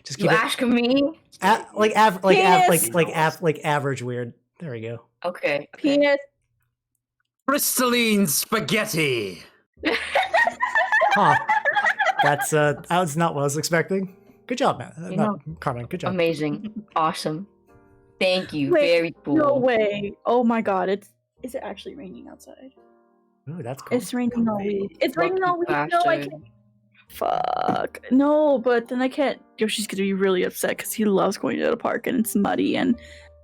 Just You keep it asking me? like average weird. There we go. Okay. Penis. Crystalline spaghetti. Huh. That's that was not what I was expecting. Good job, man. You know, Carmine, good job. Amazing. Awesome. Thank you. Wait, Very cool. No way. Oh my god, is it actually raining outside? Ooh, that's cool. It's raining all week. It's raining all week. Lucky No, I bastard. can't. Fuck. No, but then I can't. Yoshi's gonna be really upset because he loves going to the park and it's muddy and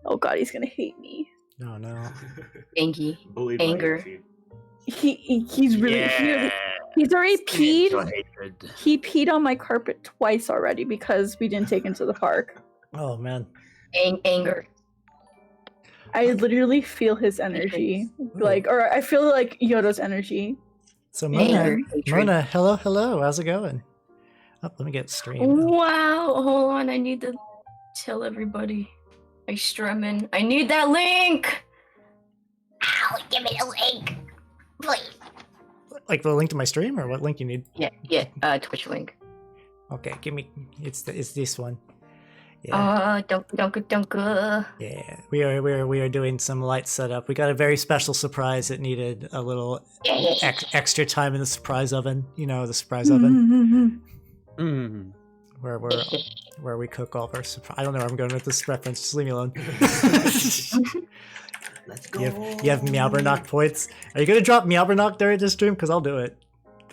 oh god, he's gonna hate me. No, no. Angie. Bullied by Anger. Yoshi. He's really he's already peed. Hatred. He peed on my carpet twice already because we didn't take him to the park. Oh man. Anger. I literally feel his energy, or I feel like Yoro's energy. So Anger. Mona, hello. How's it going? Oh, let me get stream. Wow. Hold on. I need to tell everybody. I strumming. I need that link. Ow! Give me the link, please. Like the link to my stream, or what link you need? Yeah. Twitch link. Okay, give me. It's this one. Yeah. Dunka. Yeah, we are doing some light setup. We got a very special surprise that needed a little extra time in the surprise oven. You know, the surprise oven where we cook all of our surprise. I don't know where I'm going with this reference. Just leave me alone. Let's go. You have Malkavian points. Are you gonna drop Malkavian during this stream? Because I'll do it.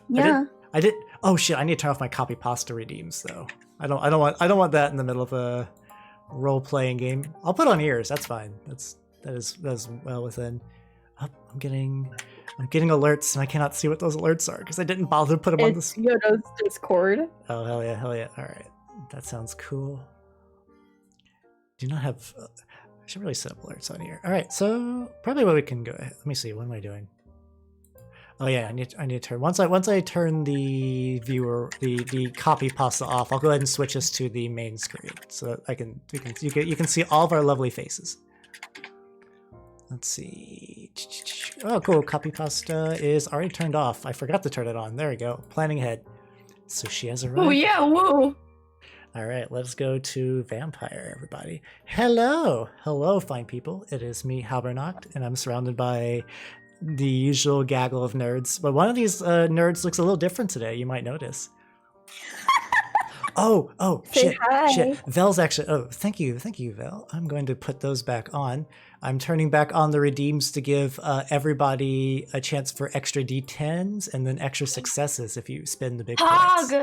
Yeah. I did. Oh shit! I need to turn off my copy pasta redeems though. I don't want that in the middle of a role-playing game. I'll put on ears. That's fine. That is well within. Oh, I'm getting alerts and I cannot see what those alerts are because I didn't bother to put them on this. Yoro's Discord. Oh hell yeah! All right, that sounds cool. Do not have. I should really set up alerts on here. All right, so probably what we can go. Let me see. What am I doing? Oh yeah, I need to turn once I turn the viewer the copy pasta off. I'll go ahead and switch us to the main screen so that you can see all of our lovely faces. Let's see. Oh cool, copy pasta is already turned off. I forgot to turn it on. There we go. Planning ahead. So she has arrived. Oh yeah, whoa. All right, let's go to Vampire, everybody. Hello, fine people. It is me, Halbernacht, and I'm surrounded by the usual gaggle of nerds, but one of these nerds looks a little different today. You might notice. Oh, shit. Vel's actually. Oh, thank you, Vel. I'm going to put those back on. I'm turning back on the redeems to give everybody a chance for extra D10s and then extra successes if you spin the big points.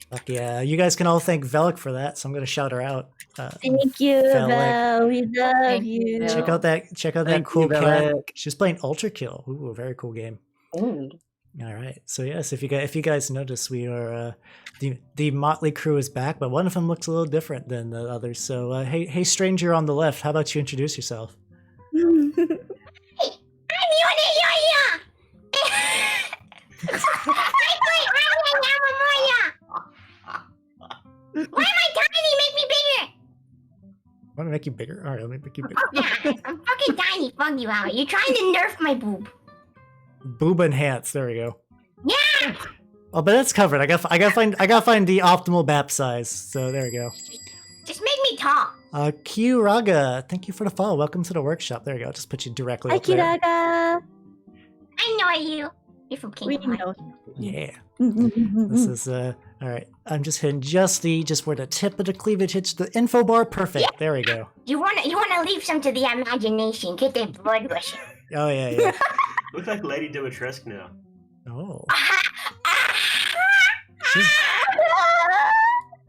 Fuck yeah, you guys can all thank Velik for that. So I'm going to shout her out. Thank you, Vel. We love you. Check out that cool cat. She's playing Ultra Kill. Ooh, a very cool game. Ooh. All right. So yes, if you guys notice, we are the Motley crew is back, but one of them looks a little different than the others. So hey, stranger on the left, how about you introduce yourself? I'm Yona. Why am I tiny? Make me bigger. Want to make you bigger? All right, let me make you bigger. Yeah, I'm fucking tiny. Fuck you out. You're trying to nerf my boob. Boob enhance. There we go. Yeah. Oh, but that's covered. I gotta find the optimal BAP size. So there we go. Just make me tall. Q Raga, thank you for the follow. Welcome to the workshop. There we go. Just put you directly Hi, up there. Kiraga. I know you. You're from Kingdom Hearts. Yeah. This is all right. I'm just hitting just where the tip of the cleavage hits the info bar. Perfect. Yeah. There we go. You wanna leave some to the imagination. Get that blood rushing. Oh yeah. Looks like Lady Dimitrescu now. Oh.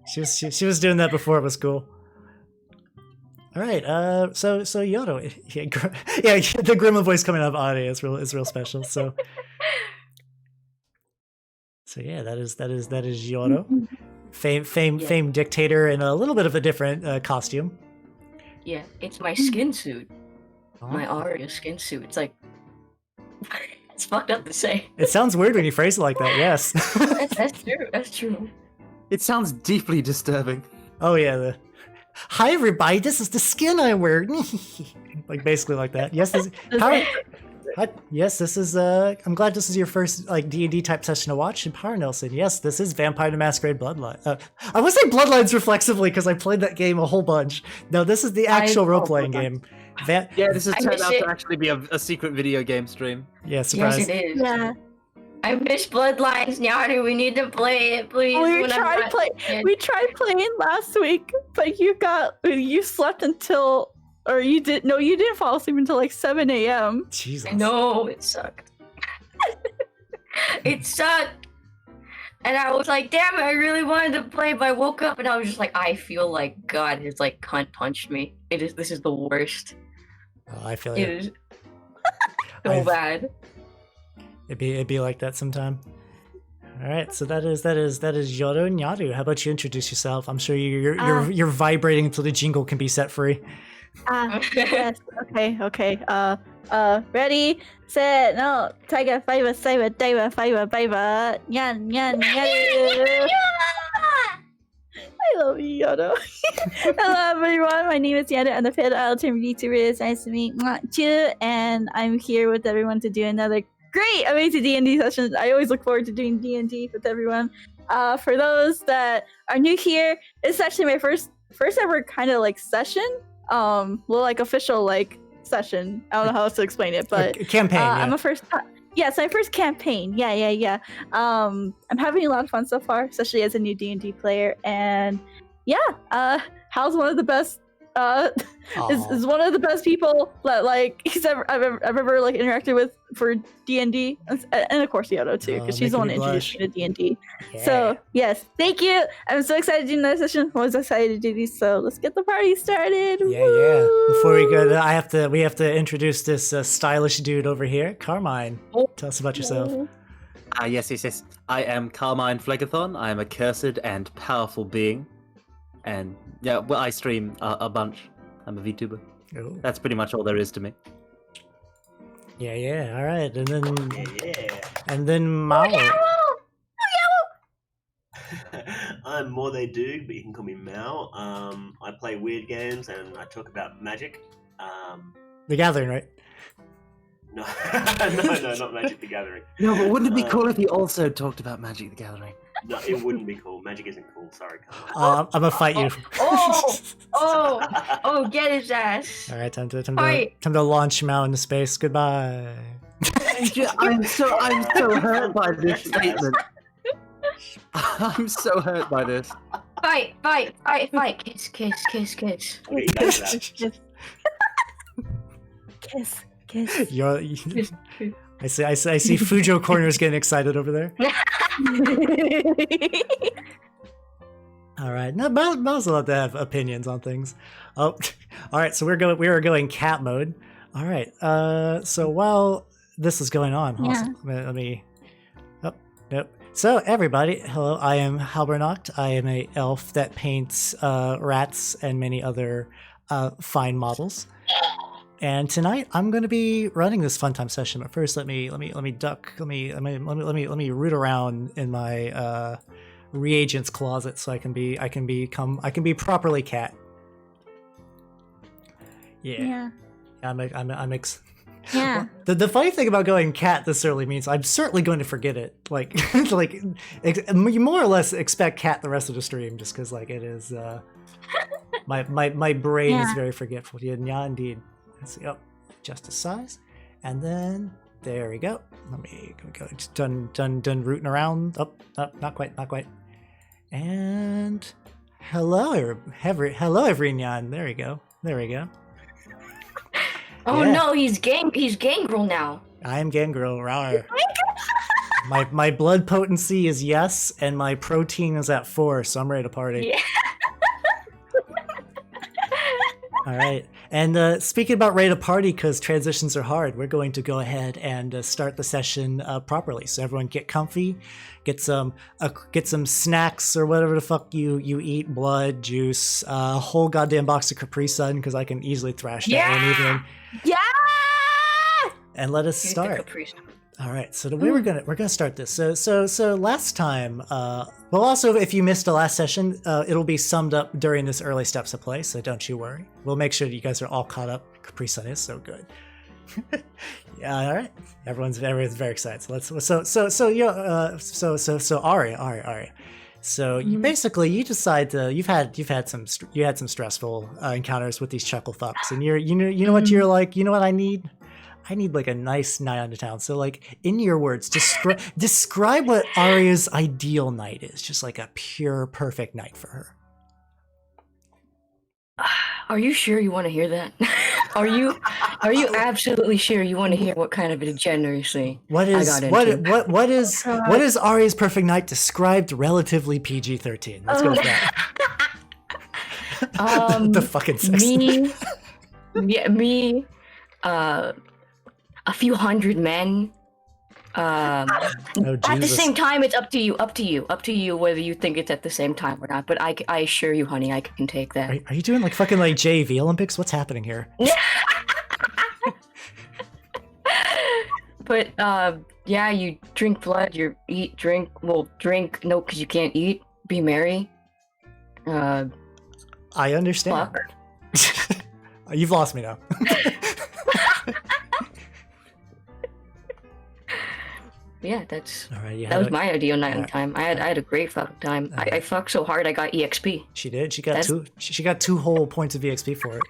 She was doing that before it was cool. All right. So Yoro, yeah, the gremlin voice coming out of Aria is real special. So yeah, that is Yoro, famed dictator in a little bit of a different costume. Yeah, it's my skin suit. My Aria skin suit. It's like it's fucked up to say. It sounds weird when you phrase it like that. Yes. That's true. It sounds deeply disturbing. Oh yeah. Hi everybody, this is the skin I wear. Like basically like that. Yes. Hi. Yes, this is. I'm glad this is your first like D&D type session to watch. And Power Nelson, yes, this is Vampire the Masquerade Bloodline. I would say Bloodlines reflexively because I played that game a whole bunch. No, this is the actual role playing game. Yeah, this has I turned miss out it. to actually be a secret video game stream. Yeah, surprise. Yes, it is. Yeah. I miss Bloodlines, Nyaru. We need to play it, please. We when I'm tried not play. dead. We tried playing last week, but you slept until, or you did. No, you didn't fall asleep until like 7 a.m. Jesus. No, it sucked. It sucked. And I was like, damn it, I really wanted to play, but I woke up and I was just like, I feel like God has like cunt punched me. This is the worst. Oh, I feel It it. is so bad. It'd be like that sometime. All right, so that is Yoro and Nyaru. How about you introduce yourself? I'm sure you're vibrating until the jingle can be set free. Yes. Okay. Ready, set, no. Tiger, fiber, cyber, diver, fiber, fiber. Yan. I love you, Yoro. Hello, everyone. My name is Yana. I'm the head of Vtubers. Nice to meet you. And I'm here with everyone to do another great, amazing D&D session. I always look forward to doing D&D with everyone. For those that are new here, it's actually my first ever kind of like session. Well, like official like session. I don't know how else to explain it, but Campaign. Yeah. I'm a first. Yes, my first campaign. Yeah. I'm having a lot of fun so far, especially as a new D&D player. And yeah, Hal's one of the best. Is one of the best people that like I've ever like interacted with for D&D, and of course Yoro too, because she's the one that introduced me to D&D. So yes, thank you. I'm so excited to do another session. I was excited to do these, so let's get the party started. Yeah. Before we go, we have to introduce this stylish dude over here, Carmine. Tell us about yourself. Yes. I am Carmine Phlegathon. I am a cursed and powerful being. And yeah, well, I stream a bunch. I'm a VTuber. Oh. That's pretty much all there is to me. Yeah. All right, Yeah. and then Mao. I'm More They Do, but you can call me Mal. I play weird games and I talk about magic. The Gathering, right? No, not Magic the Gathering. No, but wouldn't it be cool if you also talked about Magic the Gathering? No, it wouldn't be cool. Magic isn't cool. Sorry, Carmine. I'm gonna fight you. Oh, get his ass. All right, time Fight. to launch Mao into space. Goodbye. I'm so hurt by this statement. I'm so hurt by this. Fight. Kiss. Okay, you guys are out. Kiss. I see Fujo Corner's getting excited over there. All right, no, Mao's allowed to have opinions on things. Oh, all right, so we are going cat mode. All right, so while this is going on, let me. Oh, nope. So everybody, hello. I am Halbernacht. I am a elf that paints rats and many other fine models. And tonight I'm going to be running this fun time session. But first, let me duck. Let me root around in my reagents closet so I can be properly cat. Yeah. Yeah. The funny thing about going cat this early means I'm certainly going to forget it. Like you more or less expect cat the rest of the stream, just because like it is. My brain is very forgetful. Yeah, indeed. Let's see. Oh, just a size, and then there we go. Let me go. Just done rooting around. Oh, not quite. And hello, everyone. There we go. Oh Yeah. no, he's gangrel now. I am Gangrel. Rawr. My blood potency is yes, and my protein is at 4, so I'm ready to party. Yeah. All right. And speaking about ready to party, because transitions are hard, we're going to go ahead and start the session properly. So everyone get comfy, get some snacks or whatever the fuck you eat, blood, juice, a whole goddamn box of Capri Sun, because I can easily thrash that in an evening. Yeah. And let us start. All right, so the way we're gonna start this. So last time, well, also if you missed the last session, it'll be summed up during this early steps of play. So don't you worry. We'll make sure that you guys are all caught up. Capri Sun is so good. Yeah, all right. Everyone's very excited. So Aria. So you basically you decide to you had some stressful encounters with these chuckle fucks, and you know what you're like. You know what I need? I need like a nice night on the town. So like in your words, describe what Aria's ideal night is. Just like a pure perfect night for her. Are you sure you want to hear that? Are you absolutely sure you want to hear what kind of a degeneracy What I is got into? what is Aria's perfect night described relatively PG-13? Let's go with that. The fucking sex. Me, a few hundred men. Oh, At the Jesus. same time, it's up to you whether you think it's at the same time or not. But I assure you, honey, I can take that. Are you doing like fucking like JV Olympics? What's happening here? But yeah, you drink blood, you eat, drink. Well, drink no, because you can't eat. Be merry. I understand. Fuck. You've lost me now. Yeah, that's All right, that was my ideal night on time. I had a great fucking time. All right. I fucked so hard I got EXP. She did. She got she got 2 whole points of EXP for it.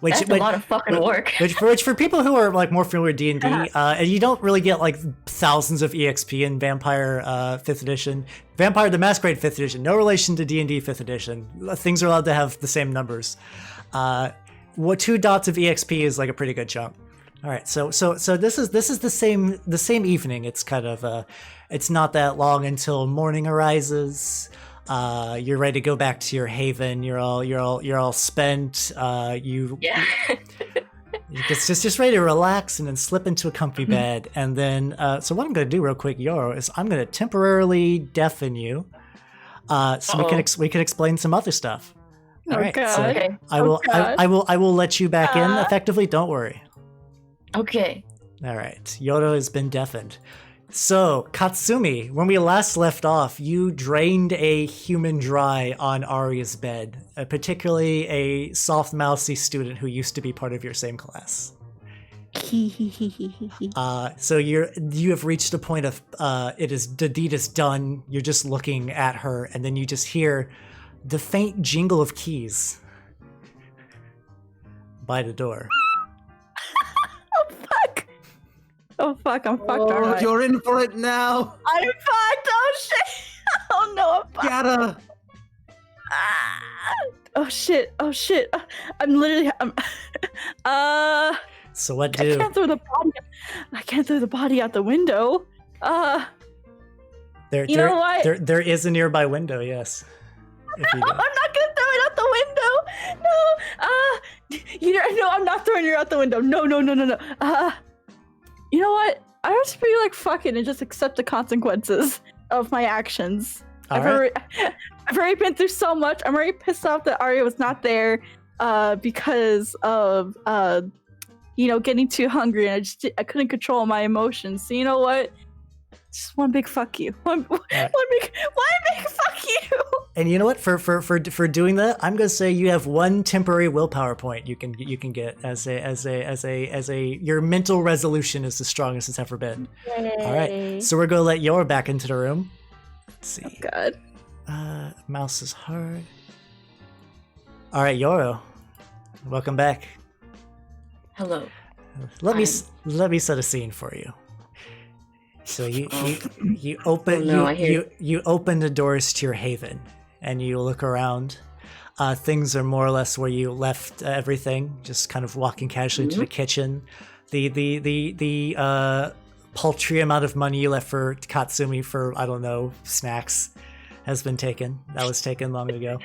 That's a lot of fucking work. Which for people who are like more familiar with D&D, and you don't really get like thousands of EXP in Vampire 5th edition. Vampire the Masquerade 5th edition, no relation to D&D 5th edition. Things are allowed to have the same numbers. 2 dots of EXP is like a pretty good chunk. All right, so this is the same evening. It's kind of it's not that long until morning arises. You're ready to go back to your haven. You're all spent. Just ready to relax and then slip into a comfy bed. And then so what I'm going to do real quick, Yoro, is I'm going to temporarily deafen you, so we can explain some other stuff. All right, so Okay. I will let you back in effectively. Don't worry. Okay. All right, Yoro has been deafened. So, Katsumi, when we last left off, you drained a human dry on Aria's bed, particularly a soft mousy student who used to be part of your same class. So you have reached a point of the deed is done. You're just looking at her, and then you just hear the faint jingle of keys by the door. Oh fuck, I'm fucked, aren't I? You're in for it now. I'm fucked! Oh shit! Oh no, I'm fucked! Gotta. Oh shit! I'm literally. So what I do? can't throw the body out the window. There know what? there is a nearby window. Yes. If you No, do. I'm not gonna throw it out the window. No. No, I'm not throwing her out the window. No. You know what? I just feel like fucking and just accept the consequences of my actions. All I've right. already been through so much. I'm already pissed off that Aria was not there because of getting too hungry, and I couldn't control my emotions. So you know what? Just one big fuck you. One big fuck you. And you know what? For doing that, I'm gonna say you have 1 temporary willpower point you can get as a your mental resolution is the strongest it's ever been. Yay. All right, so we're gonna let Yoro back into the room. Let's see. Oh god. Mouse is hard. All right, Yoro, welcome back. Hello. Let me set a scene for you. So you open you open the doors to your haven, and you look around. Things are more or less where you left everything, just kind of walking casually into the kitchen. The paltry amount of money you left for Katsumi for, I don't know, snacks has been taken. That was taken long ago.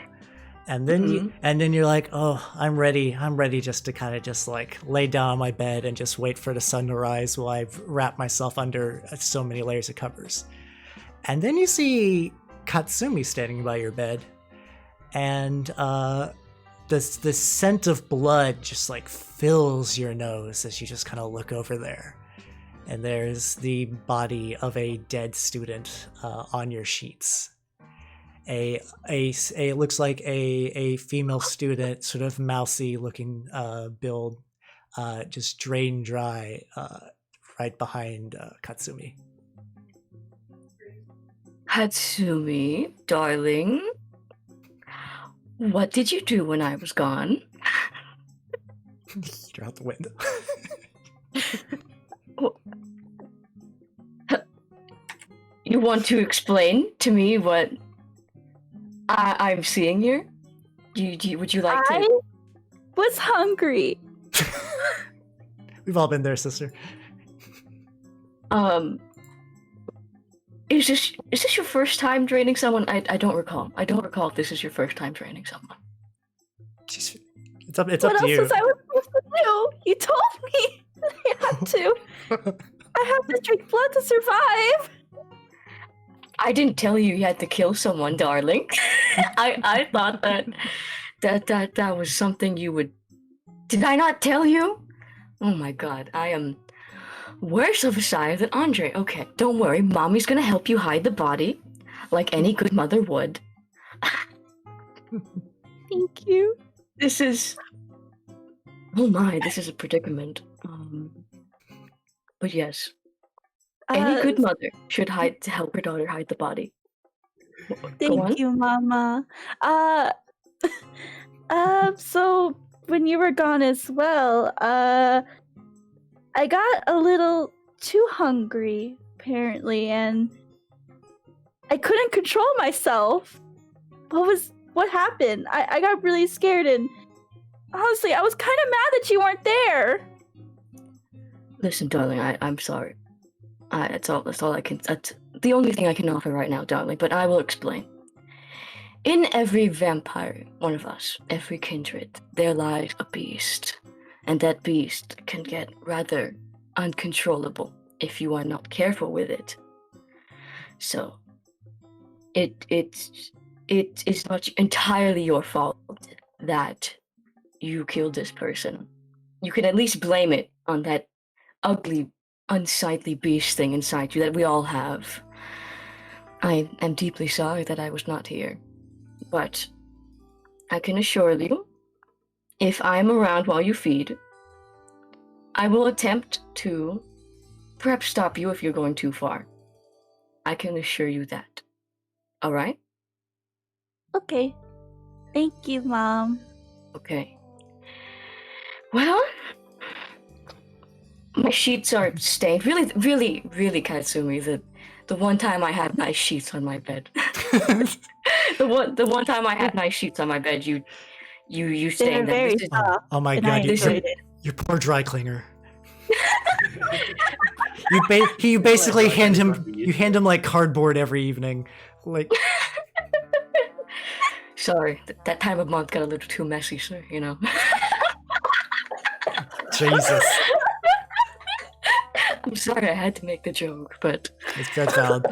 And then you're like, oh, I'm ready just to kind of just like lay down on my bed and just wait for the sun to rise while I wrap myself under so many layers of covers. And then you see Katsumi standing by your bed, and the scent of blood just like fills your nose as you just kind of look over there. And there's the body of a dead student on your sheets. A looks like a female student, sort of mousy looking build, just drain dry right behind Katsumi. Katsumi, darling, what did you do when I was gone? You're out the window. You want to explain to me what I'm seeing here? Would you like I to? was hungry. We've all been there, sister. Is this your first time draining someone? I don't recall. I don't recall if this is your first time draining someone. Jeez, it's up What to else you. was I supposed to do? You told me I had to. I have to drink blood to survive. I didn't tell you you had to kill someone, darling. I thought that was something you would. Did I not tell you? Oh my god, I am worse of a sire than Andre. Okay, don't worry, mommy's gonna help you hide the body, like any good mother would. Thank you. This is. Oh my, this is a predicament. But yes, any good mother should hide to help her daughter hide the body. Go on. Thank you, Mama. So when you were gone as well, I got a little too hungry, apparently, and I couldn't control myself. What happened? I got really scared, and honestly, I was kind of mad that you weren't there. Listen, darling, I'm sorry. That's all I can. That's the only thing I can offer right now, darling. But I will explain. In every vampire, one of us, every kindred, there lies a beast, and that beast can get rather uncontrollable if you are not careful with it. So, it is not entirely your fault that you killed this person. You can at least blame it on that ugly, unsightly beast thing inside you that we all have. I am deeply sorry that I was not here, but I can assure you, if I am around while you feed, I will attempt to perhaps stop you if you're going too far. I can assure you that. All right? Okay. Thank you, Mom. Okay. Well, my sheets are stained. Really, really, really, Katsumi. The one time I had nice sheets on my bed. the one time I had nice sheets on my bed, you They're stained them. very This is- soft. Oh my and god, I you, enjoyed it. your poor dry cleaner. You basically hand him like cardboard every evening. Like Sorry, that time of month got a little too messy, sir. You know. Jesus. I'm sorry, I had to make the joke, but That's valid.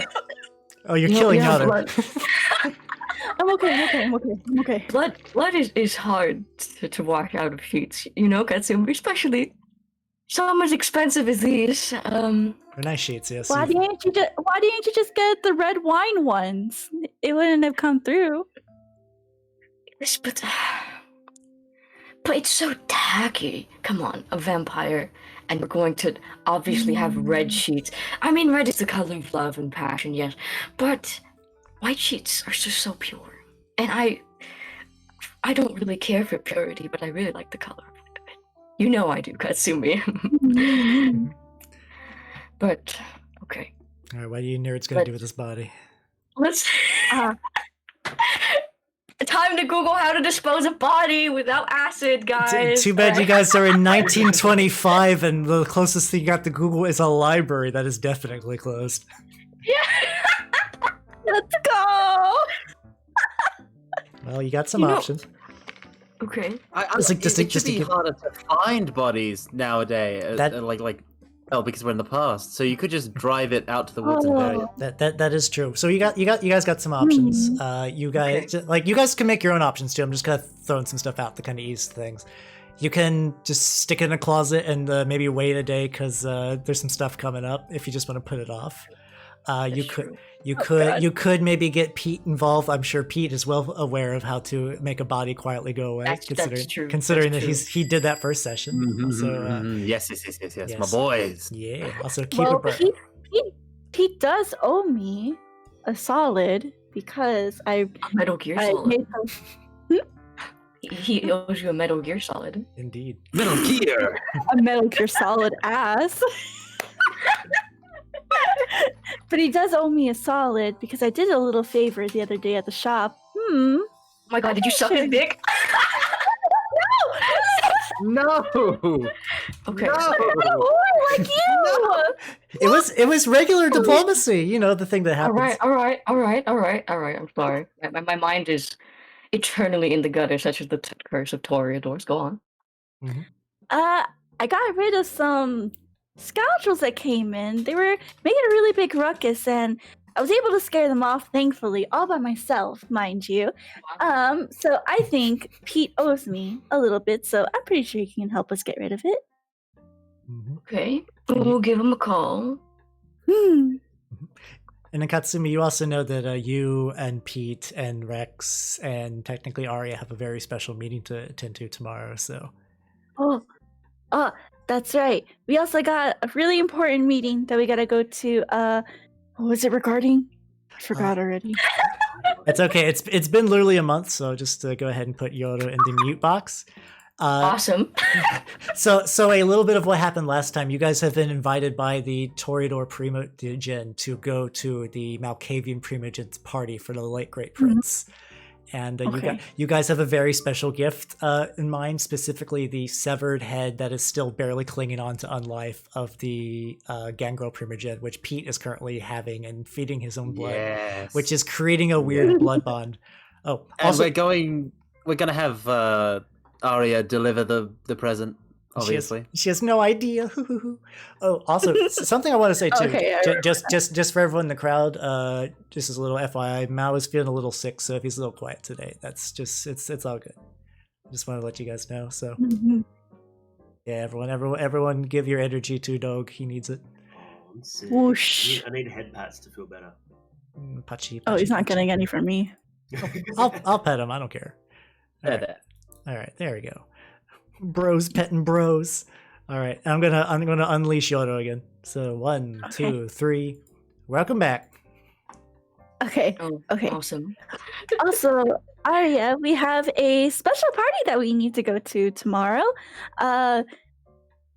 Oh, you're You know, killing yeah, Nyaru. blood. I'm okay. Blood is hard to wash out of sheets. You know, Katsumi, especially some as expensive as these. They're nice sheets, yes. Why didn't you just get the red wine ones? It wouldn't have come through. Yes, but it's so tacky. Come on, a vampire, and we're going to obviously have red sheets. I mean, red is the color of love and passion, yes, but white sheets are just so pure. And I don't really care for purity, but I really like the color of it. You know I do, Katsumi. But okay, All right, what are you nerds gonna do with this body? let's. Time to Google how to dispose a body without acid, guys. Too bad you Alright. guys are in 1925 and the closest thing you got to Google is a library that is definitely closed. Yeah. Let's go. Well, you got some You know- options. Okay. Just like- it just should to be give- harder to find bodies nowadays. That- Because we're in the past, so you could just drive it out to the woods and bury it. That is true. So you guys got some options. You guys you guys can make your own options too. I'm just kind of throwing some stuff out to kind of ease things. You can just stick it in a closet and maybe wait a day because there's some stuff coming up if you just want to put it off. You That's could true. you could maybe get Pete involved. I'm sure Pete is well aware of how to make a body quietly go away. That's true. Considering That's that he did that first session. Also, Yes, yes. my boys. yeah. Also keep Well, it bright. Pete does owe me a solid because A Metal Gear I Solid. made some, He owes you a Metal Gear Solid. Indeed. Metal Gear. a Metal Gear Solid ass. But he does owe me a solid because I did a little favor the other day at the shop. Oh my god, did you suck his dick? No. Okay. No. Like you! It was regular diplomacy. You know, the thing that happens. All right. I'm sorry. My mind is eternally in the gutter, such as the curse of Toreadors. Go on. Mhm. I got rid of some scoundrels that came in. They were making a really big ruckus, and I was able to scare them off, thankfully, all by myself, mind you. So I think Pete owes me a little bit, so I'm pretty sure he can help us get rid of it. Mhm. Okay. We'll give him a call. And then Katsumi, you also know that you and Pete and Rex and technically Aria have a very special meeting to attend to tomorrow. So Oh, that's right. We also got a really important meeting that we gotta go to. What was it regarding? I forgot already. it's okay. It's been literally a month, so just go ahead and put Yoro in the mute box. Awesome. So a little bit of what happened last time. You guys have been invited by the Toreador Primogen to go to the Malkavian Primogen's party for the late great prince. And you guys have a very special gift in mind, specifically the severed head that is still barely clinging on to unlife of the Gangrel Primogen, which Pete is currently having and feeding his own blood, Yes. which is creating a weird blood bond. Oh, And also, we're gonna have Aria deliver the present. Obviously, she has no idea. Oh, also something I want to say too. Okay, Just for everyone in the crowd, just as a little FYI, Mao is feeling a little sick, so if he's a little quiet today, that's just it's all good. Just want to let you guys know. So yeah, everyone, give your energy to Dog. He needs it. Oh, I'm sick. Whoosh. I need head pats to feel better. Pachi. Oh, he's not Pachi. getting any from me. I'll pet him. I don't care. All right, there we go. Bros petting bros. All right, I'm gonna unleash Yoro again. So 1, 2, 3. Welcome back. Okay. Oh, Okay. awesome. Also, Aria, we have a special party that we need to go to tomorrow.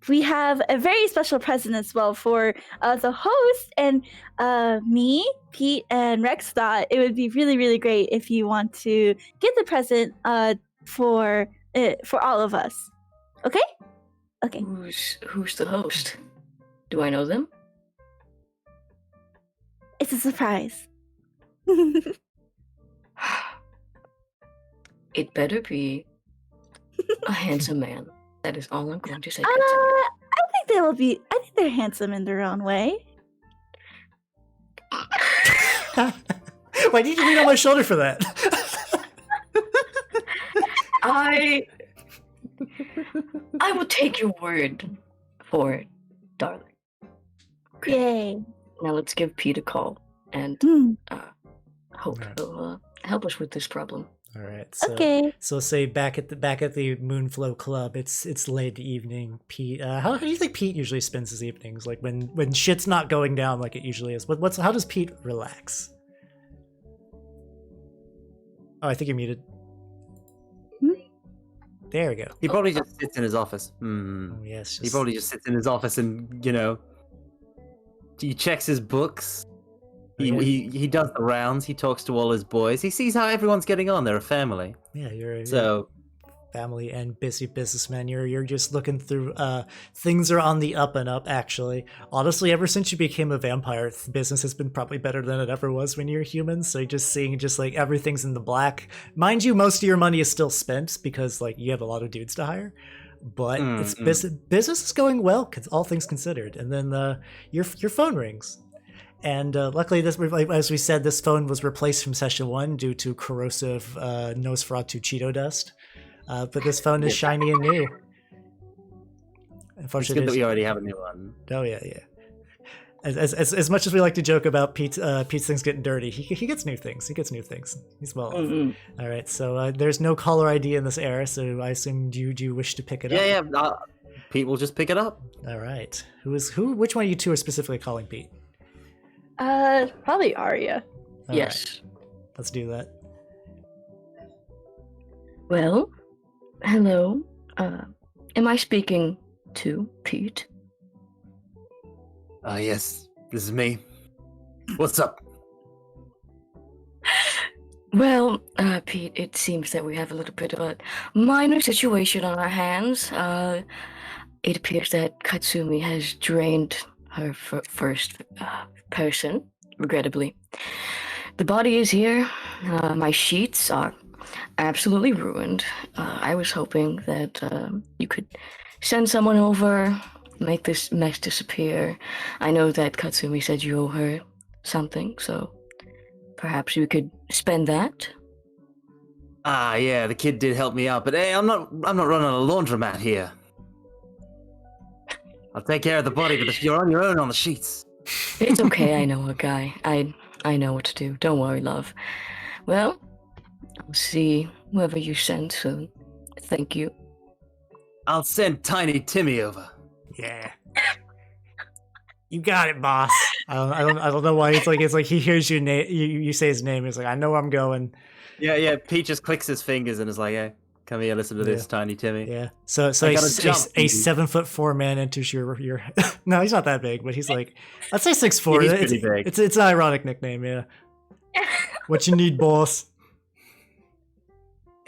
We have a very special present as well for the host, and me, Pete, and Rex thought it would be really, really great if you want to get the present for all of us. Okay? Okay. Who's the host? Do I know them? It's a surprise. It better be a handsome man. That is all I'm going to say. I think they're handsome in their own way. Why did you lean on my shoulder for that? I will take your word for it, darling. Yay. Now let's give Pete a call and Hmm. hope he'll help us with this problem. All right. So, Okay. So say back at the Moonflow Club, it's late evening. Pete, how do you think Pete usually spends his evenings? Like when shit's not going down like it usually is. How does Pete relax? Oh, I think you're muted. There we go. he probably just sits in his office. Oh, yes. He probably just sits in his office and he checks his books. He does the rounds. He talks to all his boys. He sees how everyone's getting on. They're a family. Yeah, you're So family and busy businessman. You're just looking through. Things are on the up and up. Actually, honestly, ever since you became a vampire, business has been probably better than it ever was when you're human. So you're just seeing like everything's in the black. Mind you, most of your money is still spent because like you have a lot of dudes to hire. But it's business is going well, all things considered. And then your phone rings. And luckily, as we said, this phone was replaced from session 1 due to corrosive Nosferatu Cheeto dust. But this phone is shiny and new. it's good that we already have a new one. Oh yeah. As much as we like to joke about Pete's things getting dirty, he gets new things. He gets new things. He's well off. All right, so there's no caller ID in this era, so I assume do you wish to pick it up? Yeah. Pete will just pick it up. All right. Who? Which one of you two are specifically calling Pete? Probably Aria. All Yes. right, let's do that. Well, hello. Am I speaking to Pete? Yes, this is me. What's up? Well, Pete, it seems that we have a little bit of a minor situation on our hands. It appears that Katsumi has drained her first person, regrettably. The body is here. My sheets are absolutely ruined. I was hoping that you could send someone over, make this mess disappear. I know that Katsumi said you owe her something, so perhaps you could spend that. Yeah, the kid did help me out, but hey, I'm not running a laundromat here. I'll take care of the body, but if you're on your own on the sheets. It's okay, I know a guy. I know what to do. Don't worry, love. Well, I'll see whoever you send soon. Thank you. I'll send Tiny Timmy over. Yeah. You got it, boss. I don't know why it's like he hears your name. You say his name. He's like, I know I'm going. Yeah. Pete just clicks his fingers and is like, "Hey, come here, listen to this, Tiny Timmy." Yeah. So a 7'4" man enters your. No, he's not that big, but he's like, I'd say 6'4". Yeah, he's pretty big. It's an ironic nickname. Yeah. What you need, boss?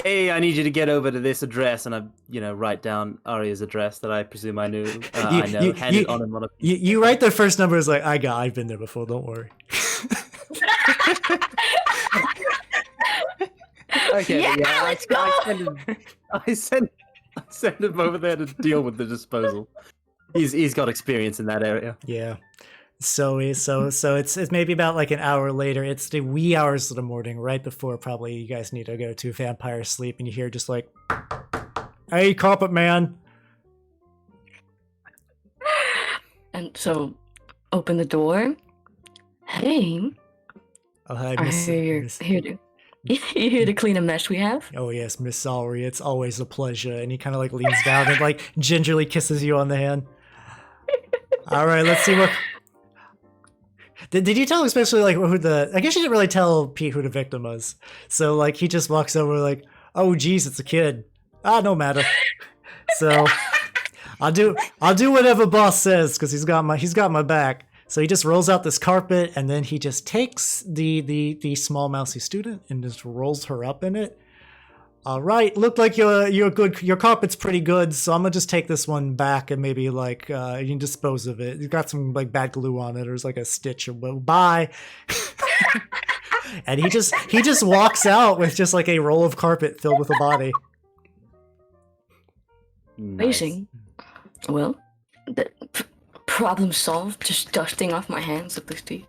Hey, I need you to get over to this address, and I, write down Aria's address that I presume I knew. I know. Hand it on him on a. You write the first number is like, I've been there before. Don't worry. Okay, Yeah, let's go! I send him over there to deal with the disposal. He's got experience in that area. Yeah. So it's maybe about like an hour later. It's the wee hours of the morning, right before probably you guys need to go to vampire sleep, and you hear just like, "Hey, carpet man." And so, open the door. Hey, Oh, hi, are Miss. you Miss- here to clean a mess we have? Oh yes, Miss Salary. It's always a pleasure. And he kind of like leans down and like gingerly kisses you on the hand. All right, let's see what. Did you tell especially like who the? I guess you didn't really tell Pete who the victim was. So like he just walks over like, "Oh geez, it's a kid. No matter." So I'll do whatever boss says because he's got my back. So he just rolls out this carpet and then he just takes the small mousy student and just rolls her up in it. All right, looked like you're good. Your carpet's pretty good, so I'm gonna just take this one back and maybe like you can dispose of it. You got some like bad glue on it, or there's like a stitch. Or bye. And he just walks out with just like a roll of carpet filled with a body. Amazing. Well, problem solved. Just dusting off my hands with this deed.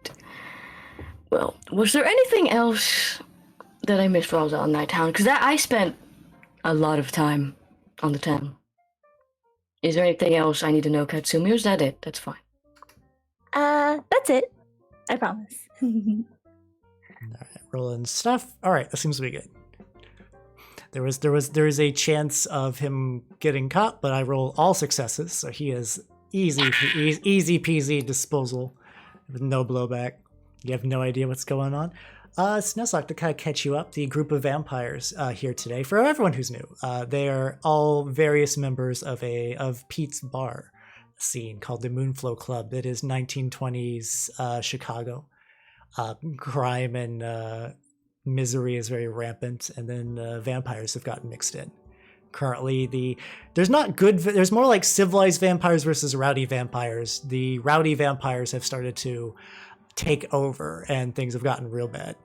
Well, was there anything else that I missed while I was out in that town? Because I spent a lot of time on the town. Is there anything else I need to know, Katsumi, or is that it? That's fine. That's it. I promise. All right, rolling stuff. All right, that seems to be good. There is a chance of him getting caught, but I roll all successes, so he is easy peasy disposal with no blowback. You have no idea what's going on. Sneslock, to kind of catch you up, the group of vampires here today, for everyone who's new, they are all various members of Pete's bar scene called the Moonflow Club. It is 1920s Chicago. Crime and misery is very rampant, and then vampires have gotten mixed in. Currently, there's more like civilized vampires versus rowdy vampires. The rowdy vampires have started to take over, and things have gotten real bad.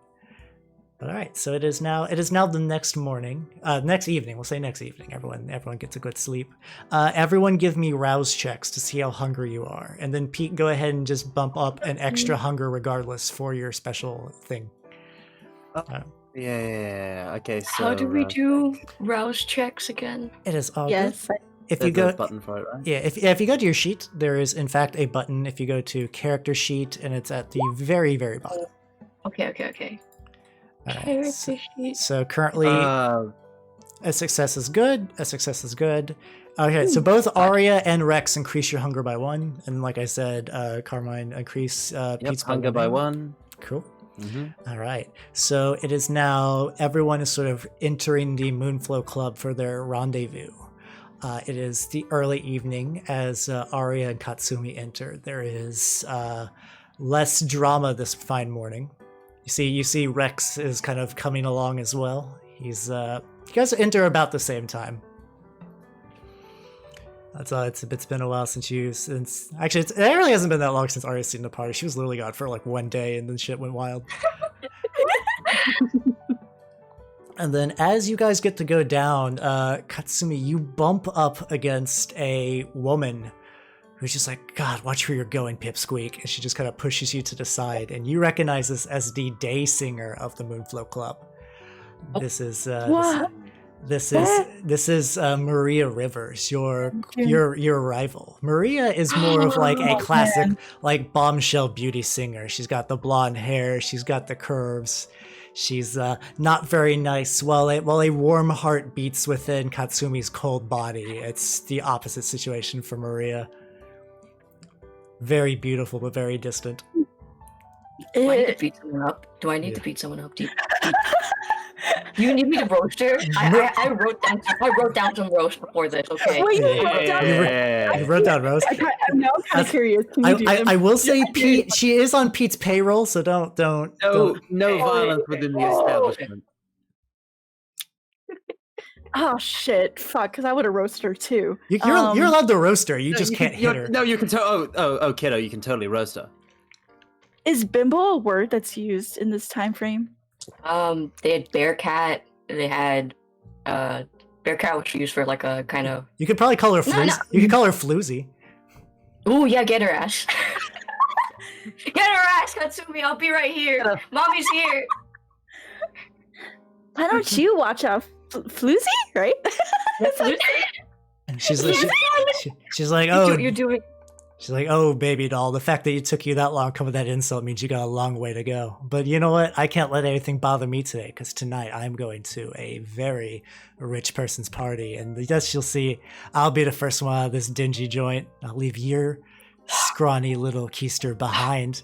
All right, so it is now the next evening. We'll say next evening. Everyone gets a good sleep. Everyone give me rouse checks to see how hungry you are, and then Pete, go ahead and just bump up an extra hunger regardless for your special thing. Yeah. Okay. So How do we do rouse checks again? It is all Yes. good. if you There's go a button for it, right? Yeah, if you go to your sheet, there is in fact a button. If you go to character sheet, and it's at the very bottom. Okay. All right. Character sheet. So currently, Uh, a success is good. A success is good. Okay, so both Aria and Rex increase your hunger by 1, and like I said, Carmine increase Pete's hunger by 1. 1. Cool. Mm-hmm. All right. So it is now everyone is sort of entering the Moonflow Club for their rendezvous. It is the early evening as Aria and Katsumi enter. There is less drama this fine morning. You see Rex is kind of coming along as well. You guys enter about the same time. That's it's been a while since actually it really hasn't been that long since Aria's seen the party. She was literally gone for like 1 day and then shit went wild. And then as you guys get to go down, Katsumi, you bump up against a woman who's just like, God, watch where you're going, Pipsqueak. And she just kind of pushes you to the side. And you recognize this as the day singer of the Moonflow Club. This is this is Maria Rivers, your rival. Maria is more of like a classic like bombshell beauty singer. She's got the blonde hair, she's got the curves. She's not very nice. While a warm heart beats within Katsumi's cold body, it's the opposite situation for Maria. Very beautiful, but very distant. Do I need to beat someone up? Do I need to beat someone up? You need me to roast her? I wrote down some roast before this. Okay. Wait, You wrote down roast. I'm now kind of curious. Can you do them? I will say Pete. She is on Pete's payroll, so don't. No violence within the establishment. Oh shit! Fuck, because I would have roasted her too. You're allowed to roast her. You just can't hit her. No, you can. Kiddo, you can totally roast her. Is bimbo a word that's used in this time frame? They had Bearcat. They had Bearcat, which we used for like a kind of. You could probably call her Floozy. No. You could call her Floozy. Ooh, yeah, get her ass. Get her ass, Katsumi. I'll be right here. Mommy's here. Why don't you watch out, Floozy? Right? And she's like, oh, You're doing. She's like, oh, baby doll, the fact that it took you that long to come with that insult means you got a long way to go. But you know what? I can't let anything bother me today, because tonight I'm going to a very rich person's party. And yes, you'll see, I'll be the first one out of this dingy joint. I'll leave your scrawny little keister behind.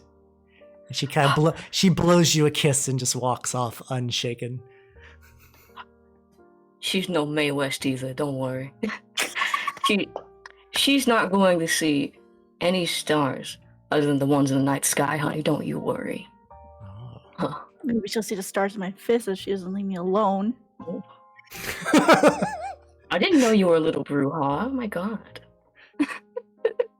And she kind of she blows you a kiss and just walks off unshaken. She's no Mae West either, don't worry. She's not going to see any stars other than the ones in the night sky, honey. Don't you worry. Oh. Huh. Maybe she'll see the stars in my fist if she doesn't leave me alone. I didn't know you were a little brouhaha. Oh my god.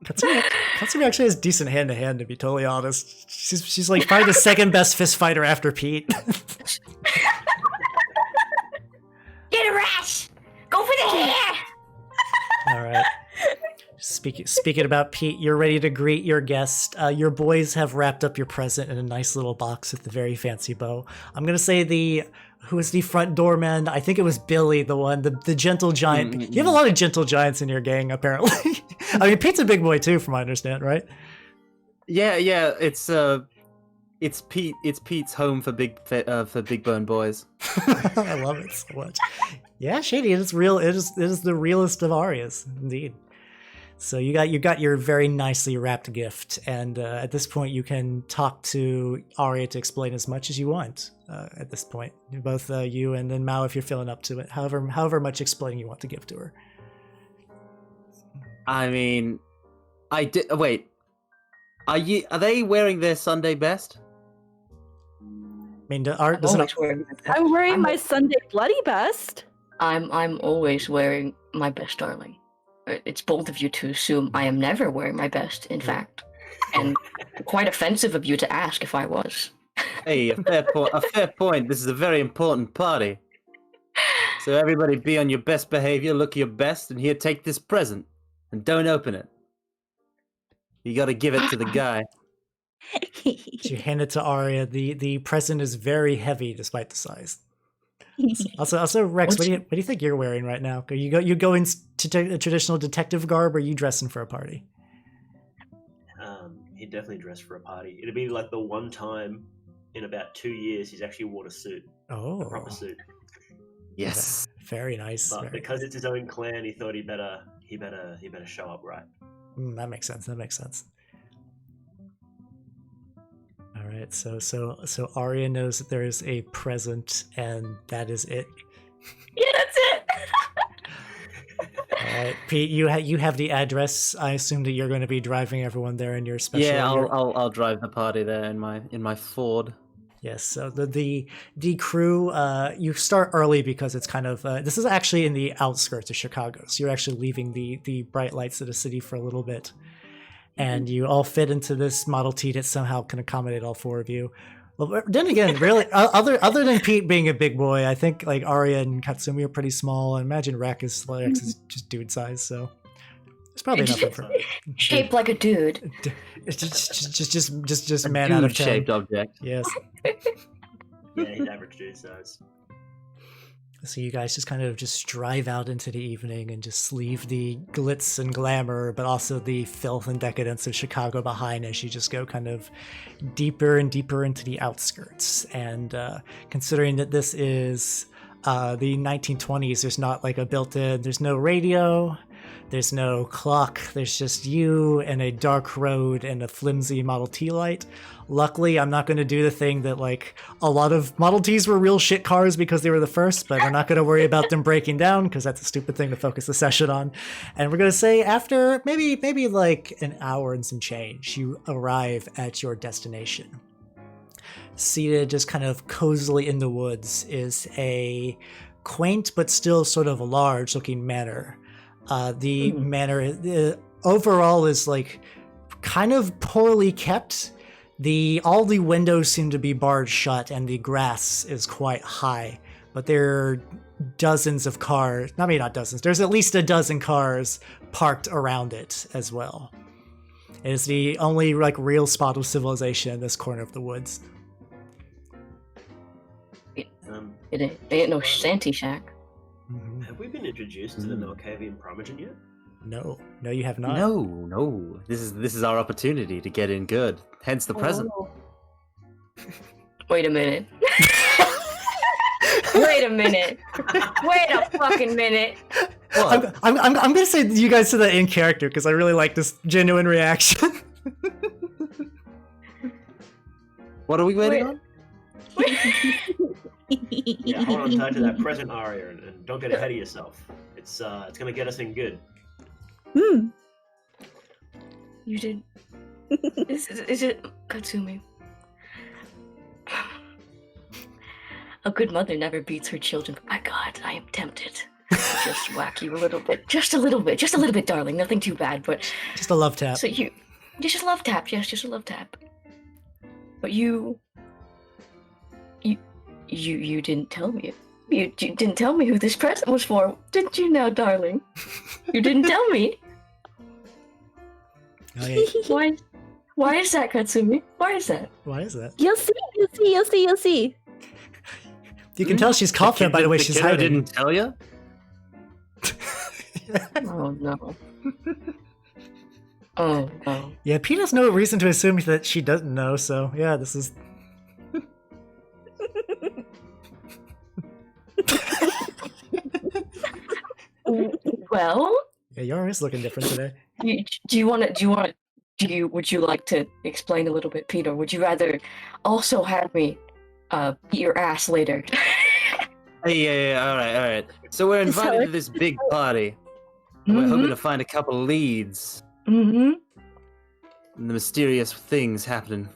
Katsumi actually has decent hand-to-hand, to be totally honest. She's like probably the second best fist fighter after Pete. Get her ass! Go for the hair! All right. Speaking about Pete, you're ready to greet your guest. Your boys have wrapped up your present in a nice little box with a very fancy bow. I'm gonna say who is the front doorman? I think it was Billy, the gentle giant. You have a lot of gentle giants in your gang, apparently. I mean, Pete's a big boy too, from what I understand, right? Yeah. It's Pete. It's Pete's home for big bone boys. I love it so much. Yeah, Shady, it is real. It is the realest of Arias, indeed. So you got your very nicely wrapped gift, and at this point you can talk to Aria to explain as much as you want. At this point, both you and then Mao, if you're feeling up to it, however much explaining you want to give to her. I mean, I did. Wait, are they wearing their Sunday best? I mean, I'm wearing my Sunday bloody best. I'm always wearing my best, darling. It's bold of you to assume I am never wearing my best, in fact. And quite offensive of you to ask if I was. Hey, a fair point. This is a very important party. So everybody be on your best behavior, look your best, and here, take this present. And don't open it. You gotta give it to the guy. You hand it to Aria. The present is very heavy despite the size. Also, Rex, what do you think you're wearing right now? You go in a traditional detective garb, or are you dressing for a party? He'd definitely dress for a party. It'd be like the one time in about 2 years he's actually worn a suit, a proper suit. Yes. Very nice. But because it's his own clan, he thought he better show up right. That makes sense. All right, so Aria knows that there is a present, and that is it. Yeah, that's it. All right, Pete, you have the address. I assume that you're going to be driving everyone there in your special. Yeah, I'll drive the party there in my Ford. Yes, so the crew, you start early because it's kind of this is actually in the outskirts of Chicago, so you're actually leaving the bright lights of the city for a little bit, and you all fit into this Model T that somehow can accommodate all four of you. Well, then again, really, other than Pete being a big boy, I think like Aria and Katsumi are pretty small. And imagine Rex is just dude size, so it's probably nothing for shaped like a dude. It's just a man dude out of 10. Shaped object. Yes. Yeah, he's average dude size. So you guys just kind of just drive out into the evening and just leave the glitz and glamour, but also the filth and decadence of Chicago behind as you just go kind of deeper and deeper into the outskirts. And considering that this is the 1920s, there's not like a built-in, there's no radio, there's no clock, there's just you and a dark road and a flimsy Model T light. Luckily, I'm not going to do the thing that like a lot of Model Ts were real shit cars because they were the first, but I'm not going to worry about them breaking down because that's a stupid thing to focus the session on. And we're going to say after maybe like an hour and some change, you arrive at your destination. Seated just kind of cozily in the woods is a quaint but still sort of large looking manor. The manor overall is like kind of poorly kept. All the windows seem to be barred shut and the grass is quite high, but there are dozens of cars, not dozens, there's at least a dozen cars parked around it as well. It is the only like real spot of civilization in this corner of the woods. It ain't no shanty shack. Mm-hmm. Have we been introduced to the Malkavian Primogen yet? No, you have not. No. This is our opportunity to get in good. Hence the present. Wait a minute. Wait a minute. Wait a fucking minute. What? I'm gonna say you guys said that in character because I really like this genuine reaction. What are we waiting on? Yeah, hold on tight to that present, Aria, and don't get ahead of yourself. It's gonna get us in good. You did. Is it Katsumi? A good mother never beats her children. My God, I am tempted to just whack you a little bit, just a little bit, darling. Nothing too bad, but just a love tap. So just a love tap. Yes, just a love tap. But you didn't tell me. You didn't tell me who this present was for, didn't you? Now, darling, you didn't tell me. Oh, yeah. Why is that, Katsumi? Why is that? You'll see. You can tell she's confident by the way she's hiding. Didn't tell you? Oh no. Oh no. Yeah, Pete has no reason to assume that she doesn't know, so yeah, this is... Well? Yeah, Yoro is looking different today. Would you like to explain a little bit, Pete, or would you rather also have me beat your ass later? Yeah, all right. So we're invited to this big party. And we're hoping to find a couple leads. And the mysterious things happening.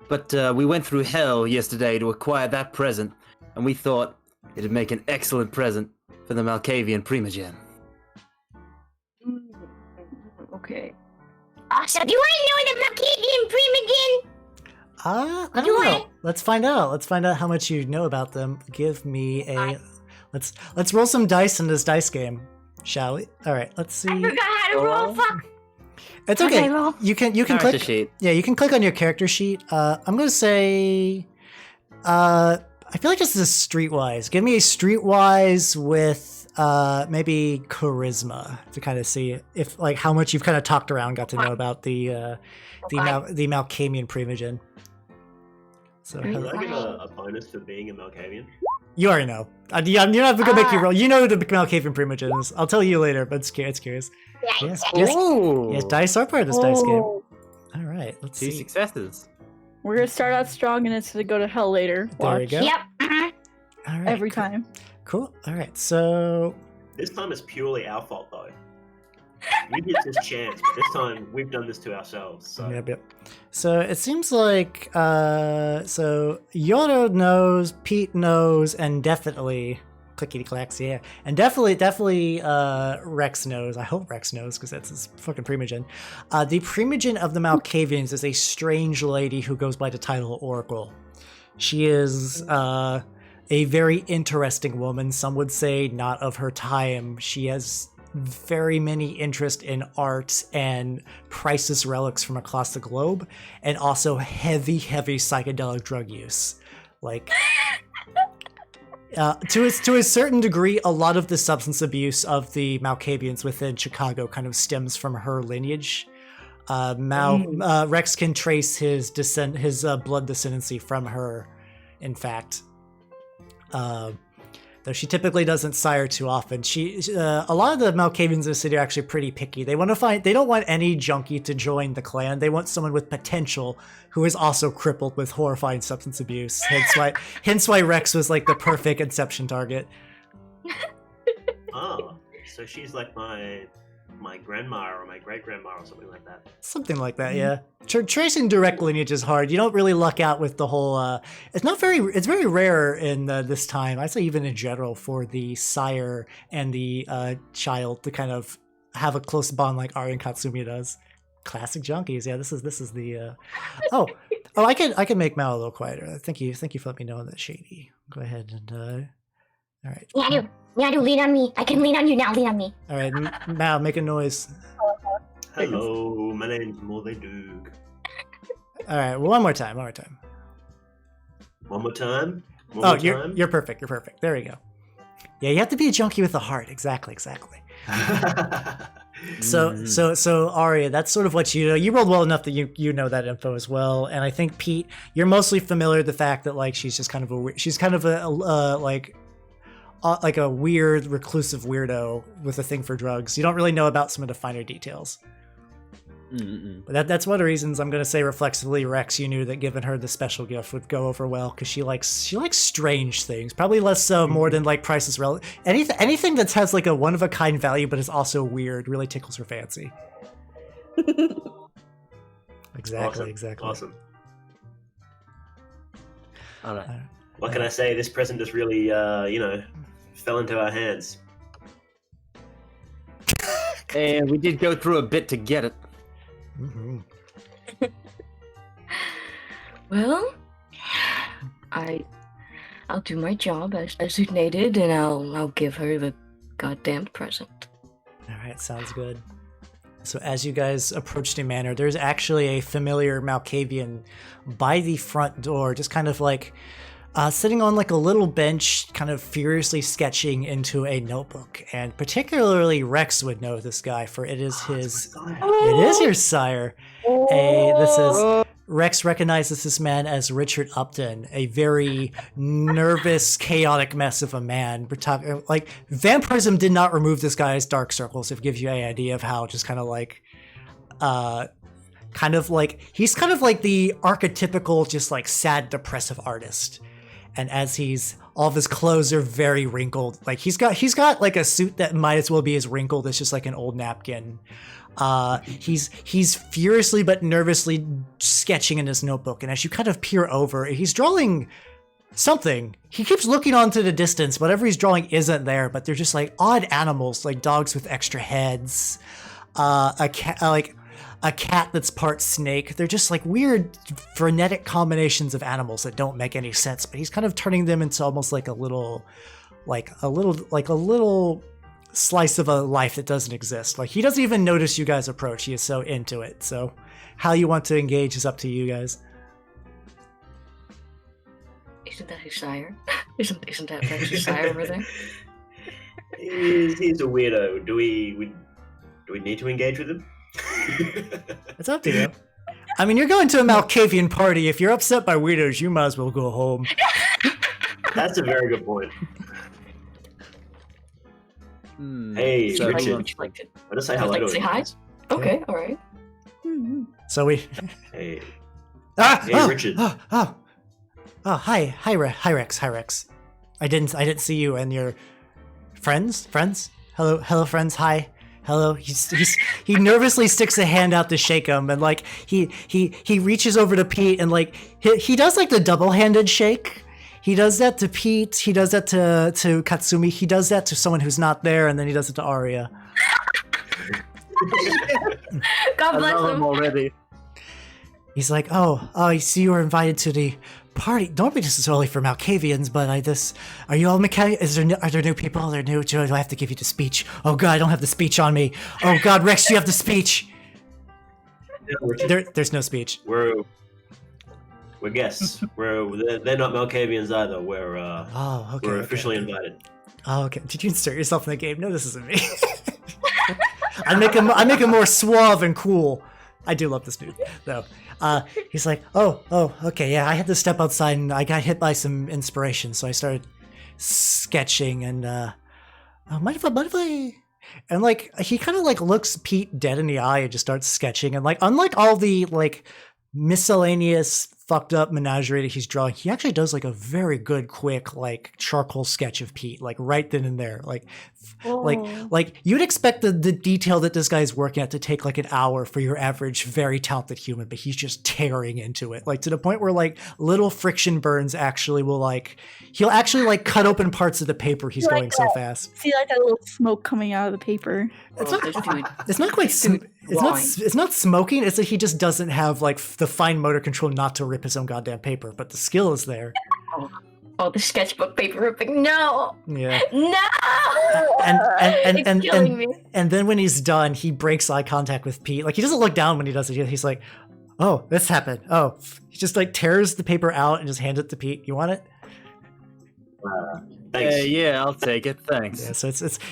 But we went through hell yesterday to acquire that present, and we thought it'd make an excellent present for the Malkavian Primogen. Okay. So do I know the Malkavian Primogen? I don't know. Let's find out. Let's find out how much you know about them. Give me a... Let's roll some dice in this dice game, shall we? All right, let's see. I forgot how to roll. Fuck. It's okay. roll. You can Character click. sheet. Yeah, you can click on your character sheet. I'm gonna say, I feel like this is a streetwise. Give me a streetwise with maybe charisma to kind of see if like how much you've kind of talked around, got to know about the Malkavian Primogen. So Can I get a bonus for being a Malkavian? you already know. You're not gonna make you roll. You know who the Malkavian Primogen is. I'll tell you later, but it's curious. Yes, dice are part of this dice game. All right, let's Two see. successes. We're gonna start out strong and it's gonna go to hell later. There we Watch. go. Yep. All right, Every cool. time. Cool. All right, so This time it's purely our fault, though. You get this chance, but this time we've done this to ourselves. So Yep. So it seems like so Yoro knows, Pete knows, and definitely clickety clacks, yeah, and definitely Rex knows. I hope Rex knows because that's his fucking Primogen. The Primogen of the Malkavians is a strange lady who goes by the title Oracle. She is a very interesting woman. Some would say not of her time. She has very many interest in art and priceless relics from across the globe, and also heavy psychedelic drug use. Like to a certain degree, a lot of the substance abuse of the Malkavians within Chicago kind of stems from her lineage. Rex can trace his blood descendancy from her, in fact. Though she typically doesn't sire too often. A lot of the Malkavians in the city are actually pretty picky. They don't want any junkie to join the clan. They want someone with potential who is also crippled with horrifying substance abuse. Hence why Rex was like the perfect inception target. oh, so she's like my grandma or my great grandma or something like that. Something like that, yeah. Tracing direct lineage is hard. You don't really luck out with the whole. It's very rare in this time. I'd say even in general for the sire and the child to kind of have a close bond like Aria and Katsumi does. Classic junkies, yeah. This is the. I can make Mal a little quieter. Thank you for letting me know that, Shady. Go ahead and. All right. Nyaru, lean on me. I can lean on you now. Lean on me. All right, Mal, make a noise. Hello, my name's Moledug. All right, well, one more time. One more time. You're perfect. There we go. Yeah, you have to be a junkie with a heart. Exactly. So Aria, that's sort of what you know. You rolled well enough that you know that info as well. And I think Pete, you're mostly familiar with the fact that like she's kind of a weird reclusive weirdo with a thing for drugs. You don't really know about some of the finer details. But that's one of the reasons I'm going to say reflexively, Rex, you knew that giving her the special gift would go over well because she likes strange things. Probably less so more than like priceless anything that has like a one of a kind value but is also weird really tickles her fancy. Exactly. Awesome. All right. What can I say? This present just really, fell into our hands. And we did go through a bit to get it. Mm-hmm. Well, I'll do my job as designated, and I'll give her the goddamn present. All right, sounds good. So as you guys approach the manor, there's actually a familiar Malkavian by the front door, just kind of like sitting on like a little bench, kind of furiously sketching into a notebook. And particularly Rex would know this guy, for it is his. It is your sire. Rex recognizes this man as Richard Upton, a very nervous, chaotic mess of a man. We're talking like vampirism did not remove this guy's dark circles. It gives you an idea of how just kind of like he's kind of like the archetypical, just like sad, depressive artist. And as all of his clothes are very wrinkled. Like he's got like a suit that might as well be as wrinkled as just like an old napkin. He's furiously but nervously sketching in his notebook, and as you kind of peer over, he's drawing something. He keeps looking onto the distance. Whatever he's drawing isn't there, but they're just like odd animals, like dogs with extra heads, a cat that's part snake. They're just like weird frenetic combinations of animals that don't make any sense, but he's kind of turning them into almost like a little slice of a life that doesn't exist. Like he doesn't even notice you guys approach. He is so into it. So how you want to engage is up to you guys. Isn't that his sire? Isn't that his sire over there? He's a weirdo. Do we need to engage with him? It's up to you. I mean, you're going to a Malkavian party. If you're upset by weirdos, you might as well go home. That's a very good point. Hey, So Richard. Would you like to I'll just say would hello you like to to say him. hi? Okay, alright. So we. Hey, Ah! Hey, oh, Richard. Oh, hi, Rex. I didn't see you and your friends. Hello, friends. Hi. Hello. He nervously sticks a hand out to shake him, and like he reaches over to Pete, and like he does like the double-handed shake. He does that to Pete. He does that to Katsumi. He does that to someone who's not there, and then he does it to Aria. God I bless love him him. already. He's like, oh, I see you were invited to the party. Don't be necessarily for Malkavians, but are you all Malkavian? Are there new people? Are there new? Do I have to give you the speech? Oh God, I don't have the speech on me. Oh God, Rex, you have the speech. Yeah, Richard, There's no speech. we're guests. They're not Malkavians either. We're Okay. we're okay. officially invited. Oh, okay. Did you insert yourself in the game? No, this isn't me. I make him more suave and cool. I do love this dude, though. He's like, oh, okay, yeah. I had to step outside and I got hit by some inspiration, so I started sketching and mind if I? And like he kind of like looks Pete dead in the eye and just starts sketching. And like unlike all the like miscellaneous fucked up menagerie that he's drawing, he actually does like a very good, quick like charcoal sketch of Pete, like right then and there. Like you'd expect the detail that this guy's working at to take like an hour for your average very talented human, but he's just tearing into it, like to the point where like little friction burns actually will like he'll actually like cut open parts of the paper. He's Like going so that. fast. See like that little smoke coming out of the paper. It's Oh, not. this dude. It's not quite. Dude, It's not smoking. It's that he just doesn't have like the fine motor control not to rip his own goddamn paper. But the skill is there. Oh, the sketchbook paper ripping. No! Yeah. No! And It's killing me. and then when he's done, he breaks eye contact with Pete. Like he doesn't look down when he does it. He's like, "Oh, this happened." Oh, he just like tears the paper out and just hands it to Pete. You want it? Thanks. Yeah, I'll take it. Thanks. Yeah. So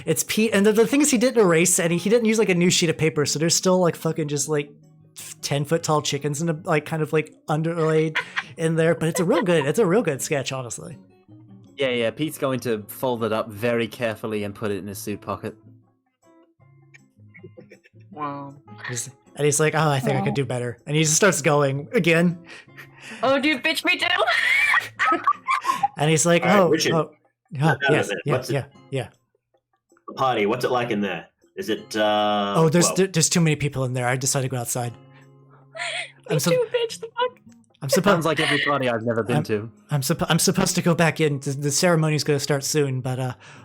it's Pete. And the thing is, he didn't erase any. He didn't use like a new sheet of paper. So there's still like fucking just like 10-foot tall chickens and like kind of like underlaid in there. But it's a real good sketch, honestly. Yeah. Pete's going to fold it up very carefully and put it in his suit pocket. Wow. And he's like, oh, I think I could do better. And he just starts going again. Oh, dude, bitch, me too! And he's like, All right, oh, Richard. yes, What's it- yeah. The party. What's it like in there? Is it? Oh, well, there's too many people in there. I decided to go outside. Me too, bitch, the fuck? I'm Sounds supposed like every party I've never been to. I'm supposed to go back in. The ceremony's going to start soon, but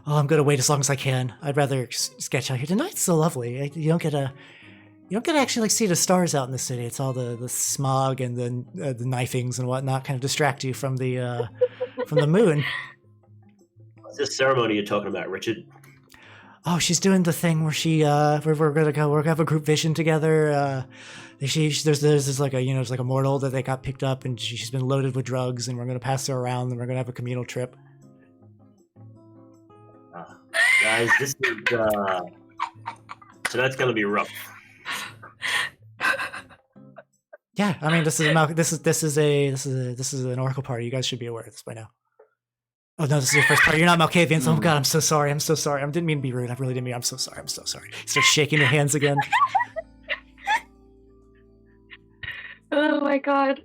I'm going to wait as long as I can. I'd rather sketch out here. Tonight's so lovely. You don't get to actually like see the stars out in the city. It's all the smog and the knifings and whatnot kind of distract you from the moon. what's this ceremony you're talking about, Richard? Oh, she's doing the thing where we're gonna have a group vision together. There's like a there's like a mortal that they got picked up and she's been loaded with drugs and we're gonna pass her around and we're gonna have a communal trip. Guys, this is tonight's gonna be rough. Yeah, I mean this is an Oracle party. You guys should be aware of this by now. Oh no, this is your first party. You're not Malkavians. Oh God, I'm so sorry. I didn't mean to be rude. I really didn't mean. I'm so sorry. Start shaking your hands again. Oh my god.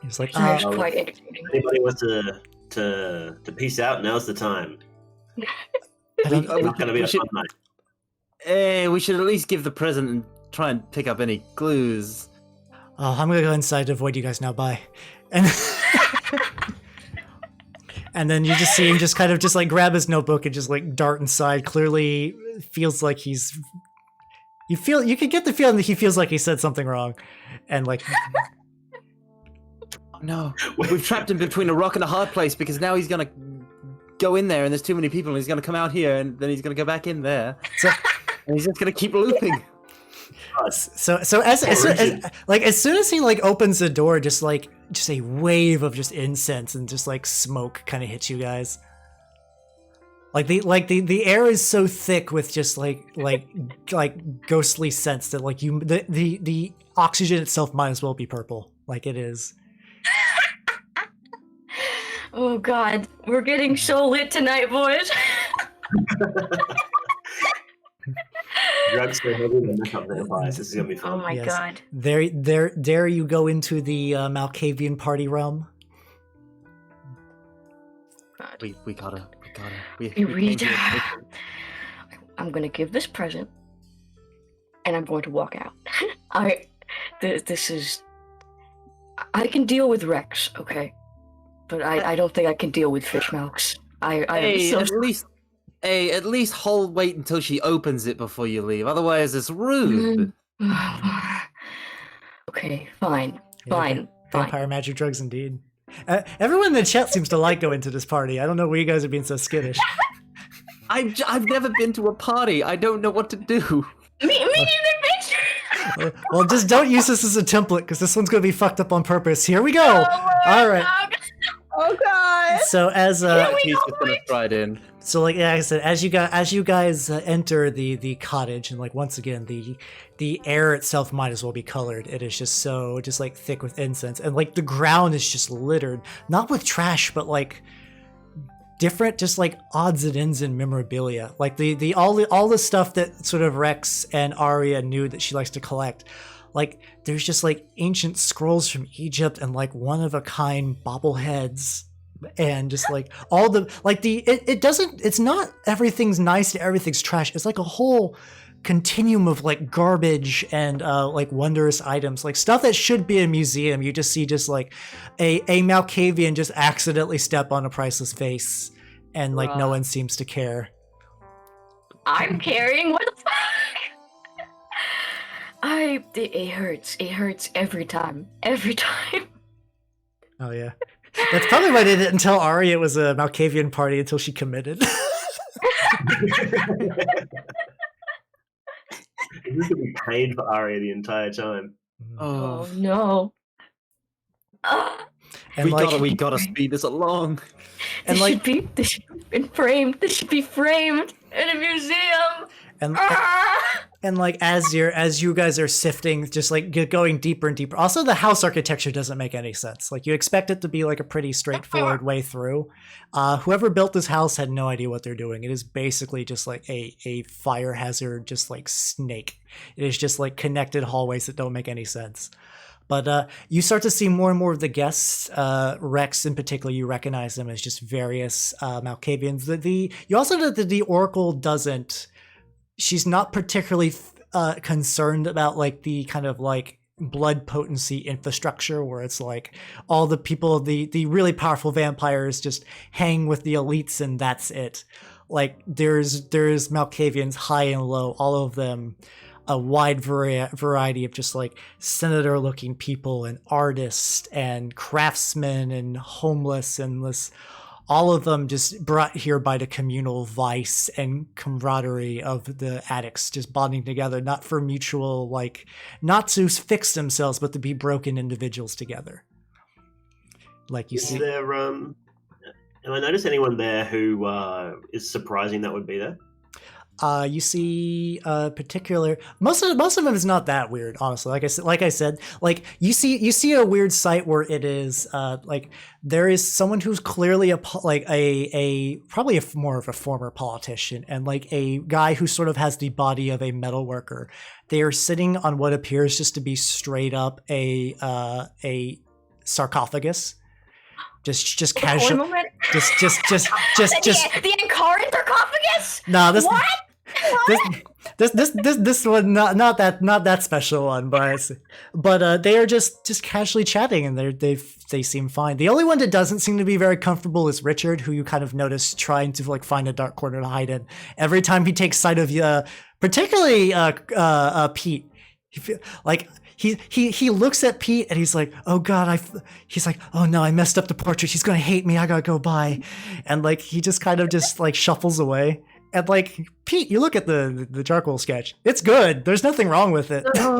He's like, Sorry, oh, it's quite entertaining. Anybody wants to peace out? Now's the time. I don't, We- It's gonna be we a should- fun night. We should at least give the present and try and pick up any clues. oh, I'm gonna go inside to avoid you guys now. Bye. And and then you just see him just kind of just like grab his notebook and just like dart inside. Clearly feels like you can get the feeling that he feels like he said something wrong, and like Oh no, we've trapped him between a rock and a hard place because now he's gonna go in there and there's too many people and he's gonna come out here and then he's gonna go back in there. so. And he's just gonna keep looping. So as soon as he like opens the door, just like just a wave of just incense and just like smoke kind of hits you guys. Like the air is so thick with just like ghostly scents that like the oxygen itself might as well be purple. Like it is. Oh God, we're getting so lit tonight, boys. Drugs so heavy than makeup vampires. This is gonna be Oh fun. my Yes. God. There you go into the Malkavian party realm. God. We gotta. We read. came here quickly. I'm gonna give this present, and I'm going to walk out. This is. I can deal with Rex, okay, but I don't think I can deal with fish mouths. I am Hey, so. at least wait until she opens it before you leave. Otherwise, it's rude. Okay, fine, Yeah, fine. Vampire magic drugs indeed. Everyone in the chat seems to like going to this party. I don't know why you guys are being so skittish. I've never been to a party. I don't know what to do. Me neither, bitch. Well, just don't use this as a template because this one's going to be fucked up on purpose. Here we go. All right. Oh god. So as He's just gonna try it in. So like I said, as you guys enter the cottage, and like once again the air itself might as well be colored. It is just so like thick with incense, and like the ground is just littered, not with trash, but like different just like odds and ends and memorabilia. Like all the stuff that sort of Rex and Aria knew that she likes to collect. Like there's just like ancient scrolls from Egypt and like one of a kind bobbleheads. And just like all the like it's not everything's nice and everything's trash. It's like a whole continuum of like garbage and like wondrous items, like stuff that should be a museum. You just see just like a Malkavian just accidentally step on a priceless vase, and like no one seems to care. I'm carrying. What the fuck? It hurts. It hurts every time. Every time. Oh yeah. That's probably why they didn't tell Aria it was a Malkavian party until she committed. This is gonna be pain for Aria the entire time. Oh no. And We gotta speed this along. And This should be framed. This should be framed in a museum. And like as you guys are sifting, just like going deeper and deeper. Also, the house architecture doesn't make any sense. Like you expect it to be like a pretty straightforward way through. Whoever built this house had no idea what they're doing. It is basically just like a fire hazard, just like snake. It is just like connected hallways that don't make any sense. But you start to see more and more of the guests. Rex, in particular, you recognize them as just various Malkavians. You also know that the Oracle doesn't. She's not particularly concerned about like the kind of like blood potency infrastructure where it's like all the people, the really powerful vampires just hang with the elites and that's it. Like there's Malkavians high and low, all of them, a wide variety of just like senator looking people and artists and craftsmen and homeless and this. All of them just brought here by the communal vice and camaraderie of the addicts just bonding together, not for mutual, like, not to fix themselves, but to be broken individuals together. Like you see. There, have I noticed anyone there who is surprising that would be there? You see particular most of them is not that weird, honestly. Like I said, like you see a weird sight where it is like there is someone who's clearly probably more of a former politician and like a guy who sort of has the body of a metal worker. They are sitting on what appears just to be straight up a sarcophagus. Just casual. Just the Ankaran sarcophagus. No, this. What? This one not that special one, but they are just casually chatting and they seem fine. The only one that doesn't seem to be very comfortable is Richard, who you kind of notice trying to like find a dark corner to hide in. Every time he takes sight of particularly Pete, he looks at Pete and he's like, oh god, he's like, oh no, I messed up the portrait. She's gonna hate me. I gotta go by, and like he just kind of just like shuffles away. And like Pete, you look at the charcoal sketch. It's good. There's nothing wrong with it. No,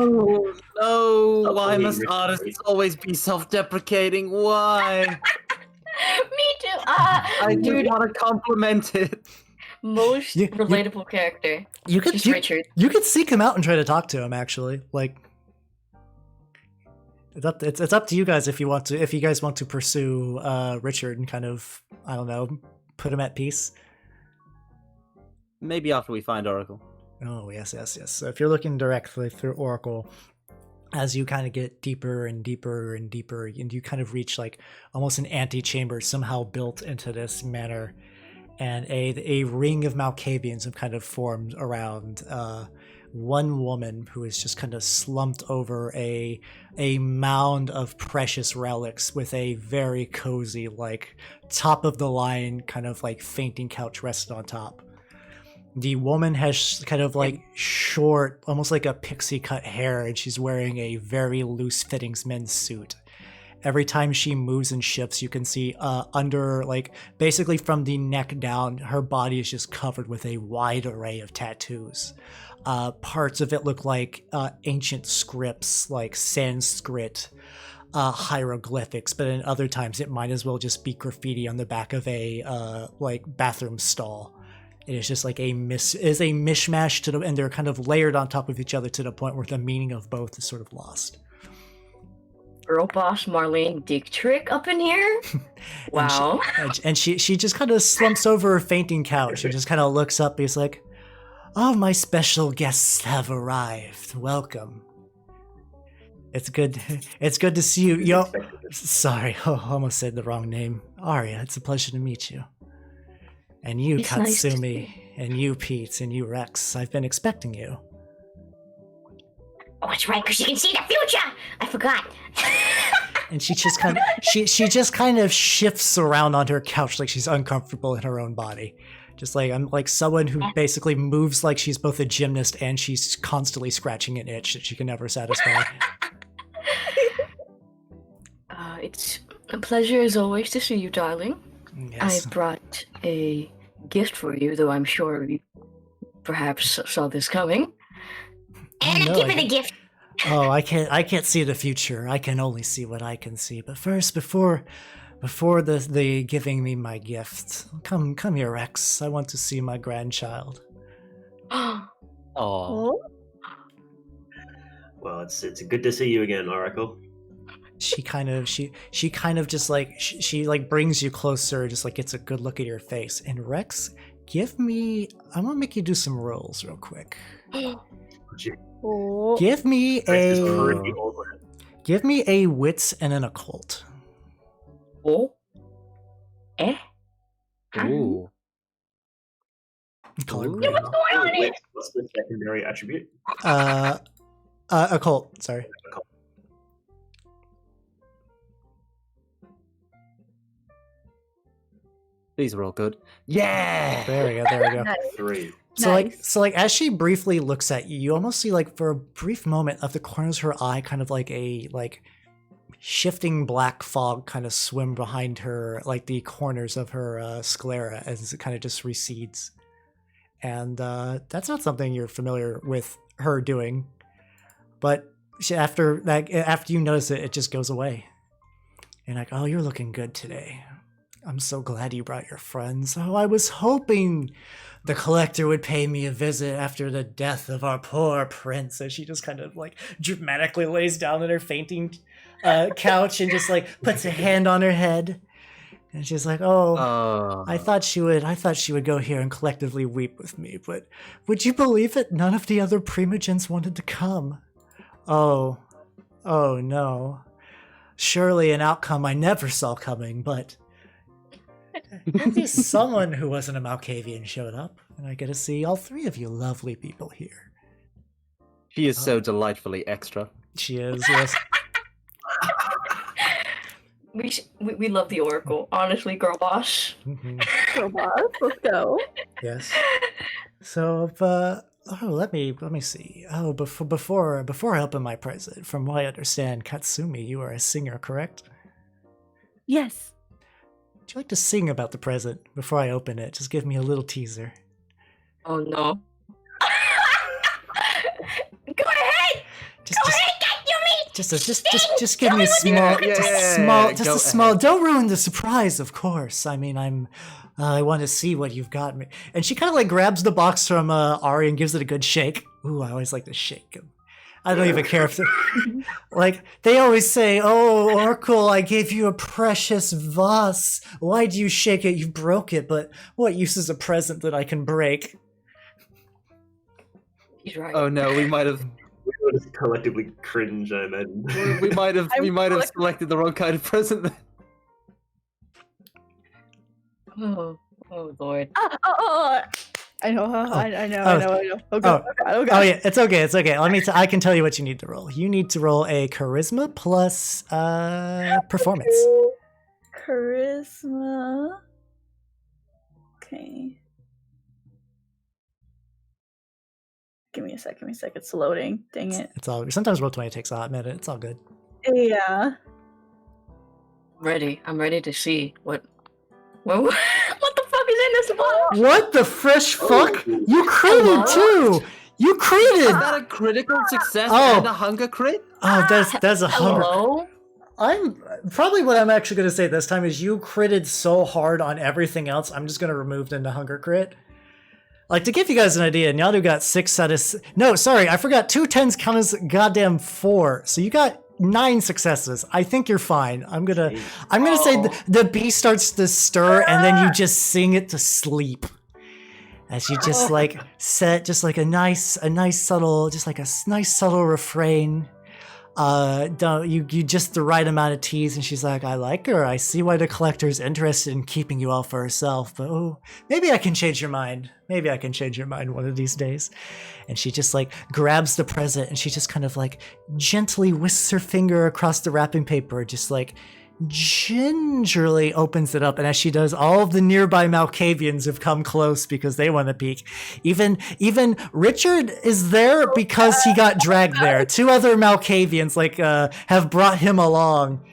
no. Why Hopefully must Richard artists agrees. always be self-deprecating? Why? Me too. I just Dude, want to compliment it. most You- relatable character. You could Just you, Richard. you could seek him out and try to talk to him. Actually, like it's up to you guys if you want to. If you guys want to pursue Richard and kind of, I don't know, put him at peace. Maybe after we find Oracle. Oh, yes. So if you're looking directly through Oracle, as you kind of get deeper and deeper and deeper, and you kind of reach like almost an antechamber somehow built into this manor, and a ring of Malkavians have kind of formed around one woman who is just kind of slumped over a mound of precious relics with a very cozy, like top of the line kind of like fainting couch rested on top. The woman has kind of like short, almost like a pixie cut hair, and she's wearing a very loose fittings men's suit. Every time she moves and shifts, you can see under, like, basically from the neck down, her body is just covered with a wide array of tattoos. Parts of it look like ancient scripts, like Sanskrit hieroglyphics, but in other times it might as well just be graffiti on the back of a like bathroom stall. It is just like a mishmash to and they're kind of layered on top of each other to the point where the meaning of both is sort of lost. Girl boss Marlene Dick Trick up in here? Wow. And she just kind of slumps over her fainting couch and just kind of looks up. He's like, "Oh, my special guests have arrived. Welcome. It's good to see you. Yo, sorry, almost said the wrong name. Aria, it's a pleasure to meet you. And you, It's nice to Katsumi, and you, Pete, and you, Rex. I've been expecting you." Oh, that's right, because you can see the future. I forgot. And she just kind of she just kind of shifts around on her couch like she's uncomfortable in her own body. Just like I'm like someone who basically moves like she's both a gymnast and she's constantly scratching an itch that she can never satisfy. It's a pleasure as always to see you, darling. Yes. I brought a gift for you, though I'm sure you perhaps saw this coming. And no, give I me the gift. Oh, I can't see the future. I can only see what I can see. But first, before the giving me my gift, come here, Rex. I want to see my grandchild. Oh, Oh, Well, it's good to see you again, Oracle. She kind of just like she like brings you closer, just like gets a good look at your face. And Rex, I want to make you do some rolls real quick. oh. Give me Rex is a pretty awkward. wits and an occult. Oh? Eh? ooh. Color Ooh. green. Oh, wait, what's the secondary attribute? Occult. Sorry. These are all good. Yeah. There we go. Nice. 3. So like as she briefly looks at you, you almost see like for a brief moment of the corners of her eye kind of like a like shifting black fog kind of swim behind her, like the corners of her sclera as it kind of just recedes. And that's not something you're familiar with her doing. But after you notice it, it just goes away. And like, "Oh, you're looking good today. I'm so glad you brought your friends. Oh, I was hoping the collector would pay me a visit after the death of our poor prince." And she just kind of like dramatically lays down in her fainting couch and just like puts a hand on her head. And she's like, "Oh, I thought she would go here and collectively weep with me, but would you believe it? None of the other Primogens wanted to come. Oh no. Surely an outcome I never saw coming, but at least someone who wasn't a Malkavian showed up, and I get to see all three of you lovely people here." She is so delightfully extra. She is, yes. We love the Oracle. Honestly, girl boss. Mhm. Go, boss. Let's go. Yes. So, let me see. Oh, before I open my present, from what I understand, Katsumi, you are a singer, correct? Yes. Would you like to sing about the present before I open it? Just give me a little teaser. Oh no. Go ahead! Just, Go just, ahead, Katsumi! just give me a small, Yeah, just go a small. ahead. Don't ruin the surprise, of course. I mean, I want to see what you've got me. And she kind of like grabs the box from Aria and gives it a good shake. Ooh, I always like to shake him. I don't even care if like they always say, "Oh, Oracle, I gave you a precious vase. Why do you shake it? You broke it. But what use is a present that I can break?" He's right. Oh no, we might have We all just collectively cringe, I imagine. we might have selected the wrong kind of present. Then. Oh Lord. I know. I know. Oh Oh. god. Oh god. Oh yeah, it's okay. It's okay. I can tell you what you need to roll. You need to roll a charisma plus performance. Charisma. Okay. Give me a sec. It's loading. Dang it. It's all. Sometimes roll 20 takes a hot minute. It's all good. Yeah. I'm ready to see what the fuck is in this box? What the fresh fuck? You Hello? critted too. You Is critted. that a critical success Oh. and a hunger crit? Oh, that's a hunger. Hello? I'm probably what I'm actually going to say this time is you critted so hard on everything else. I'm just going to remove the hunger crit. Like, to give you guys an idea, Nyaru got 6 out of... No, sorry, I forgot. 2 10s count as goddamn 4. So you got 9 successes. I think you're fine. I'm gonna say the bee starts to stir, and then you just sing it to sleep. As you just like set just like a nice subtle, just like a nice subtle refrain. Don't you just the right amount of tease, and she's like, I like her. I see why the collector's interested in keeping you all for herself, but oh, maybe I can change your mind. Maybe I can change your mind one of these days. And she just like grabs the present, and she just kind of like gently whisks her finger across the wrapping paper, just like gingerly opens it up. And as she does, all of the nearby Malkavians have come close because they want to peek. Even Richard is there because he got dragged there. 2 other Malkavians like have brought him along.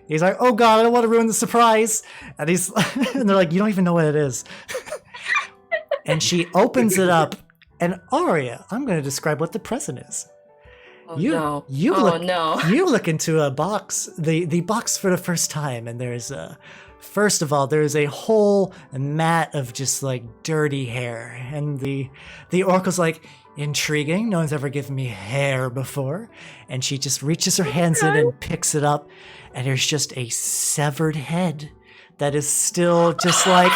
He's like, oh god, I don't want to ruin the surprise. And he's and they're like, you don't even know what it is. And she opens it up, and Aria, I'm going to describe what the present is. Oh You no. you Oh look no. you look into a box, the box for the first time, and there's first of all, there's a whole mat of just like dirty hair, and the oracle's like, intriguing, no one's ever given me hair before. And she just reaches her hands in and picks it up, and there's just a severed head that is still just like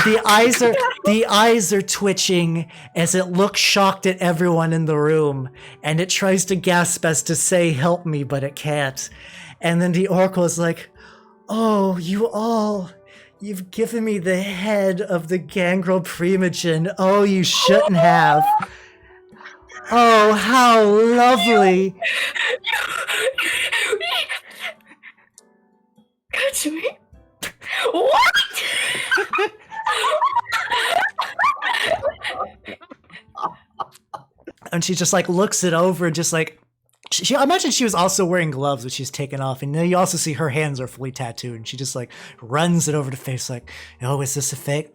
the eyes are twitching as it looks shocked at everyone in the room, and it tries to gasp as to say help me, but it can't. And then the oracle is like, oh, you've given me the head of the gangrel primogen. Oh, you shouldn't have. Oh, how lovely. Katsumi? What? And she just like looks it over and just like, I imagine she was also wearing gloves, which she's taken off. And then you also see her hands are fully tattooed. And she just like runs it over the face like, oh, is this a fake?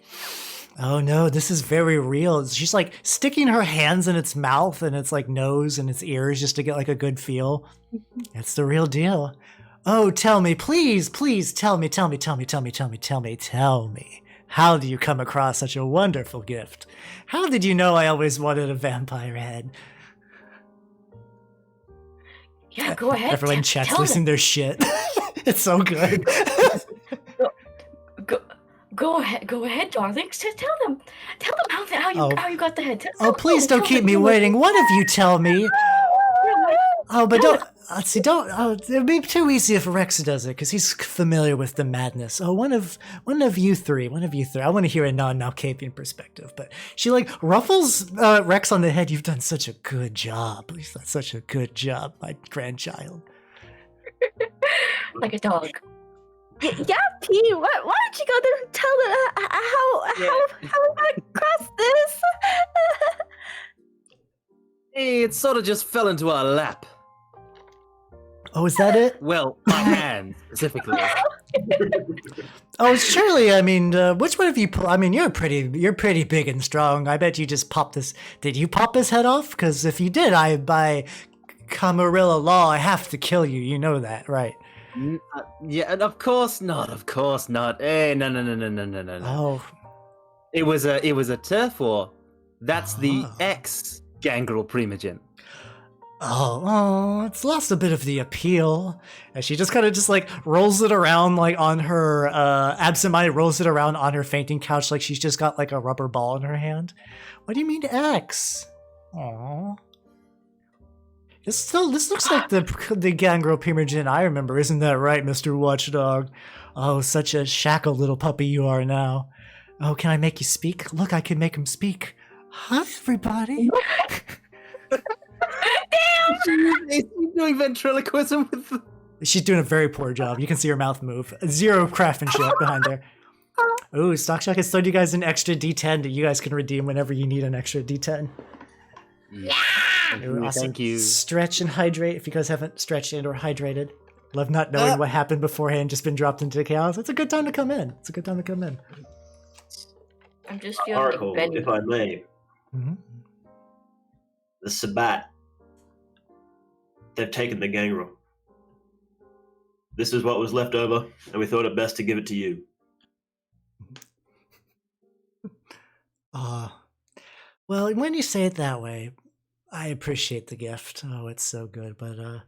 Oh no, this is very real. She's like sticking her hands in its mouth and its like nose and its ears just to get like a good feel. It's the real deal. Oh, tell me, please, tell me. How do you come across such a wonderful gift? How did you know I always wanted a vampire head? Yeah, go ahead. Everyone in chat's tell losing their shit. It's so good. Go ahead, darlings. Tell them how you got the head. Oh, please don't keep me waiting. One of you tell me. Oh, but don't. Let's see. Don't. Oh, it'd be too easy if Rex does it because he's familiar with the madness. Oh, one of you three. I want to hear a non-Malkavian perspective. But she like ruffles Rex on the head. You've done such a good job. You've done such a good job, my grandchild. Like a dog. Yeah, P. Why don't you go there and tell them how we got across this? Hey, it sort of just fell into our lap. Oh, is that it? Well, my hand specifically. Oh, surely. I mean, which one of you? I mean, you're pretty big and strong. I bet you just popped this. Did you pop his head off? Because if you did, by Camarilla law, I have to kill you. You know that, right? Yeah, and of course not. Of course not. Hey, no. Oh, It was a turf war. That's the Ah. ex-Gangrel Primogen. Oh, it's lost a bit of the appeal. And she just kind of just like rolls it around like on her absent-minded rolls it around on her fainting couch like she's just got like a rubber ball in her hand. What do you mean X? Aww. This looks like the Gangrel Primogen I remember, isn't that right, Mr. Watchdog? Oh, such a shackled little puppy you are now. Oh, can I make you speak? Look, I can make him speak. Hi, everybody. Is she doing ventriloquism with the... She's doing a very poor job. You can see her mouth move. Zero craftsmanship behind there. Ooh, Stockshock has thrown you guys an extra D10 that you guys can redeem whenever you need an extra D10. Ooh, awesome. Thank you. Stretch and hydrate if you guys haven't stretched and or hydrated. Love not knowing what happened beforehand, just been dropped into chaos. It's a good time to come in. It's a good time to come in. I'm just feeling Oracle, like Benny. if I may. Mm-hmm. The Sabbat. They've taken the Gangrel. This is what was left over, and we thought it best to give it to you. Well, when you say it that way, I appreciate the gift. Oh, it's so good, but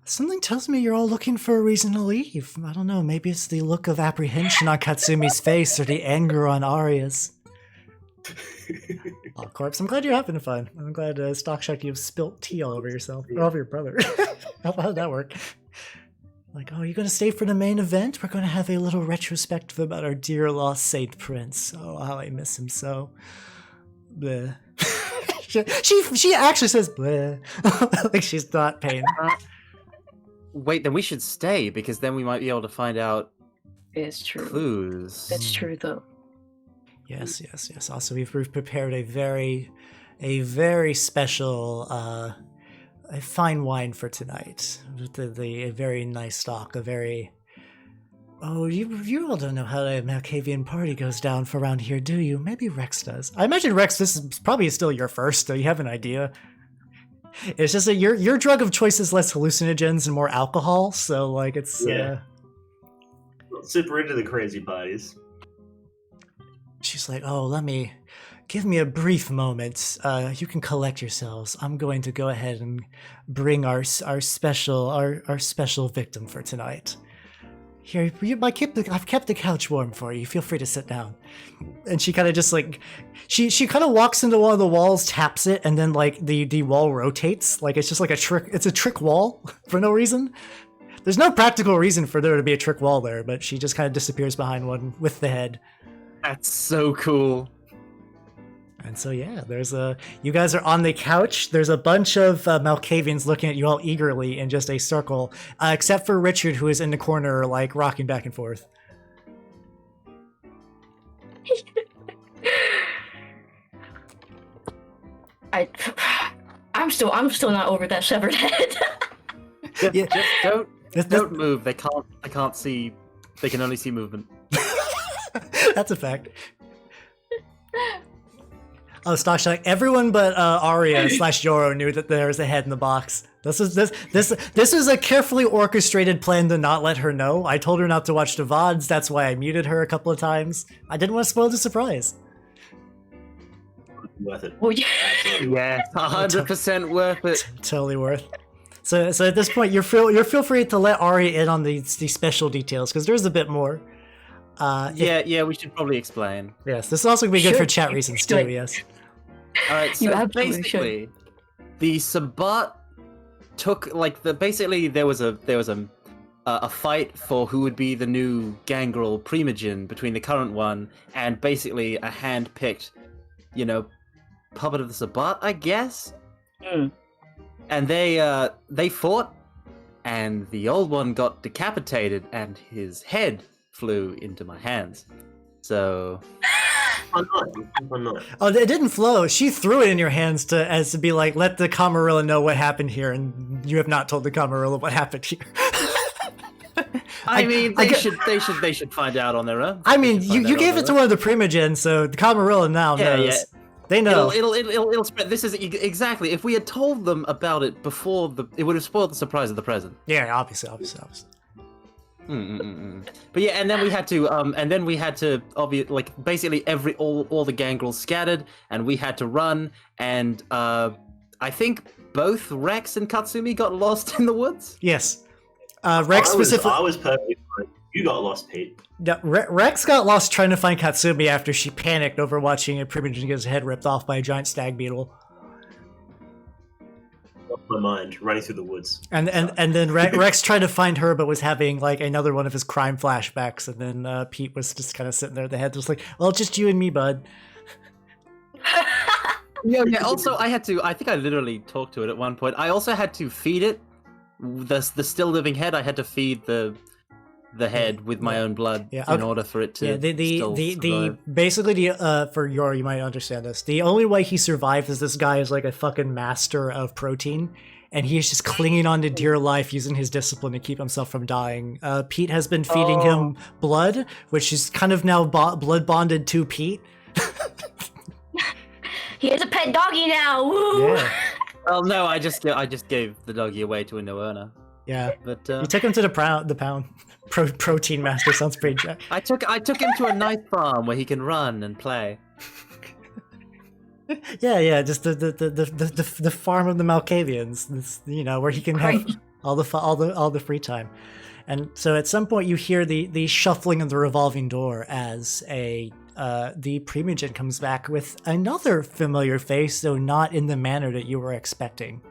something tells me you're all looking for a reason to leave. I don't know, maybe it's the look of apprehension on Katsumi's face or the anger on Aria's. Oh, Corpse, I'm glad you're having fun. I'm glad, Stockshock, you've spilt tea all over yourself. Or all over your brother. How did that work? Like, oh, you're going to stay for the main event? We're going to have a little retrospective about our dear lost Saint Prince. Oh, how I miss him so. Bleh. she actually says bleh. Like she's not paying. Wait, then we should stay, because then we might be able to find out It's true. clues. It's true though. Yes. Also, we've prepared a very special, a fine wine for tonight. A very nice stock. A very. Oh, you all don't know how a Malkavian party goes down for around here, do you? Maybe Rex does. I imagine Rex, this is probably still your first, so you have an idea. It's just that your drug of choice is less hallucinogens and more alcohol, so like it's. Yeah. Not super into the crazy parties. She's like, oh, give me a brief moment. You can collect yourselves. I'm going to go ahead and bring our special victim for tonight. Here, I've kept the couch warm for you. Feel free to sit down. And she kind of just like, she kind of walks into one of the walls, taps it, and then like the wall rotates. Like it's just like a trick. It's a trick wall for no reason. There's no practical reason for there to be a trick wall there, but she just kind of disappears behind one with the head. That's so cool. And so yeah, you guys are on the couch. There's a bunch of Malkavians looking at you all eagerly in just a circle, except for Richard, who is in the corner, like rocking back and forth. I'm still not over that severed head. Just don't move. They can't see. They can only see movement. That's a fact. Oh, Stockshock, everyone but Aria / Yoro knew that there was a head in the box. This is a carefully orchestrated plan to not let her know. I told her not to watch the VODs, that's why I muted her a couple of times. I didn't want to spoil the surprise. Worth it. Well, yeah. Yeah, 100% worth it. Totally worth. So at this point, you feel free to let Aria in on the special details, because there's a bit more. Yeah, we should probably explain. Yes, this is also going to be good for chat reasons too, Explain. yes. Alright, so You absolutely basically, the Sabbat took, like, there was a fight for who would be the new Gangrel Primogen between the current one and basically a hand-picked, puppet of the Sabbat, I guess? Mm. And they fought, and the old one got decapitated, and his head flew into my hands. So... Or not. Oh, it didn't flow. She threw it in your hands to be like, let the Camarilla know what happened here, and you have not told the Camarilla what happened here. I mean, they should find out on their own. I mean, you gave it to one of the Primogen, so the Camarilla now knows. Yeah. They know. It'll spread. This is exactly. If we had told them about it before, it would have spoiled the surprise of the present. Yeah, obviously. But yeah, and then we had to, like basically all the gangrels scattered, and we had to run, and I think both Rex and Katsumi got lost in the woods. Yes, Rex specifically. I was perfectly fine. You got lost, Pete. Yeah, Rex got lost trying to find Katsumi after she panicked over watching a Primogen get his head ripped off by a giant stag beetle. Lost my mind running through the woods. And then Rex tried to find her, but was having like another one of his crime flashbacks. And then Pete was just kind of sitting there. The head was like, "Well, just you and me, bud." Yeah. Also, I think I literally talked to it at one point. I also had to feed it the still living head. I had to feed the head with my own blood in order for it to survive. Basically for Yoro, you might understand this. The only way he survived is this guy is like a fucking master of protein, and he is just clinging on to dear life using his discipline to keep himself from dying. Pete has been feeding him blood, which is kind of now blood bonded to Pete. He has a pet doggy now. Woo! Yeah. Well, no, I just gave the doggy away to a new owner. Yeah, but you took him to the pound. Protein master sounds pretty jack. I took him to a nice farm where he can run and play. Yeah, just the farm of the Malkavians. This, where he can have all the free time. And so at some point you hear the shuffling of the revolving door as the Primogen comes back with another familiar face, though not in the manner that you were expecting.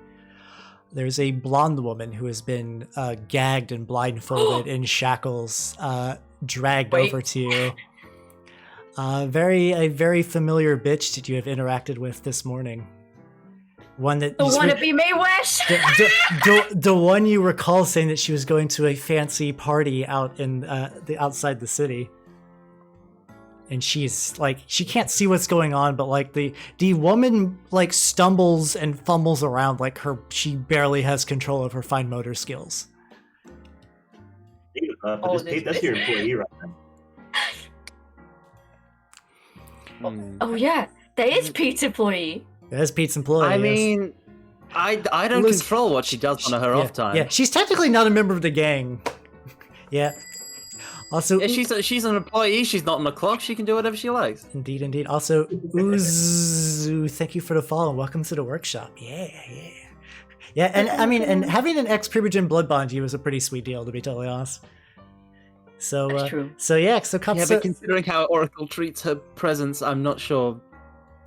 There's a blonde woman who has been gagged and blindfolded in shackles, dragged over to you. A very familiar bitch that you have interacted with this morning. One that wannabe Mae West. the one you recall saying that she was going to a fancy party out in outside the city. And she's like, she can't see what's going on, but like the woman like stumbles and fumbles around like she barely has control of her fine motor skills. That's your employee right now. Oh yeah, that is Pete's employee. That is Pete's employee. I mean, I don't control what she does on her off time. Yeah, she's technically not a member of the gang. Yeah. Also, she's an employee. She's not on the clock. She can do whatever she likes. Indeed. Also, Uzu, thank you for the follow. Welcome to the workshop. Yeah. And I mean, and having an ex-Primogen blood bond you was a pretty sweet deal, to be totally honest. So, that's true. But considering how Oracle treats her presence, I'm not sure.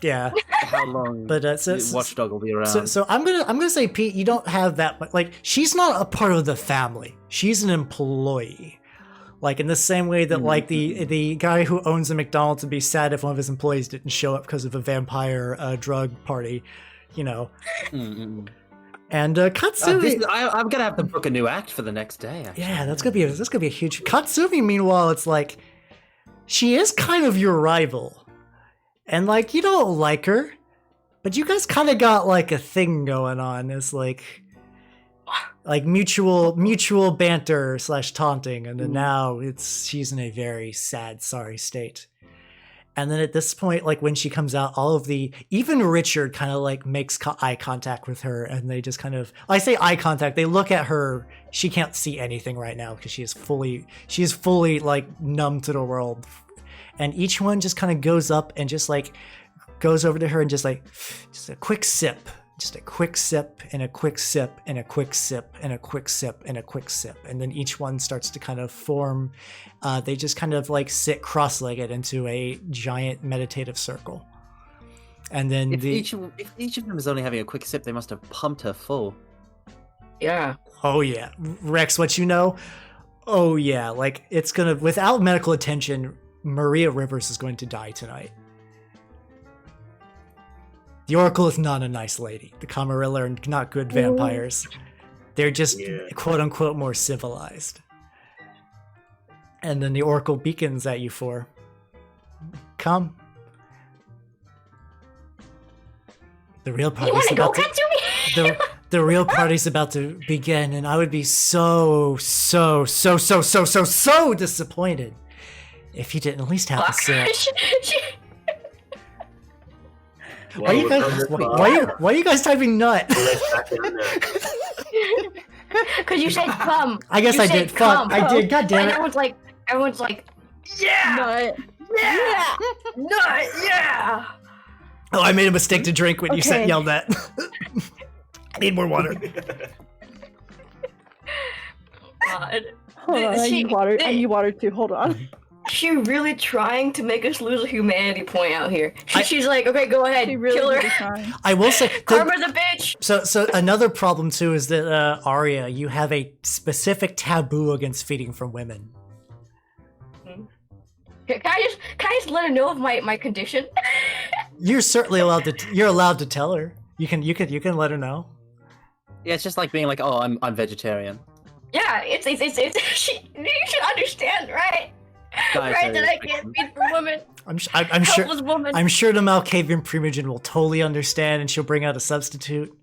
Yeah. How long? But Watchdog will be around. So I'm gonna say, Pete, you don't have that. Like, she's not a part of the family. She's an employee. Like in the same way that like the guy who owns the McDonald's would be sad if one of his employees didn't show up because of a vampire drug party, And Katsumi, I'm gonna have to book a new act for the next day. Actually. Yeah, that's gonna be a huge. Katsumi, meanwhile, it's like she is kind of your rival, and like you don't like her, but you guys kind of got like a thing going on. It's like mutual banter / taunting, and then now she's in a very sad, sorry state. And then at this point, like when she comes out, even Richard kind of like makes eye contact with her, and they just kind of, I say eye contact, they look at her. She can't see anything right now because she is fully like numb to the world. And each one just kind of goes up and just like goes over to her and just a quick sip. Just a quick sip and a quick sip and a quick sip and a quick sip and a quick sip. And then each one starts to kind of form, they just kind of like sit cross-legged into a giant meditative circle. And then if each of them is only having a quick sip, they must have pumped her full. Yeah. Oh yeah. Rex, what you know? Oh yeah. Like it's gonna, without medical attention, Maria Rivers is going to die tonight. The Oracle is not a nice lady. The Camarilla are not good vampires. They're just quote-unquote more civilized. And then the Oracle beacons at you for, come. The real party is about to... the real party's about to begin, and I would be so disappointed if you didn't at least have a sip. Why are you guys typing nut? Because you said cum. I guess I did. Fuck, I did. God damn And it. everyone's like, yeah, Nut. yeah, nut, yeah. Oh, I made a mistake to drink when you Okay. yelled that. I need more water. God. Hold on, I need water. I need water too. Hold on. She really trying to make us lose a humanity point out here. She's like, okay, go ahead, She really kill her. did try. I will say, Karma the bitch. so another problem too is that Aria, you have a specific taboo against feeding from women. Can I just let her know of my condition? You're certainly allowed to. You're allowed to tell her. You can let her know. Yeah, it's just like being like, oh, I'm vegetarian. Yeah, it's you should understand, right? Guys, Right, that I can't feed for women. I'm sure. Helpless woman. I'm sure the Malkavian Primogen will totally understand, and she'll bring out a substitute.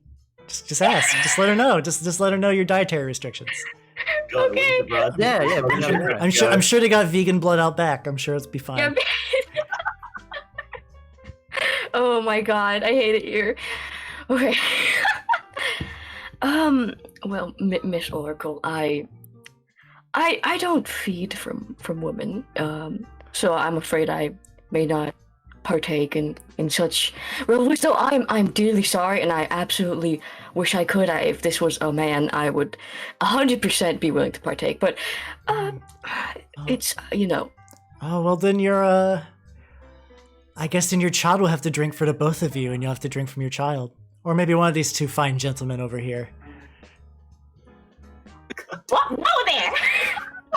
Just ask. Just let her know. Just let her know your dietary restrictions. God, Okay. Yeah. I'm sure they got vegan blood out back. I'm sure it'll be fine. Yeah, oh my god, I hate it here. Okay. Well, Miss Oracle, I don't feed from women. So I'm afraid I may not partake in such. Well, so I'm dearly sorry, and I absolutely wish I could. If this was a man, I would 100% be willing to partake. But it's Oh well, then you're I guess then your child will have to drink for the both of you, and you'll have to drink from your child, or maybe one of these two fine gentlemen over here. Whoa there!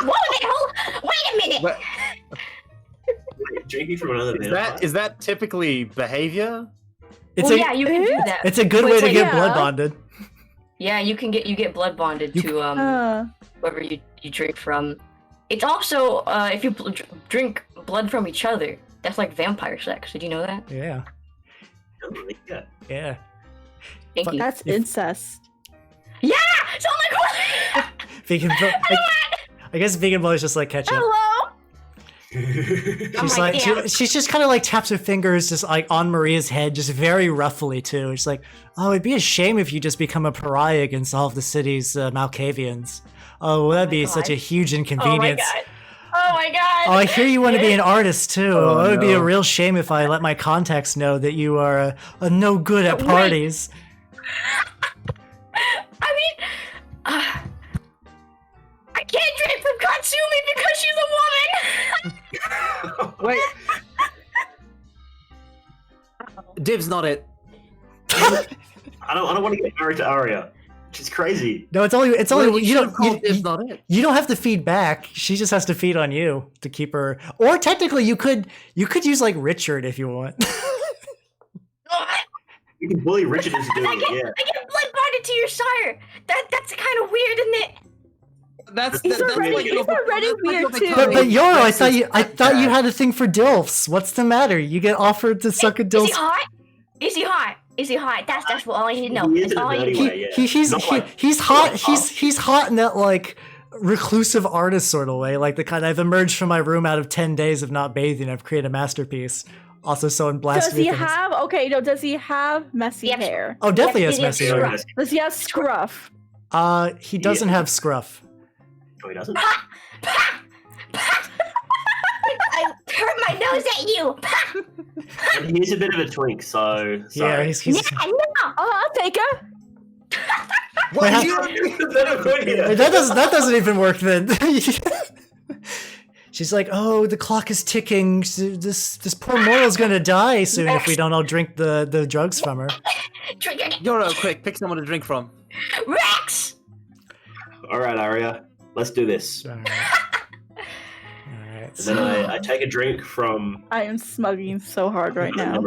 Whoa there! Wait a minute! What- Wait, drinking from another man. Is that typically behavior? It's well, a yeah, you can do that. it's a good Well, way it's to like- get yeah. blood bonded. Yeah, you get blood bonded You to whoever you drink from. It's also if you drink blood from each other, that's like vampire sex. Did you know that? Yeah, Yeah. yeah. Thank you. That's If- incest. Yeah. So I'm like, what? Vegan blood. I guess vegan blood is just like ketchup. Hello. She's my like damn. she's just kind of like taps her fingers just like on Maria's head, just very roughly too. She's like, "Oh, it'd be a shame if you just become a pariah against all of the city's Malkavians. Oh, well, that'd be such a huge Oh my inconvenience. god. Oh my god. Oh, I hear you want to be an artist too. Oh, it would be a no. real shame if I let my contacts know that you are a no good at Wait. parties." I mean, I can't drink from Katsumi because she's a woman. Wait. Div's not it. I don't want to get married to Aria. She's crazy. No, it's only Well, you don't Div's not it. you don't have to feed back. She just has to feed on you to keep her. Or technically, you could use like Richard if you want. You can bully Richard into doing I it. get Yeah. blood bonded to your sire. That's kind of weird, isn't it? He's already weird too. But Yoro, I thought you had a thing for dilfs. What's the matter? You get offered to suck a Is dilf. he hot? Is he hot? Is he hot? That's what all I need to know. He is That's in a all I need dirty to know. way, yeah. He's hot. He's hot in that like reclusive artist sort of way, like the kind I've emerged from my room out of 10 days of not bathing. I've created a masterpiece. Also, someone Does blasted he me. things. have does he have messy Yes. hair? Oh, definitely Yes, has he messy has hair. scruff. Does he have scruff? He doesn't have scruff. Oh, he doesn't? I hurt my nose at you. And he's a bit of a twink, so. Yeah, sorry. he's Yeah, no. Oh, I'll take her. Wait, that doesn't even work then. She's like, "Oh, the clock is ticking. This poor mortal's gonna die soon if we don't all drink the drugs from her." Drink it. Yoro, quick, pick someone to drink from. Rex. All right, Aria, let's do this. All right. And then I take a drink from. I am smugging so hard right now.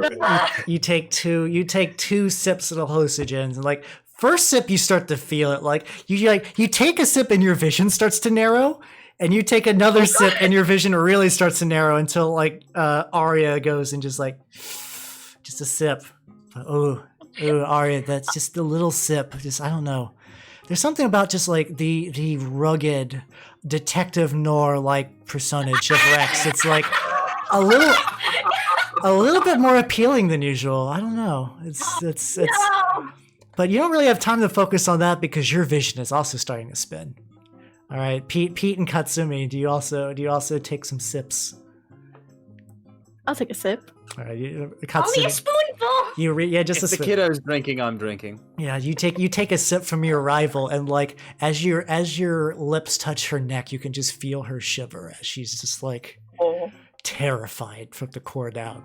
You take two sips of the hallucinogens, and like first sip you start to feel it. Like you take a sip and your vision starts to narrow, and you take another sip and your vision really starts to narrow until like Aria goes and just a sip. Oh, Ooh, Aria, that's just a little sip. Just I don't know. There's something about just like the rugged detective noir like personage of Rex. It's like a little bit more appealing than usual. I don't know. It's No! but you don't really have time to focus on that because your vision is also starting to spin. All right, Pete and Katsumi, do you also take some sips? I'll take a sip. All right, Only a Katsumi, spoonful! just If a the sip. kiddo's drinking, I'm drinking. Yeah, you take a sip from your rival, and like as your lips touch her neck, you can just feel her shiver as she's just like Oh. terrified from the core down.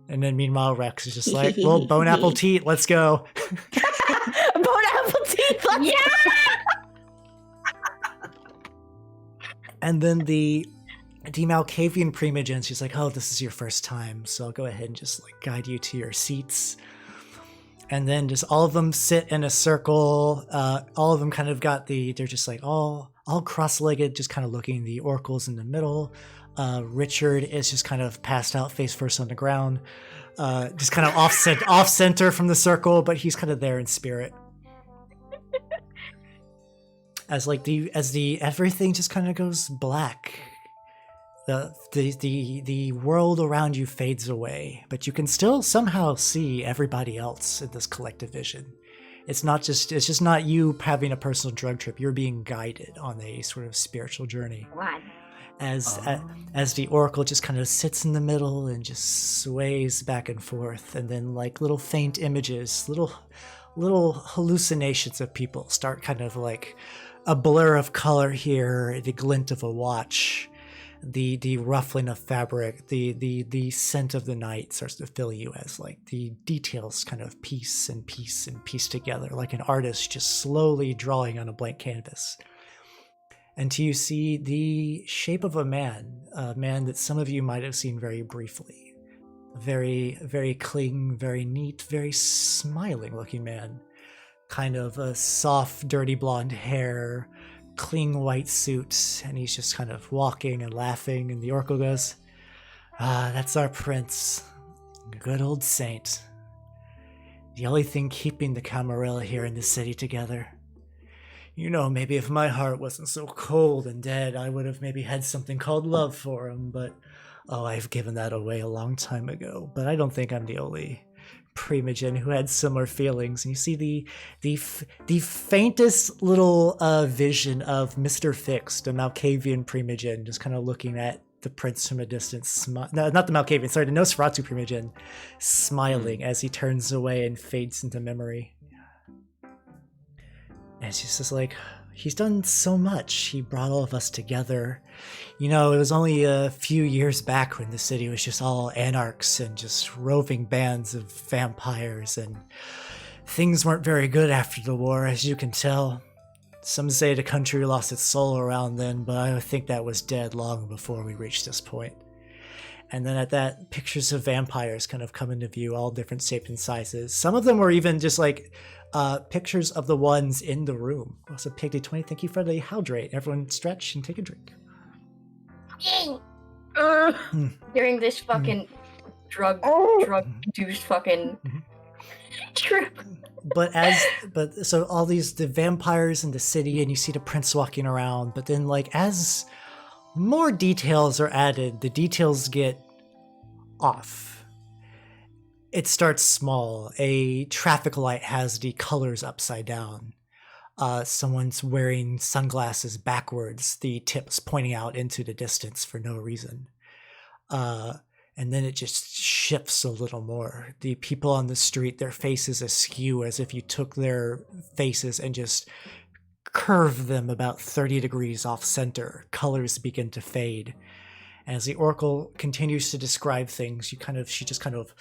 And then meanwhile, Rex is just like, well, bone apple teat, let's go. Bone apple teeth. Yeah! And then the Malkavian Primogen, she's like, oh, this is your first time, so I'll go ahead and just like guide you to your seats. And then just all of them sit in a circle. All of them kind of they're just like all cross-legged, just kind of looking. The oracle's in the middle. Richard is just kind of passed out face first on the ground, just kind of off center from the circle, but he's kind of there in spirit. As everything just kind of goes black, the world around you fades away, but you can still somehow see everybody else in this collective vision. It's just not you having a personal drug trip. You're being guided on a sort of spiritual journey. What? As the oracle just kind of sits in the middle and just sways back and forth, and then like little faint images, little hallucinations of people start kind of like a blur of color here, the glint of a watch, the ruffling of fabric, the scent of the night starts to fill you as like the details kind of piece together, like an artist just slowly drawing on a blank canvas. Until you see the shape of a man that some of you might have seen very briefly. Very, very clean, very neat, very smiling looking man. Kind of a soft, dirty blonde hair, clean white suit, and he's just kind of walking and laughing, and the oracle goes, that's our prince. Good old saint. The only thing keeping the Camarilla here in the city together. You know, maybe if my heart wasn't so cold and dead, I would have maybe had something called love for him, but I've given that away a long time ago. But I don't think I'm the only Primogen who had similar feelings. And you see the faintest little vision of Mr. Fixed, a Malkavian Primogen, just kind of looking at the prince from a distance. No, not the Malkavian, sorry, the Nosferatu Primogen, smiling as he turns away and fades into memory. And she's just like, he's done so much. He brought all of us together. You know, it was only a few years back when the city was just all anarchs and just roving bands of vampires, and things weren't very good after the war, as you can tell. Some say the country lost its soul around then, but I think that was dead long before we reached this point. And then at that, pictures of vampires kind of come into view, all different shapes and sizes. Some of them were even just like pictures of the ones in the room. Also, Pigdy20, thank you for the hydrate. Everyone stretch and take a drink. During this fucking drug-induced fucking trip. But so all the vampires in the city, and you see the prince walking around, but then like as more details are added, the details get off. It starts small. A traffic light has the colors upside down. Someone's wearing sunglasses backwards, the tips pointing out into the distance for no reason. And then it just shifts a little more. The people on the street, their faces askew as if you took their faces and just curved them about 30 degrees off center. Colors begin to fade. As the oracle continues to describe things, she just kind of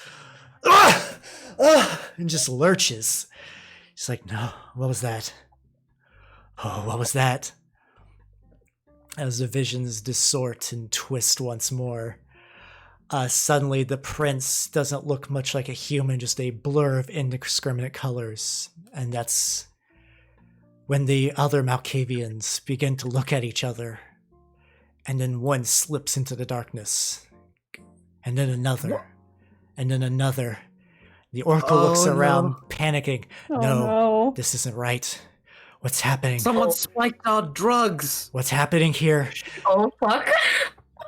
and just lurches. She's like, no, what was that? Oh, what was that? As the visions distort and twist once more, suddenly the prince doesn't look much like a human, just a blur of indiscriminate colors. And that's when the other Malkavians begin to look at each other. And then one slips into the darkness. And then another. And then another. The Oracle looks Oh, around, no. panicking. Oh No, no. this isn't right. What's happening? Someone spiked our drugs. What's happening here? Oh fuck!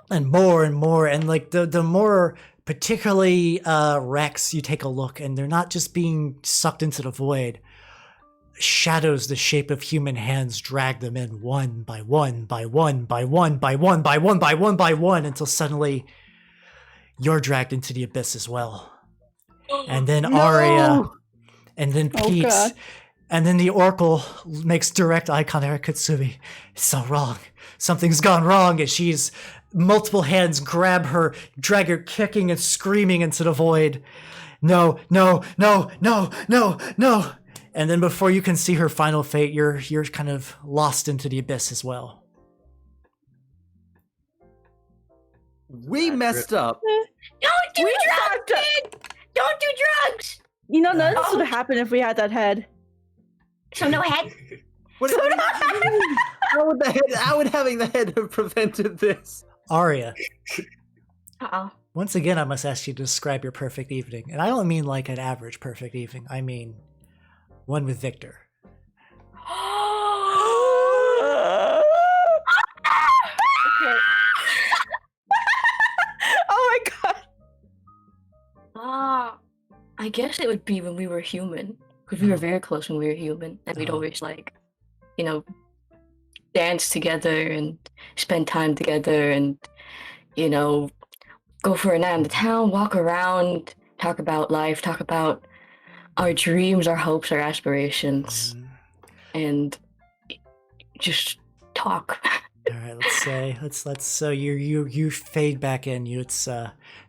And more, and like the more particularly Rex, you take a look, and they're not just being sucked into the void. Shadows the shape of human hands drag them in one by one by one by one by one by one by one by one until suddenly you're dragged into the abyss as well. And then Aria, and then Oh, Pete, God. and then the Oracle makes direct eye contact with Katsumi. It's so wrong. Something's gone wrong, and she's multiple hands grab her, drag her kicking and screaming into the void. No, no, no, no, no, no. And then before you can see her final fate, you're kind of lost into the abyss as well. We messed up. Don't do We drugs, fucked up. kid! Don't do drugs! You know, none of this Oh. would have happened if we had that head. So no head? What, how would having the head have prevented this? Aria, Uh-oh. once again, I must ask you to describe your perfect evening. And I don't mean like an average perfect evening. I mean one with Victor. Okay. Oh my god. I guess it would be when we were human, because we were very close when we were human, and we'd Oh. always like, you know, dance together and spend time together, and you know, go for a night in the town, walk around, talk about life, talk about our dreams, our hopes, our aspirations, and just talk. All right, let's so you fade back in. It's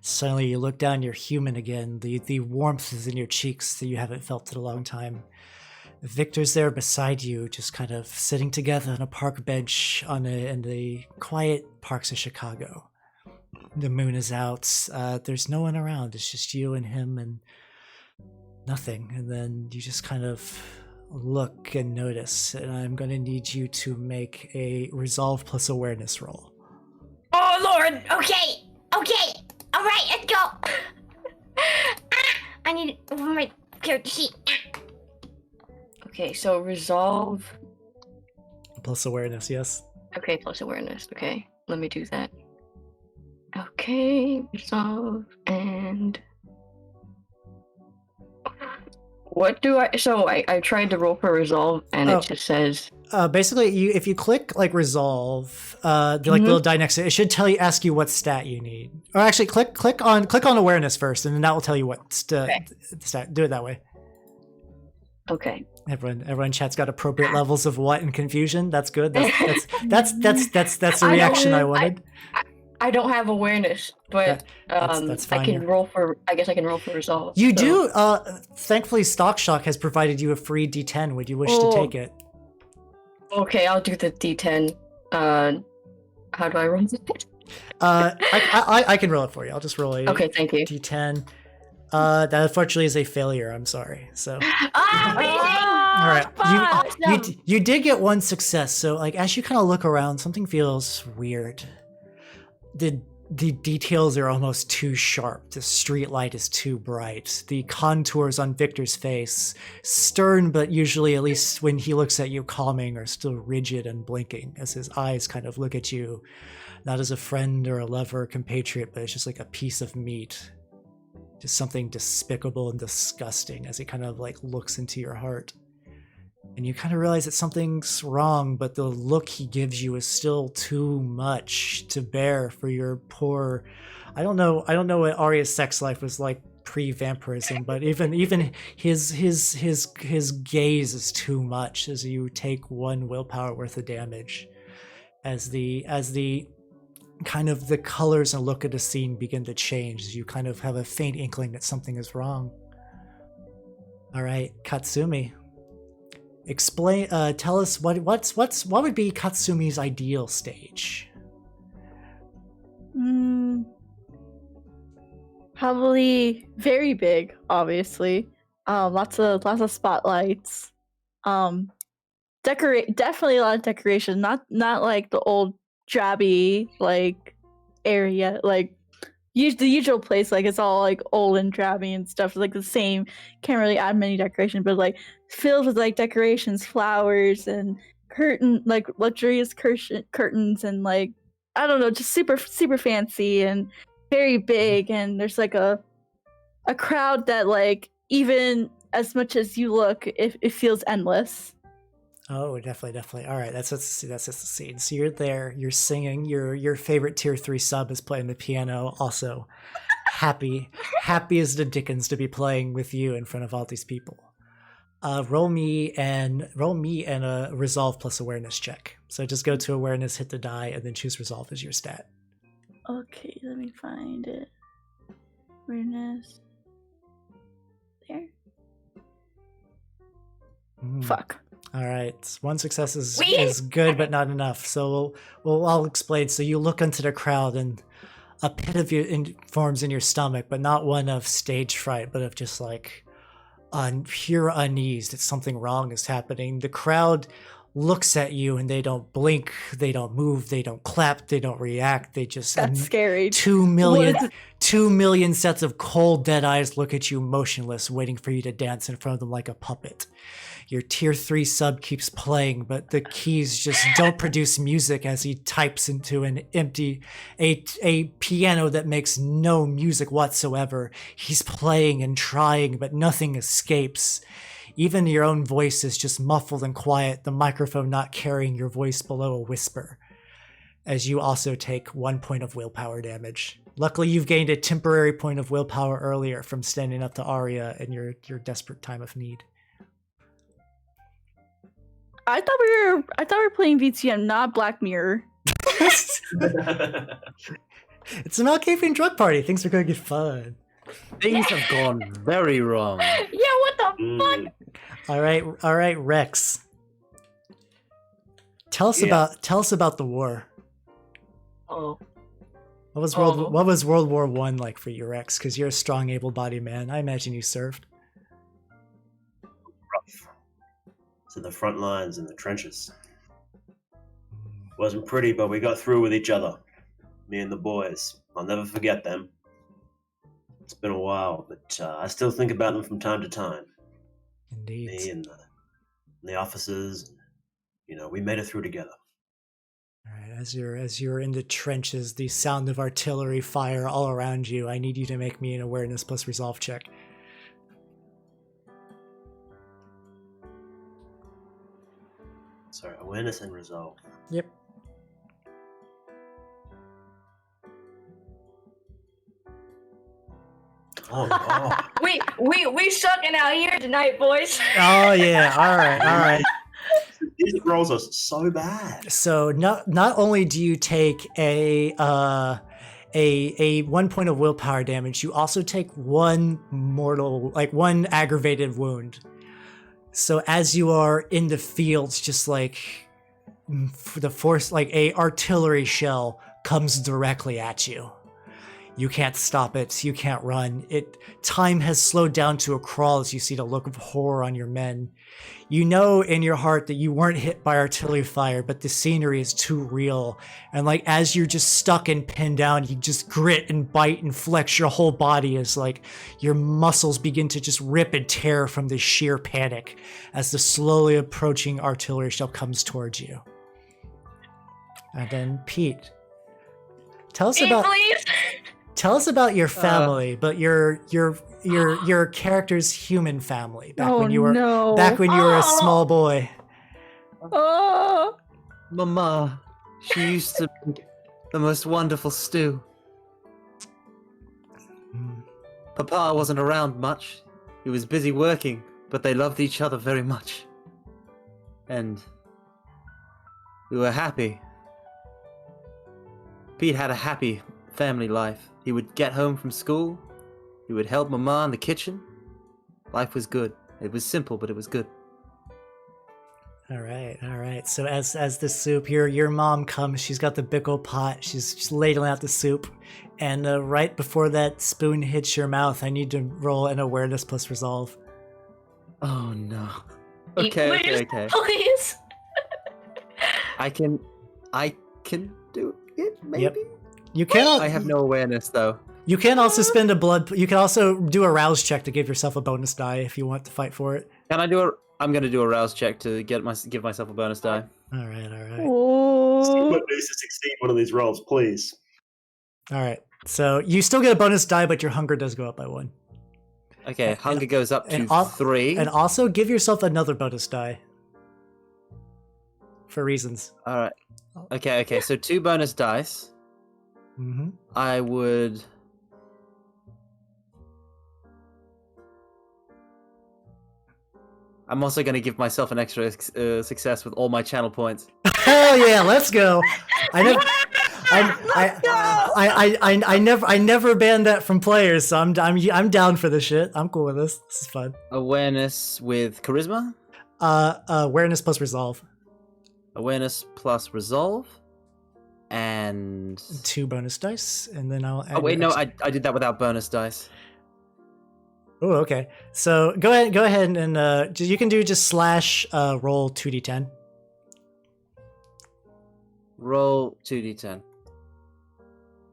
suddenly you look down, you're human again. The warmth is in your cheeks that you haven't felt in a long time. Victor's there beside you, just kind of sitting together on a park bench in the quiet parks of Chicago. The moon is out. There's no one around. It's just you and him and nothing. And then you just kind of look and notice. And I'm going to need you to make a resolve plus awareness roll. Oh Lord! Okay! Okay! Alright, let's go! I need my character sheet. Okay, so resolve. Plus awareness, yes. Okay, plus awareness. Okay, let me do that. Okay, resolve and what do I? So I tried to roll for resolve and Oh. it just says Basically, if you click like resolve, the like little die next to it, it should ask you what stat you need. Or actually, click on awareness first, and then that will tell you what stat. Do it that way. okay. Everyone in chat's got appropriate levels of what and confusion. That's good. That's the reaction I wanted. I don't have awareness, but that's fine, I can yeah. roll for. I guess I can roll for resolve. You so- do. Thankfully, Stock Shock has provided you a free D10. Would you wish to take it? Okay, I'll do the D10. How do I roll it? I can roll it for you. I'll just roll a Okay, thank you. D10. That unfortunately is a failure. I'm sorry. So. Ah, All right, Awesome. you did get one success. So like as you kind of look around, something feels weird. The details are almost too sharp. The street light is too bright. The contours on Victor's face, stern but usually at least when he looks at you calming, are still rigid and blinking as his eyes kind of look at you, not as a friend or a lover or compatriot, but it's just like a piece of meat. Just something despicable and disgusting as he kind of like looks into your heart. And you kind of realize that something's wrong, but the look he gives you is still too much to bear for your poor. I don't know what Aria's sex life was like pre-vampirism, but even his gaze is too much as you take one willpower worth of damage. As the kind of the colors and look of the scene begin to change, you kind of have a faint inkling that something is wrong. All right, Katsumi. Explain. Tell us what would be Katsumi's ideal stage? Probably very big, obviously. Lots of spotlights. Definitely a lot of decoration. Not like the old drabby like area, like the usual place, like it's all like old and drabby and stuff, like the same. Can't really add many decorations, but like filled with like decorations, flowers, and like luxurious curtains, and like I don't know, just super fancy and very big. And there's like a crowd that like even as much as you look, it feels endless. Oh, definitely. All right, that's just the scene. So you're there, you're singing. Your favorite tier 3 sub is playing the piano. Also, happy as the dickens to be playing with you in front of all these people. Roll me and a resolve plus awareness check. So just go to awareness, hit the die, and then choose resolve as your stat. Okay, let me find it. Awareness. There. Fuck. All right, one success is good, but not enough. So I'll explain. So you look into the crowd, and a pit of you forms in your stomach, but not one of stage fright, but of just like pure unease that something wrong is happening. The crowd looks at you, and they don't blink, they don't move, they don't clap, they don't react. They just That's scary. 2 million sets of cold, dead eyes look at you motionless, waiting for you to dance in front of them like a puppet. Your tier 3 sub keeps playing, but the keys just don't produce music as he types into an empty, a piano that makes no music whatsoever. He's playing and trying, but nothing escapes. Even your own voice is just muffled and quiet, the microphone not carrying your voice below a whisper. As you also take 1 point of willpower damage. Luckily, you've gained a temporary point of willpower earlier from standing up to Aria in your desperate time of need. I thought we were playing VTM, not Black Mirror. It's a Malkavian drug party. Things are going to get fun. Things have gone very wrong. Yeah, what the fuck? All right, Rex. Tell us about the war. Oh. What was World War I like for you, Rex? Because you're a strong, able-bodied man. I imagine you served. Rough. To the front lines in the trenches. Wasn't pretty, but we got through with each other. Me and the boys. I'll never forget them. It's been a while, but I still think about them from time to time. Indeed. Me and the officers. You know, we made it through together. All right, as you're in the trenches, the sound of artillery fire all around you. I need you to make me an awareness plus resolve check. Sorry, awareness and resolve. Yep. Oh, no. We sucking out here tonight, boys. Oh yeah. All right. These rolls are so bad. So not only do you take a 1 point of willpower damage, you also take one aggravated wound. So as you are in the fields, just like the force, like a artillery shell comes directly at you. You can't stop it. You can't run. Time has slowed down to a crawl as you see the look of horror on your men. You know in your heart that you weren't hit by artillery fire, but the scenery is too real. And like as you're just stuck and pinned down, you just grit and bite and flex your whole body as like your muscles begin to just rip and tear from the sheer panic as the slowly approaching artillery shell comes towards you. And then Pete, tell us about your family, but your character's human family back when you were a small boy. Oh, Mama, she used to make the most wonderful stew. Papa wasn't around much. He was busy working, but they loved each other very much. And we were happy. Pete had a happy family life. He would get home from school. He would help Mama in the kitchen. Life was good. It was simple, but it was good. All right. So as the soup, your mom comes. She's got the big old pot. She's ladling out the soup, and right before that spoon hits your mouth, I need to roll an awareness plus resolve. Oh no. Okay. Please. I can do it. Maybe. Yep. You cannot. I have no awareness though. You can also spend a blood. You can also do a rouse check to give yourself a bonus die if you want to fight for it. Can I do a? I'm gonna do a rouse check to give myself a bonus die. All right, all right, Oh. What needs to succeed one of these rolls, please? all right. So you still get a bonus die, but your hunger does go up by 1. Okay, hunger goes up to and al- 3. And also give yourself another bonus die. For reasons. All right. Okay. So 2 bonus dice. Mm-hmm. I would. I'm also going to give myself an extra success with all my channel points. Hell yeah, let's go. I never banned that from players, so I'm down for this shit. I'm cool with this. This is fun. Awareness with charisma. Awareness plus resolve. Awareness plus resolve. And 2 bonus dice, and then I'll add. Oh wait, no, extra- I did that without bonus dice. Oh, okay. So go ahead, and you can do just slash roll 2d10. Roll 2d10.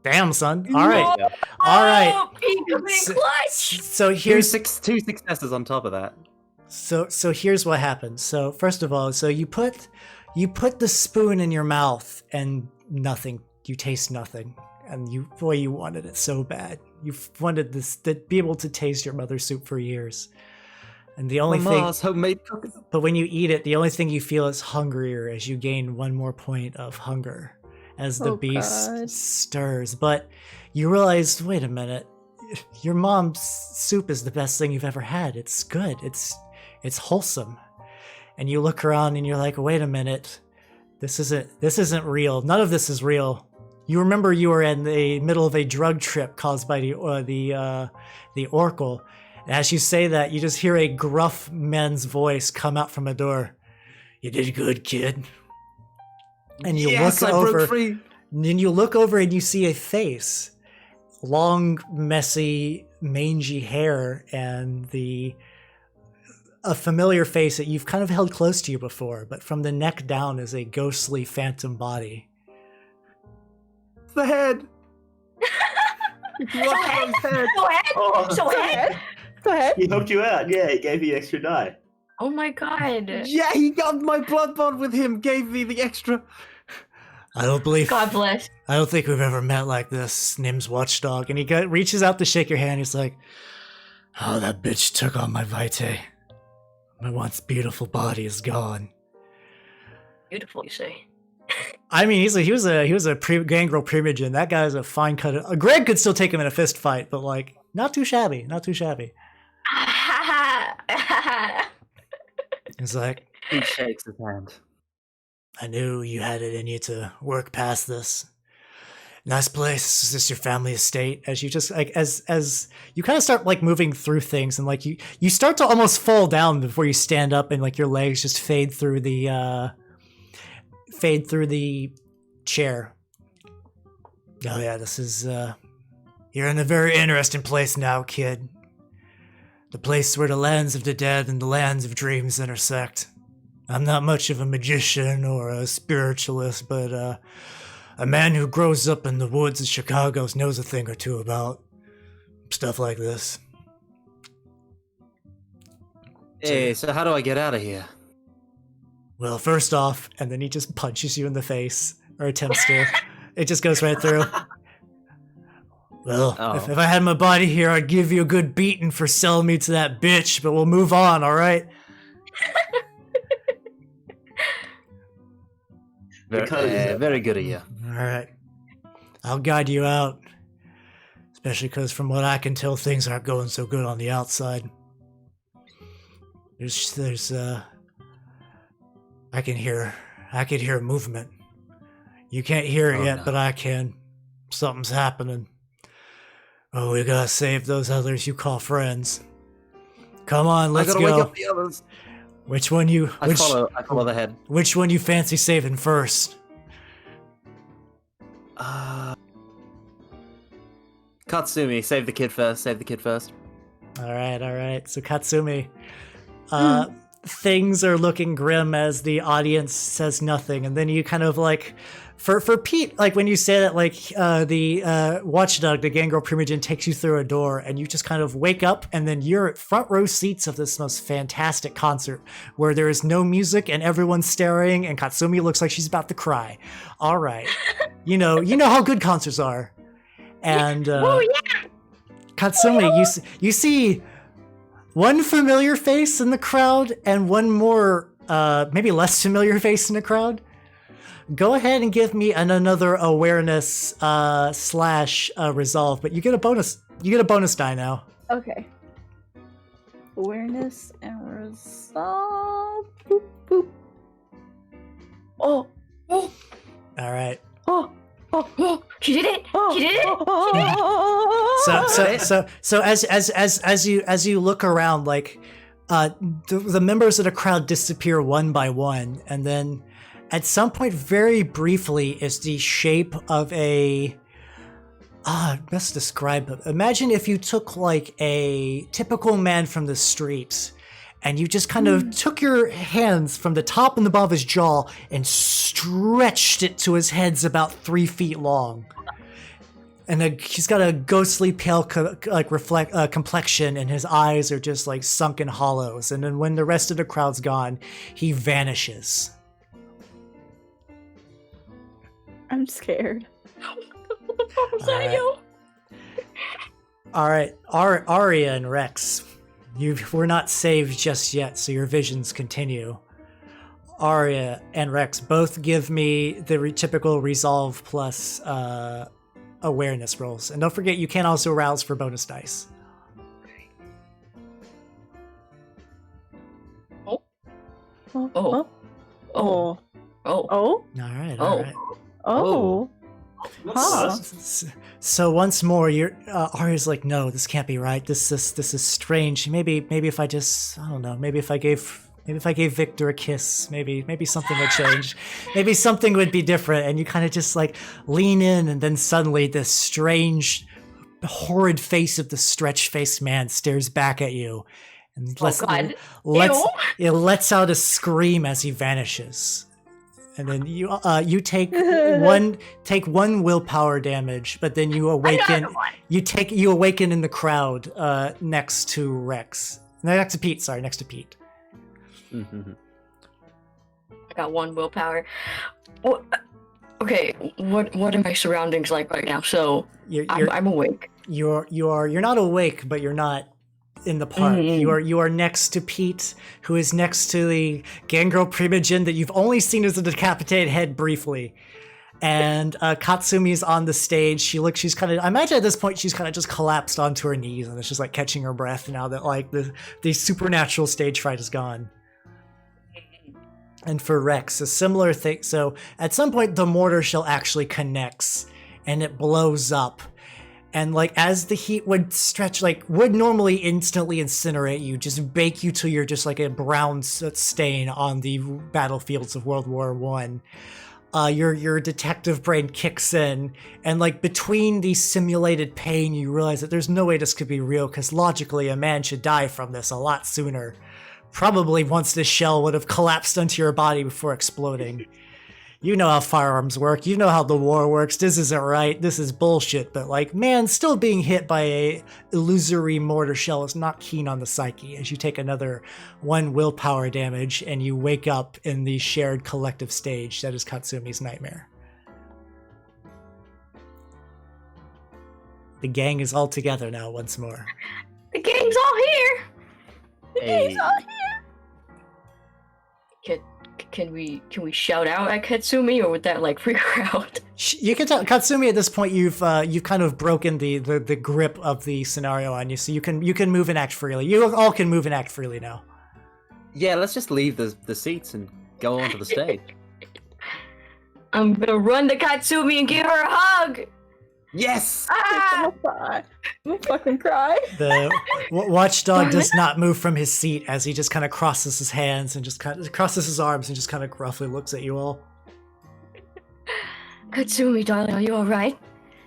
Damn, son. All right, all right. So, So here's Two successes on top of that. So here's what happens. So first of all, so you put the spoon in your mouth and nothing. You taste nothing, and you wanted it so bad. You wanted this to be able to taste your mother's soup for years, and the only Mama's thing. homemade cookies. But when you eat it, the only thing you feel is hungrier as you gain 1 more point of hunger as the Oh, beast God. stirs. But you realize, wait a minute, your mom's soup is the best thing you've ever had. It's good. It's wholesome. And you look around and you're like, wait a minute, this isn't real. None of this is real. You remember you were in the middle of a drug trip caused by the Oracle. And as you say that, you just hear a gruff man's voice come out from a door. You did good, kid. And you Yes, look I broke over. free. And you look over and you see a face. Long, messy, mangy hair, and a familiar face that you've kind of held close to you before, but from the neck down is a ghostly phantom body. The head. What head? Oh, So head. Go ahead. he helped you out. Yeah, he gave you extra die. Oh my god. Yeah, he got my blood bond with him. Gave me the extra. I don't God bless. I don't think we've ever met like this. Name's Watchdog, and he reaches out to shake your hand. He's like, "Oh, that bitch took on my vitae. My once beautiful body is gone." Beautiful, you say. I mean, he was a gangrel primogen. That guy's a fine cut. Greg could still take him in a fist fight, but like, not too shabby. He's like, He shakes his hand. I knew you had it in you to work past this. Nice place. Is this your family estate? As you just like as you kind of start like moving through things, and like you start to almost fall down before you stand up, and like your legs just fade through the chair. Oh yeah, this is you're in a very interesting place now, kid. The place where the lands of the dead and the lands of dreams intersect. I'm not much of a magician or a spiritualist, but a man who grows up in the woods of Chicago knows a thing or two about stuff like this. Hey, so how do I get out of here? Well, first off, and then he just punches you in the face, or attempts to. It just goes right through. Well, Oh. if I had my body here, I'd give you a good beating for selling me to that bitch, but we'll move on, all right? Very good of you. All right. I'll guide you out. Especially because from what I can tell, things aren't going so good on the outside. There's I can hear movement. You can't hear it Oh, yet, no. but I can. Something's happening. Oh, we gotta save those others you call friends. Come on, let's I gotta wake go. up the others. Which one you I follow the head. which one you fancy saving first? Katsumi, save the kid first. All right. So Katsumi, things are looking grim as the audience says nothing, and then you kind of like, for Pete, like when you say that, like the watchdog, the gangrel primogen, takes you through a door, and you just kind of wake up, and then you're at front row seats of this most fantastic concert where there is no music and everyone's staring, and Katsumi looks like she's about to cry. All right, you know how good concerts are, and Oh yeah. Katsumi, you see one familiar face in the crowd and one more, maybe less familiar face in the crowd. Go ahead and give me another awareness slash resolve, but you get a bonus. You get a bonus die now. Okay. Awareness and resolve. Boop, boop. Oh. All right. Oh. Oh, she did it! Oh. She did it! So as you look around, like the members of the crowd disappear one by one, and then at some point, very briefly, is the shape of a best describe it. Imagine if you took like a typical man from the streets, and you just kind of took your hands from the top and the bottom of his jaw and stretched it to his head's about 3 feet long. And he's got a ghostly pale complexion, and his eyes are just like sunken hollows. And then when the rest of the crowd's gone, he vanishes. I'm scared. All right, Aria and Rex, we're not saved just yet, so your visions continue. Aria and Rex, both give me the typical resolve plus awareness rolls. And don't forget, you can also rouse for bonus dice. Oh. Oh. Oh. Oh. Oh. All right. Oh. Huh. So once more, Aria's like, no, this can't be right. This is strange. Maybe if I just, I don't know. Maybe if I gave Victor a kiss, maybe something would change. Maybe something would be different. And you kind of just like lean in, and then suddenly this strange, horrid face of the stretch-faced man stares back at you, and lets out a scream as he vanishes. And then you take one willpower damage, but then you awaken. You awaken in the crowd next to Rex. No, next to Pete. Sorry, next to Pete. I got 1 willpower. What? Okay, what are my surroundings like right now? So I'm awake. You're not awake, but you're not in the park. You are next to Pete, who is next to the gangrel primogen that you've only seen as a decapitated head briefly. And Katsumi is on the stage. She's kind of, I imagine at this point she's kind of just collapsed onto her knees, and it's just like catching her breath now that like the supernatural stage fright is gone. And for Rex, a similar thing. So at some point the mortar shell actually connects and it blows up. And like as the heat would stretch, like would normally instantly incinerate you, just bake you till you're just like a brown stain on the battlefields of World War I. Your detective brain kicks in, and like between the simulated pain, you realize that there's no way this could be real, because logically a man should die from this a lot sooner. Probably once the shell would have collapsed onto your body before exploding. You know how firearms work. You know how the war works. This isn't right. This is bullshit. But like, man, still being hit by a illusory mortar shell is not keen on the psyche, as you take another 1 willpower damage and you wake up in the shared collective stage that is Katsumi's nightmare. The gang is all together now once more. The gang's all here. The gang's all here. Can we shout out at Katsumi, or would that like freak her out? You can tell Katsumi at this point you've kind of broken the grip of the scenario on you, so you can move and act freely. You all can move and act freely now. Yeah, let's just leave the seats and go onto the stage. I'm gonna run to Katsumi and give her a hug. Yes! I'm gonna fucking cry. The watchdog does not move from his seat as he just kind of crosses his hands and just kind of crosses his arms and just kind of gruffly looks at you all. Katsumi, darling, are you all right?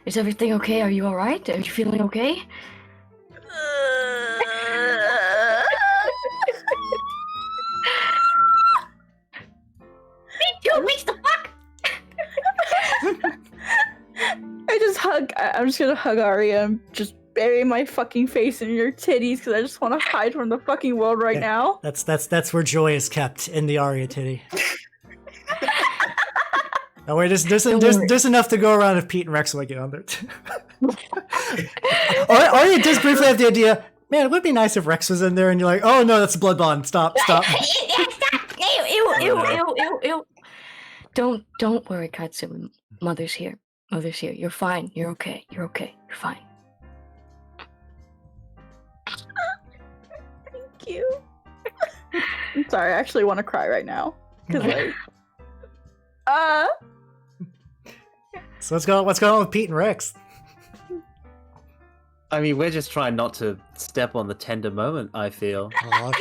Is everything okay? Are you all right? Are you feeling okay? What the fuck? I'm just gonna hug Aria and just bury my fucking face in your titties because I just want to hide from the fucking world right now. That's where joy is kept, in the Aria titty. Oh wait, there's enough to go around if Pete and Rex want to get on there. Aria does briefly have the idea, man, it would be nice if Rex was in there, and you're like, oh no, that's a blood bond. Stop. Stop. Ew. Don't worry, Katsumi. Mother's here. You're fine. You're okay. You're fine. Thank you. I'm sorry, I actually want to cry right now. Cause like, So what's going on with Pete and Rex? I mean, we're just trying not to step on the tender moment, I feel. Aw,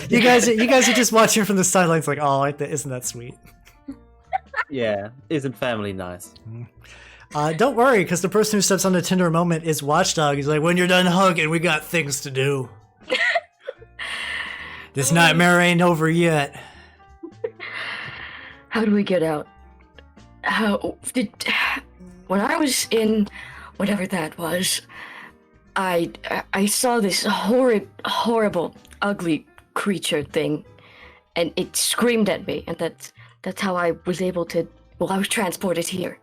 you guys are just watching from the sidelines like, oh, isn't that sweet? Yeah, isn't family nice? Don't worry, because the person who steps on the tender moment is Watchdog. He's like, when you're done hugging, we got things to do. This nightmare ain't over yet. How do we get out? When I was in whatever that was, I saw this horrible, ugly creature thing, and it screamed at me, and that's how I was able to. Well, I was transported here.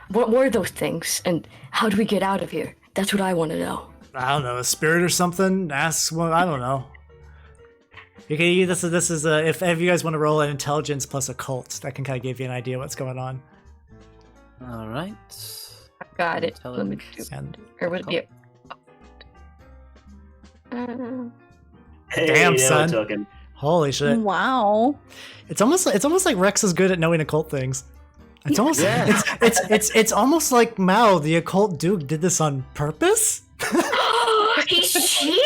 What were those things, and how do we get out of here? That's what I want to know. I don't know, a spirit or something. Ask. Well, I don't know. Okay, this is if you guys want to roll an intelligence plus occult, that can kind of give you an idea what's going on. All right. Got it. Let me do. And Or would it be? Hey, Damn, now son. we're talking. holy shit! Wow. It's almost like Rex is good at knowing occult things. It's almost Yeah. it's almost like Mao, the occult duke, did this on purpose. He's cheating?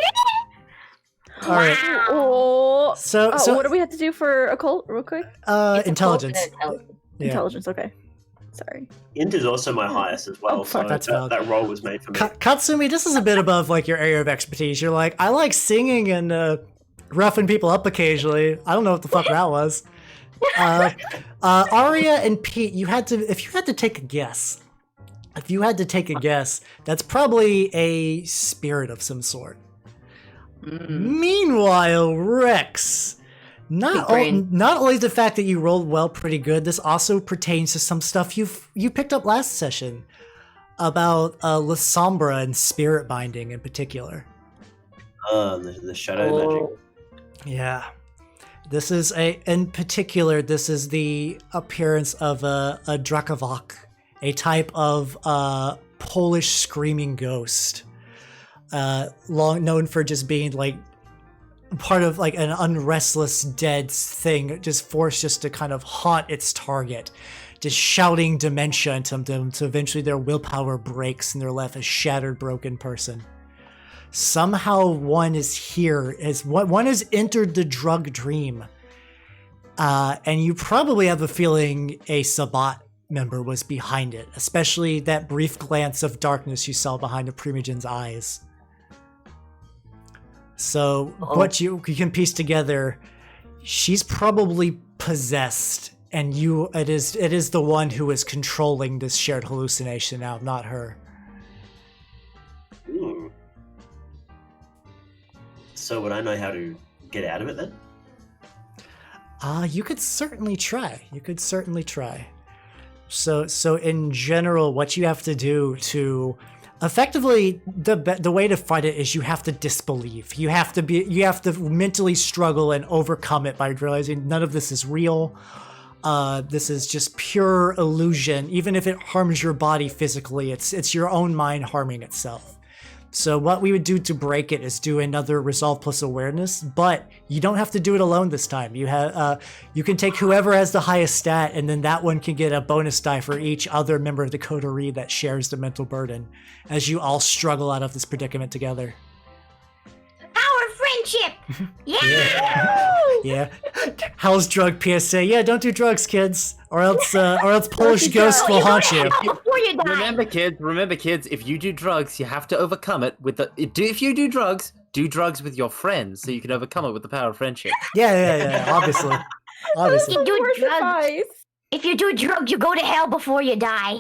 All right. Oh. So What do we have to do for occult, real quick? It's intelligence. intelligence. Yeah. Intelligence. Okay. Sorry. Int is also my highest as well, Oh, fuck, so that's valid. that role was made for me. Katsumi, this is a bit above like your area of expertise. You're like, I like singing and roughing people up occasionally. I don't know what the fuck that was. Aria and Pete, if you had to take a guess, that's probably a spirit of some sort. Meanwhile, Rex, not only the fact that you rolled well pretty good, this also pertains to some stuff you picked up last session about La Sombra and spirit binding in particular. The shadow magic. Yeah. This is the appearance of a Drakovok, a type of Polish screaming ghost. Long known for just being like part of like an unrestless dead thing, just forced just to kind of haunt its target, just shouting dementia into them to eventually their willpower breaks and they're left a shattered, broken person. Somehow one is here, one has entered the drug dream, and you probably have a feeling a Sabat member was behind it, especially that brief glance of darkness you saw behind the Primogen's eyes. So what you can piece together, she's probably possessed, and it is the one who is controlling this shared hallucination now, not her. Ooh. So would I know how to get out of it then? You could certainly try. So in general, what you have to do to effectively, the way to fight it is you have to disbelieve. You have to mentally struggle and overcome it by realizing none of this is real. This is just pure illusion. Even if it harms your body physically, it's your own mind harming itself. So what we would do to break it is do another resolve plus awareness, but you don't have to do it alone this time. You can take whoever has the highest stat, and then that one can get a bonus die for each other member of the coterie that shares the mental burden, as you all struggle out of this predicament together. Our friendship! Yeah! Yeah. How's drug PSA? Yeah, don't do drugs, kids, or else Polish ghosts will haunt you. Before you die! Remember kids, if you do drugs, you have to overcome it with if you do drugs with your friends so you can overcome it with the power of friendship. Yeah, obviously. Obviously. You do Worst drugs. advice. If you do drugs, you go to hell before you die.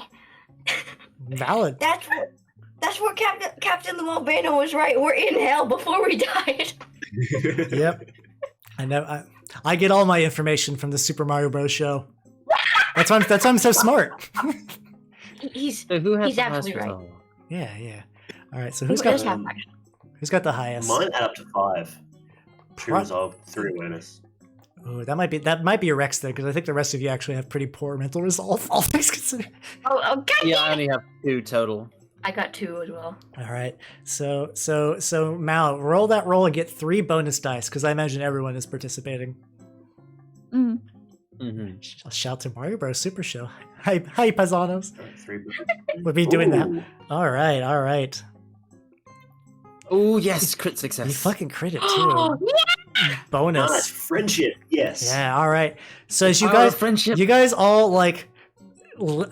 Valid. That's what Captain the Albano was right. We're in hell before we died. Yep. I know. I get all my information from the Super Mario Bros. Show. That's why I'm so smart. He's So who has He's the highest absolutely right. result? Yeah. All right. So who's who's got the highest? Mine add up to 5. 2 Pro- resolve, 3 awareness. Oh, that might be a Rex there because I think the rest of you actually have pretty poor mental resolve. All things considered. Oh, God. Yeah, I only have 2 total. I got 2 as well. All right. So Mal, roll that roll and get 3 bonus dice because I imagine everyone is participating. Mm. Mm-hmm. I'll shout to Mario Bros. Super Show. Hi, paisanos. 3 We'll be doing that. Ooh. All right. Oh yes, crit success. You fucking crit it too. Oh, Nice Bonus. friendship. Yes. Yeah. All right. So as Power of friendship. you guys all like.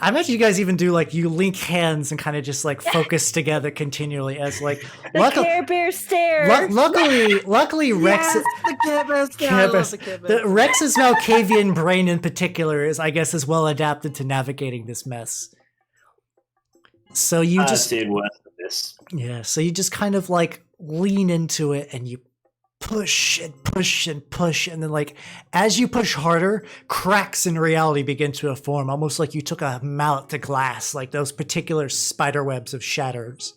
I imagine you guys even do like you link hands and kind of just like focus together continually as like. The Care Bear stare. Luckily, Rex. the Care Bears. Care Bears. Rex's Malkavian brain in particular is, I guess, is well adapted to navigating this mess. So you I've just seen worse than this. so you just kind of like lean into it and you push and push and push, and then like as you push harder, cracks in reality begin to form, almost like you took a mallet to glass, like those particular spider webs of shatters,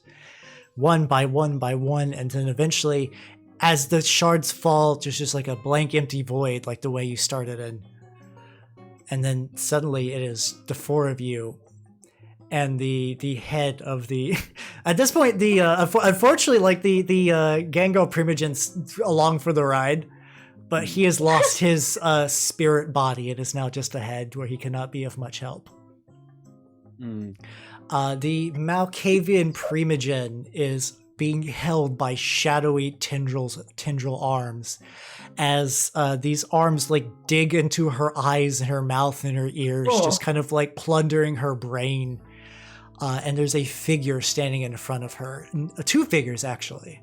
one by one by one, and then eventually, as the shards fall, there's just like a blank, empty void, like the way you started in, and then suddenly it is the 4 of you. And the head of the, at this point, the unfortunately, like the Gango Primogen's along for the ride, but he has lost his spirit body. It is now just a head where he cannot be of much help. Mm. The Malkavian Primogen is being held by shadowy tendril arms, as these arms like dig into her eyes and her mouth and her ears, just kind of like plundering her brain. And there's a figure standing in front of her. 2 figures, actually.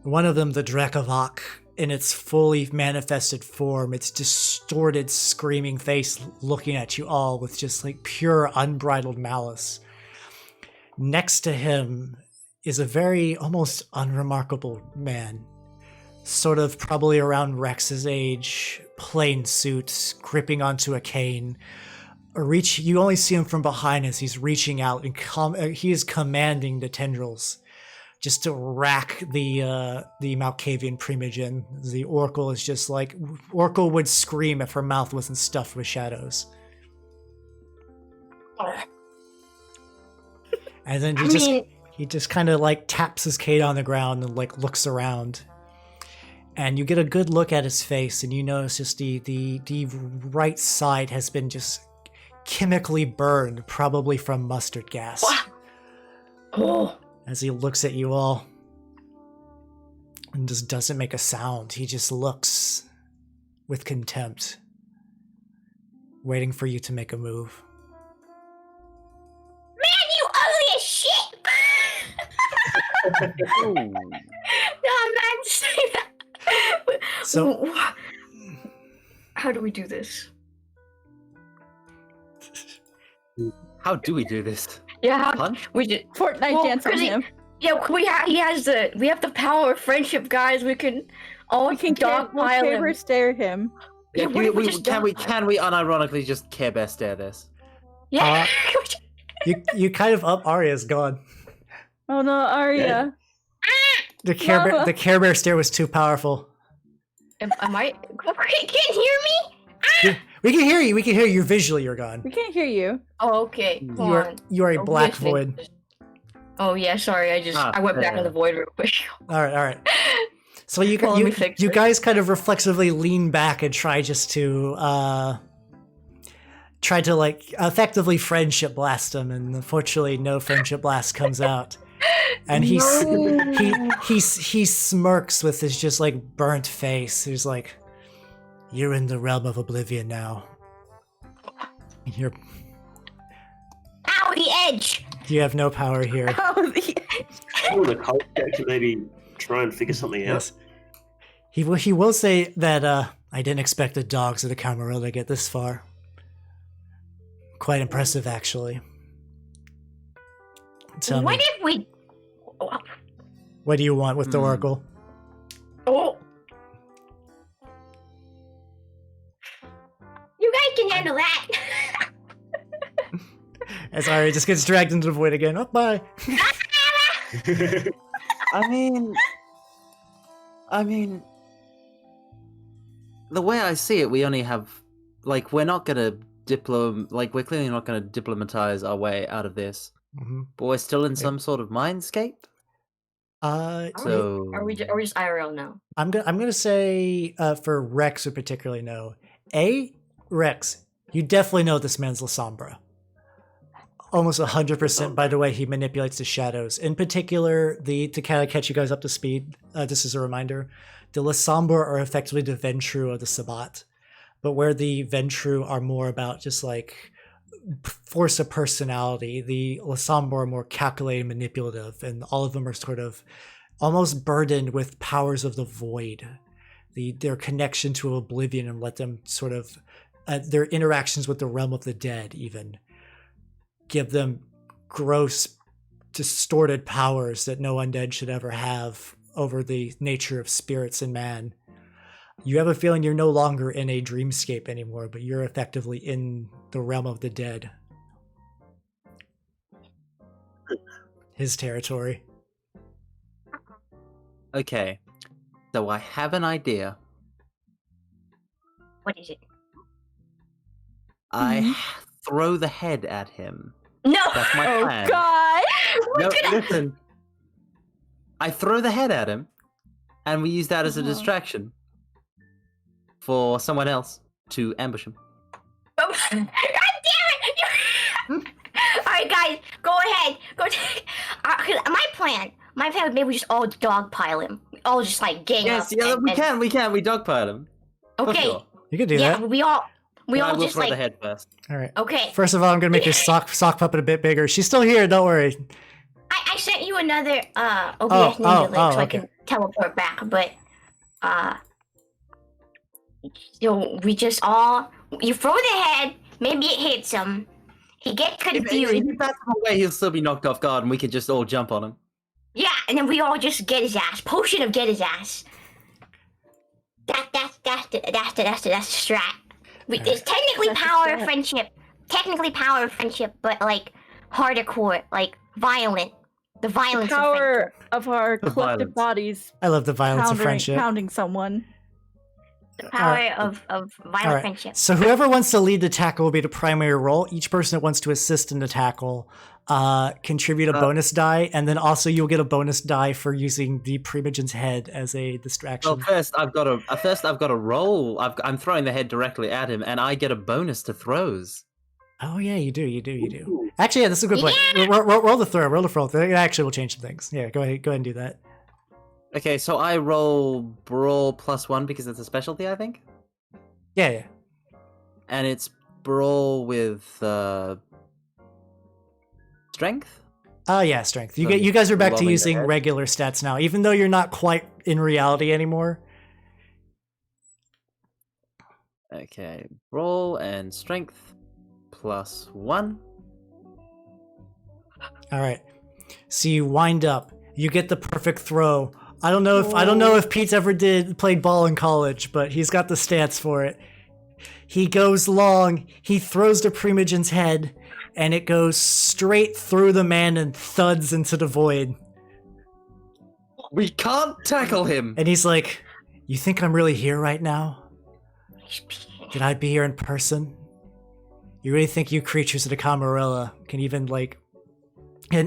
One of them, the Drekavok, in its fully manifested form, its distorted, screaming face looking at you all with just like pure, unbridled malice. Next to him is a very almost unremarkable man. Sort of probably around Rex's age, plain suit, gripping onto a cane. You only see him from behind as he's reaching out and he is commanding the tendrils just to rack the Malkavian Primogen. The Oracle is just like Oracle would scream if her mouth wasn't stuffed with shadows. And then he just kind of like taps his cane on the ground and like looks around. And you get a good look at his face, and you notice just the right side has been just chemically burned, probably from mustard gas. Oh. As he looks at you all and just doesn't make a sound. He just looks with contempt, waiting for you to make a move. Man, you ugly as shit! No, I'm not saying that. So, how do we do this? How do we do this? Yeah, Punch? we just Fortnite dance on him. Yeah, we have the power of friendship, guys. We can We can dogpile him. Care stare him. Yeah, what if we just can we dogpile? unironically just Care Bear stare this? Yeah. you kind of up. Aria's gone. Oh no, Aria. The Care Bear stare was too powerful. Am I? Can you hear me? We can hear you. We can hear you visually. You're gone. We can't hear you. Oh, okay. Hold on. You are a Oh, black listening. void. Oh yeah, sorry. I went back in the void real quick. All right. So you Well, let me fix you it. guys kind of reflexively lean back and try just to like effectively friendship blast him, and unfortunately no friendship blast comes out. And he smirks with his just like burnt face. He's like, "You're in the realm of oblivion now. You're Ow, the edge! you have no power here." Oh, the Oh, the cult check to maybe try and figure something out. Yes. He will say that I didn't expect the dogs of the Camarilla to get this far. Quite impressive, actually. Tell What me, if we? what do you want with the Oracle? Oh, you guys can handle that. As Aria just gets dragged into the void again. Oh, bye. I mean, the way I see it, we only have, like, we're not gonna we're clearly not gonna diplomatize our way out of this, but we're still in some sort of mindscape. So Are we just IRL now? I'm gonna say for Rex, who particularly know. Rex, you definitely know this man's La Sombra. Almost 100% by the way he manipulates the shadows. In particular, to kind of catch you guys up to speed, just as a reminder, the La Sombra are effectively the Ventru of the Sabbat. But where the Ventru are more about just like force of personality, the La Sombra are more calculated, manipulative, and all of them are sort of almost burdened with powers of the void. Their connection to oblivion and let them sort of, their interactions with the realm of the dead even, give them gross, distorted powers that no undead should ever have over the nature of spirits and man. You have a feeling you're no longer in a dreamscape anymore, but you're effectively in the realm of the dead. His territory. okay, so I have an idea. What is it? I throw the head at him. No. That's my Oh plan. God! No, listen. I throw the head at him, and we use that as a distraction for someone else to ambush him. God damn it! Alright, guys, go ahead. Go. My plan would maybe we just all dogpile him. All just like gang up. Yes, yeah, we can. We dogpile him. For Okay. sure. You can do Yeah, that. we all But I will just throw like. the head first. All right. Okay. First of all, I'm going to make your sock puppet a bit bigger. She's still here, don't worry. I sent you another OBS ninja link so I okay. can teleport back, but so we just all you throw the head, maybe it hits him. He gets If confused. he bats him away, he'll still be knocked off guard, and we could just all jump on him. Yeah, and then we all just get his ass. Potion of get his ass. That's the strat. It's technically That's the power of strat. friendship. Technically power of friendship, but like hardcore, like violent. The The violence of friendship. power of our The collective violence. bodies I love the violence of friendship. pounding someone. The power of violent All right. friendship. So whoever wants to lead the tackle will be the primary role. Each person that wants to assist in the tackle contribute a bonus die, and then also you'll get a bonus die for using the Primogen's head as a distraction. Well, first I've got to roll. I'm throwing the head directly at him, and I get a bonus to throws. Oh yeah, you do. Actually, yeah, this is a good point. Roll the throw. It actually will change some things. Yeah, go ahead and do that. Okay, so I roll brawl +1 because it's a specialty, I think, Yeah. and it's brawl with strength. Oh yeah, strength. So You guys are back to rolling the using head. regular stats now, even though you're not quite in reality anymore. Okay, brawl and strength +1. All right. So you wind up. You get the perfect throw. I don't know if Pete's ever played ball in college, but he's got the stats for it. He goes long. He throws the Primogen's head, and it goes straight through the man and thuds into the void. We can't tackle him. And he's like, "You think I'm really here right now? Did I be here in person? You really think you creatures of the Camarilla can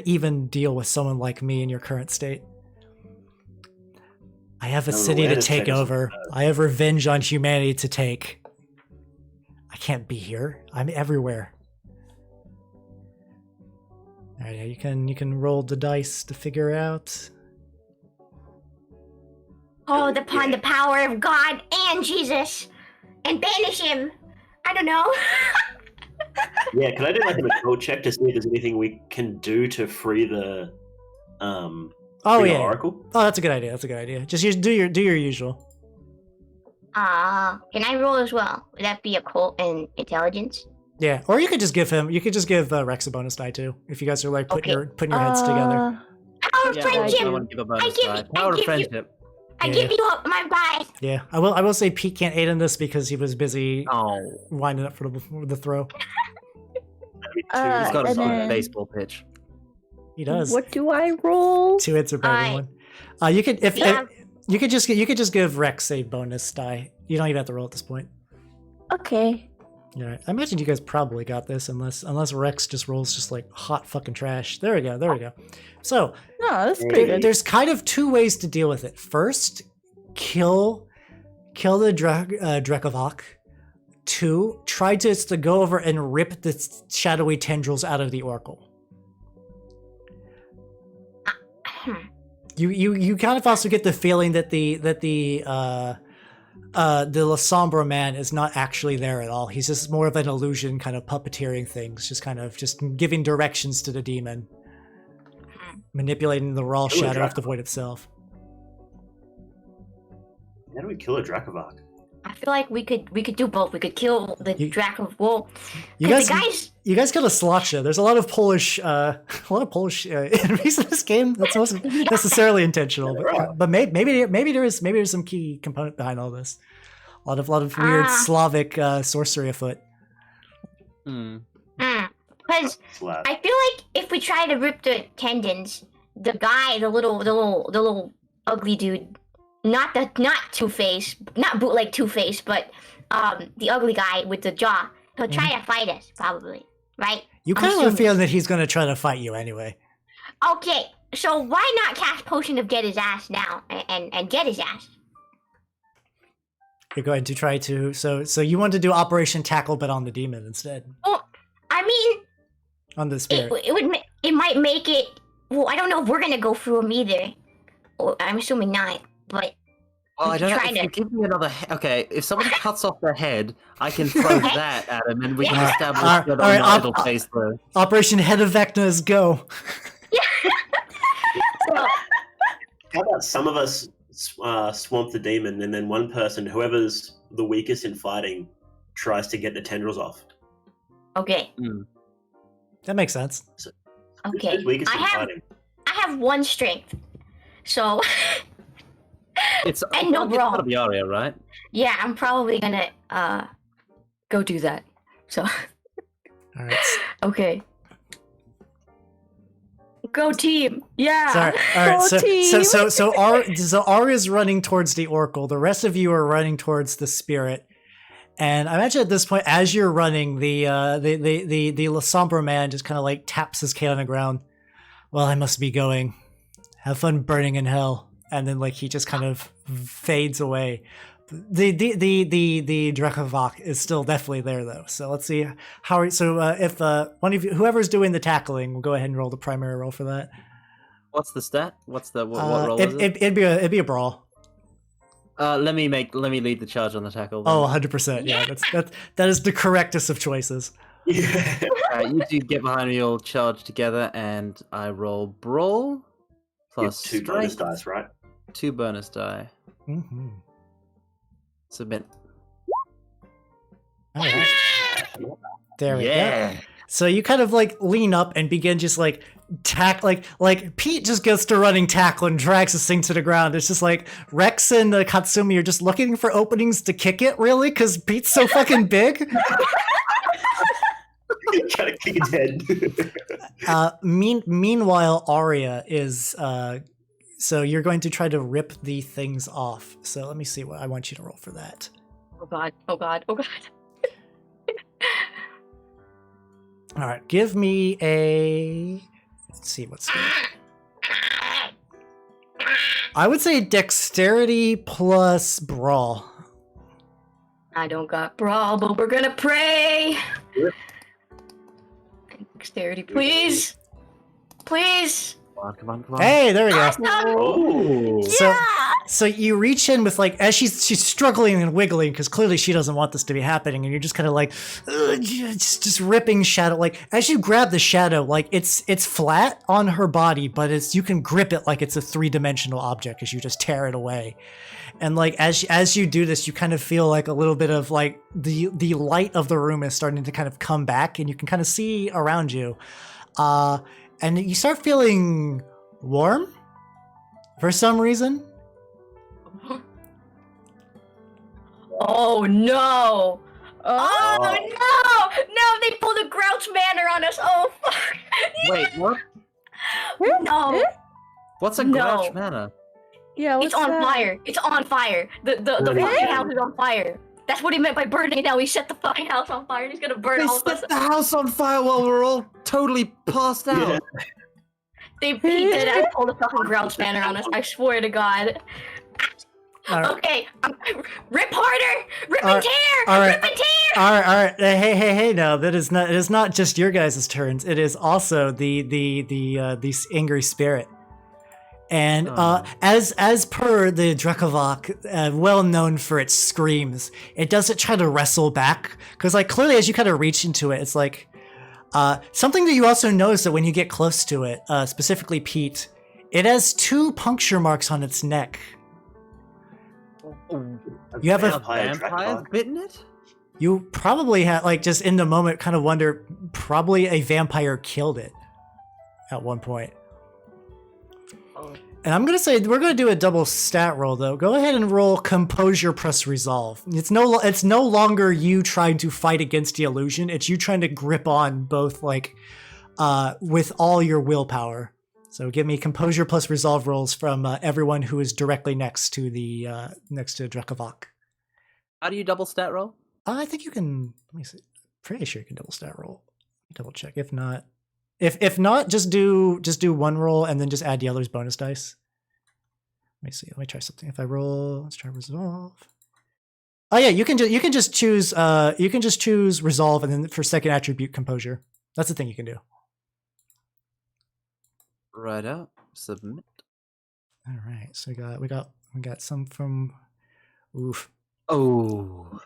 even deal with someone like me in your current state? I have a No, city to Atlantis take takes- over. I have revenge on humanity to take. I can't be here. I'm everywhere." All right, you can roll the dice to figure out. Hold upon the power of God and Jesus, and banish him. I don't know. Yeah, can I do like an occult check to see if there's anything we can do to free the Oh free the yeah. Oracle? Oh, that's a good idea. Just do your usual. Can I roll as well? Would that be occult and intelligence? Yeah, or you could just give Rex a bonus die too, if you guys are like putting Okay. your heads together. Power of Yeah, friendship! I want to give a bonus give die. you- Power of give you- friendship. I Yeah. give you up my die. Yeah, I will say Pete can't aid in this because he was busy Oh, winding up for the throw. he's got a and solid then- baseball pitch. He does. What do I roll? 2 hits are better than Alright. one. You could Yeah. you could just give Rex a bonus die. You don't even have to roll at this point. Okay. All right. I imagine you guys probably got this unless Rex just rolls just like hot fucking trash. There we go. So No, that's pretty good. there's kind of 2 ways to deal with it. First, kill the Drekovok. 2, try to go over and rip the shadowy tendrils out of the Oracle. You kind of also get the feeling that the La Sombra man is not actually there at all. He's just more of an illusion, kind of puppeteering things, just giving directions to the demon, manipulating the raw Kill a shadow of the Drakovok. void itself. How do we kill a Drakovok? I feel like we could do both. We could kill the You- Draco. Well, You 'cause guys, the guys. got a Slotsha. There's a lot of Polish, enemies in this game. That's not necessarily intentional, but maybe there's some key component behind all this. A lot of weird Slavic sorcery afoot. Because Slap. I feel like if we try to rip the tendons, the guy, the little ugly dude, not Two-Face, not bootleg Two-Face, but the ugly guy with the jaw, he'll try to fight us probably, right? You I'm kind of have a assuming. feeling that he's going to try to fight you anyway. Okay, so why not cast Potion of Get His Ass now and get his ass? You're going to try to. So you want to do Operation Tackle, but on the demon instead, Well, I mean, on the spirit. it might make it. Well, I don't know if we're gonna go through him either. Or I'm assuming not, but. Well, I don't know. Try If to- you give me another. Okay, if someone cuts off their head, I can throw that at him, and we can Yeah. establish Alright, that alright, on idle face throw. Operation Head of Vecnas, go. So, How about some of us swamp the demon, and then one person, whoever's the weakest in fighting, tries to get the tendrils off? okay, That makes sense. okay. Who's weakest I in have fighting? I have 1 strength, so It's And no it's brawl. gotta be Aria, right? yeah, I'm probably gonna go do that. So All right. okay. Go team! Yeah. Sorry. All right. Go team. So Aria's running towards the Oracle. The rest of you are running towards the spirit. And I imagine at this point, as you're running, the La Sombra man just kind of like taps his cane on the ground. Well, I must be going. Have fun burning in hell. And then like he just kind of fades away. The Drekovok is still definitely there though. So let's see how. If one of you, whoever's doing the tackling, will go ahead and roll the primary roll for that. What's the stat? What's the what roll is it? It'd be a brawl. Let me lead the charge on the tackle. then. Oh, 100%. Yeah, that is the correctest of choices. Yeah. You two get behind me, all charge together, and I roll brawl You have plus 2 bonus strength, dice, right? 2 bonus die. Mm-hmm. Submit. All right. There we go. Yeah. So you kind of like lean up and begin just like like Pete just gets to running tackle and drags this thing to the ground. It's just like Rex and Katsumi are just looking for openings to kick it, really, because Pete's so fucking big. Try to kick its head. Meanwhile, Aria is so you're going to try to rip the things off. So let me see what I want you to roll for that. Oh god! Oh god! Oh god! All right, give me a. Let's see what's good. I would say dexterity plus brawl. I don't got brawl, but we're gonna pray. Yeah. Dexterity, please, please. Come on. Hey, there we go. Oh. So you reach in with like, as she's struggling and wiggling because clearly she doesn't want this to be happening, and you're just kind of like, just ripping shadow. Like as you grab the shadow, like it's flat on her body, but you can grip it like it's a 3-dimensional object as you just tear it away. And like as you do this, you kind of feel like a little bit of like the light of the room is starting to kind of come back, and you can kind of see around you, and you start feeling warm for some reason. Oh no! Oh no! No, they pulled a Grouch Manor on us. Oh fuck! Wait, what? No! What's a No. Grouch Manor? Yeah, It's on fire! It's on fire! The fucking house is on fire! That's what he meant by burning it down. He set the fucking house on fire. He's gonna burn They all of us. set the house on fire while we're all totally passed out. Yeah. He did actually pull the fucking Grouch Manor on us. I swear to God. All right. Okay, rip harder! Rip All and tear! all right. Rip and tear! All right. Hey! No, that is not. It is not just your guys' turns. It is also the angry spirit. And as per the Drakovok, well known for its screams, it doesn't try to wrestle back because, like, clearly as you kind of reach into it, it's like something that you also notice that when you get close to it, specifically Pete, it has 2 puncture marks on its neck. You have a Vampire bitten it? You probably had, like, just in the moment, kind of wonder, probably a vampire killed it at one point. And I'm gonna say we're gonna do a double stat roll though. Go ahead and roll Composure plus Resolve. It's no longer you trying to fight against the illusion. It's you trying to grip on both, like, with all your willpower. So give me Composure plus Resolve rolls from everyone who is directly next to Drakovok. How do you double stat roll? I think you can. Let me see. Pretty sure you can double stat roll. Double check. If not, just do 1 roll and then just add the other's bonus dice. Let me see. Let me try something. If I roll, let's try Resolve. Oh yeah, you can just choose Resolve and then for second attribute Composure. That's the thing you can do. Right out. Submit. All right. So we got some from oof. Oh.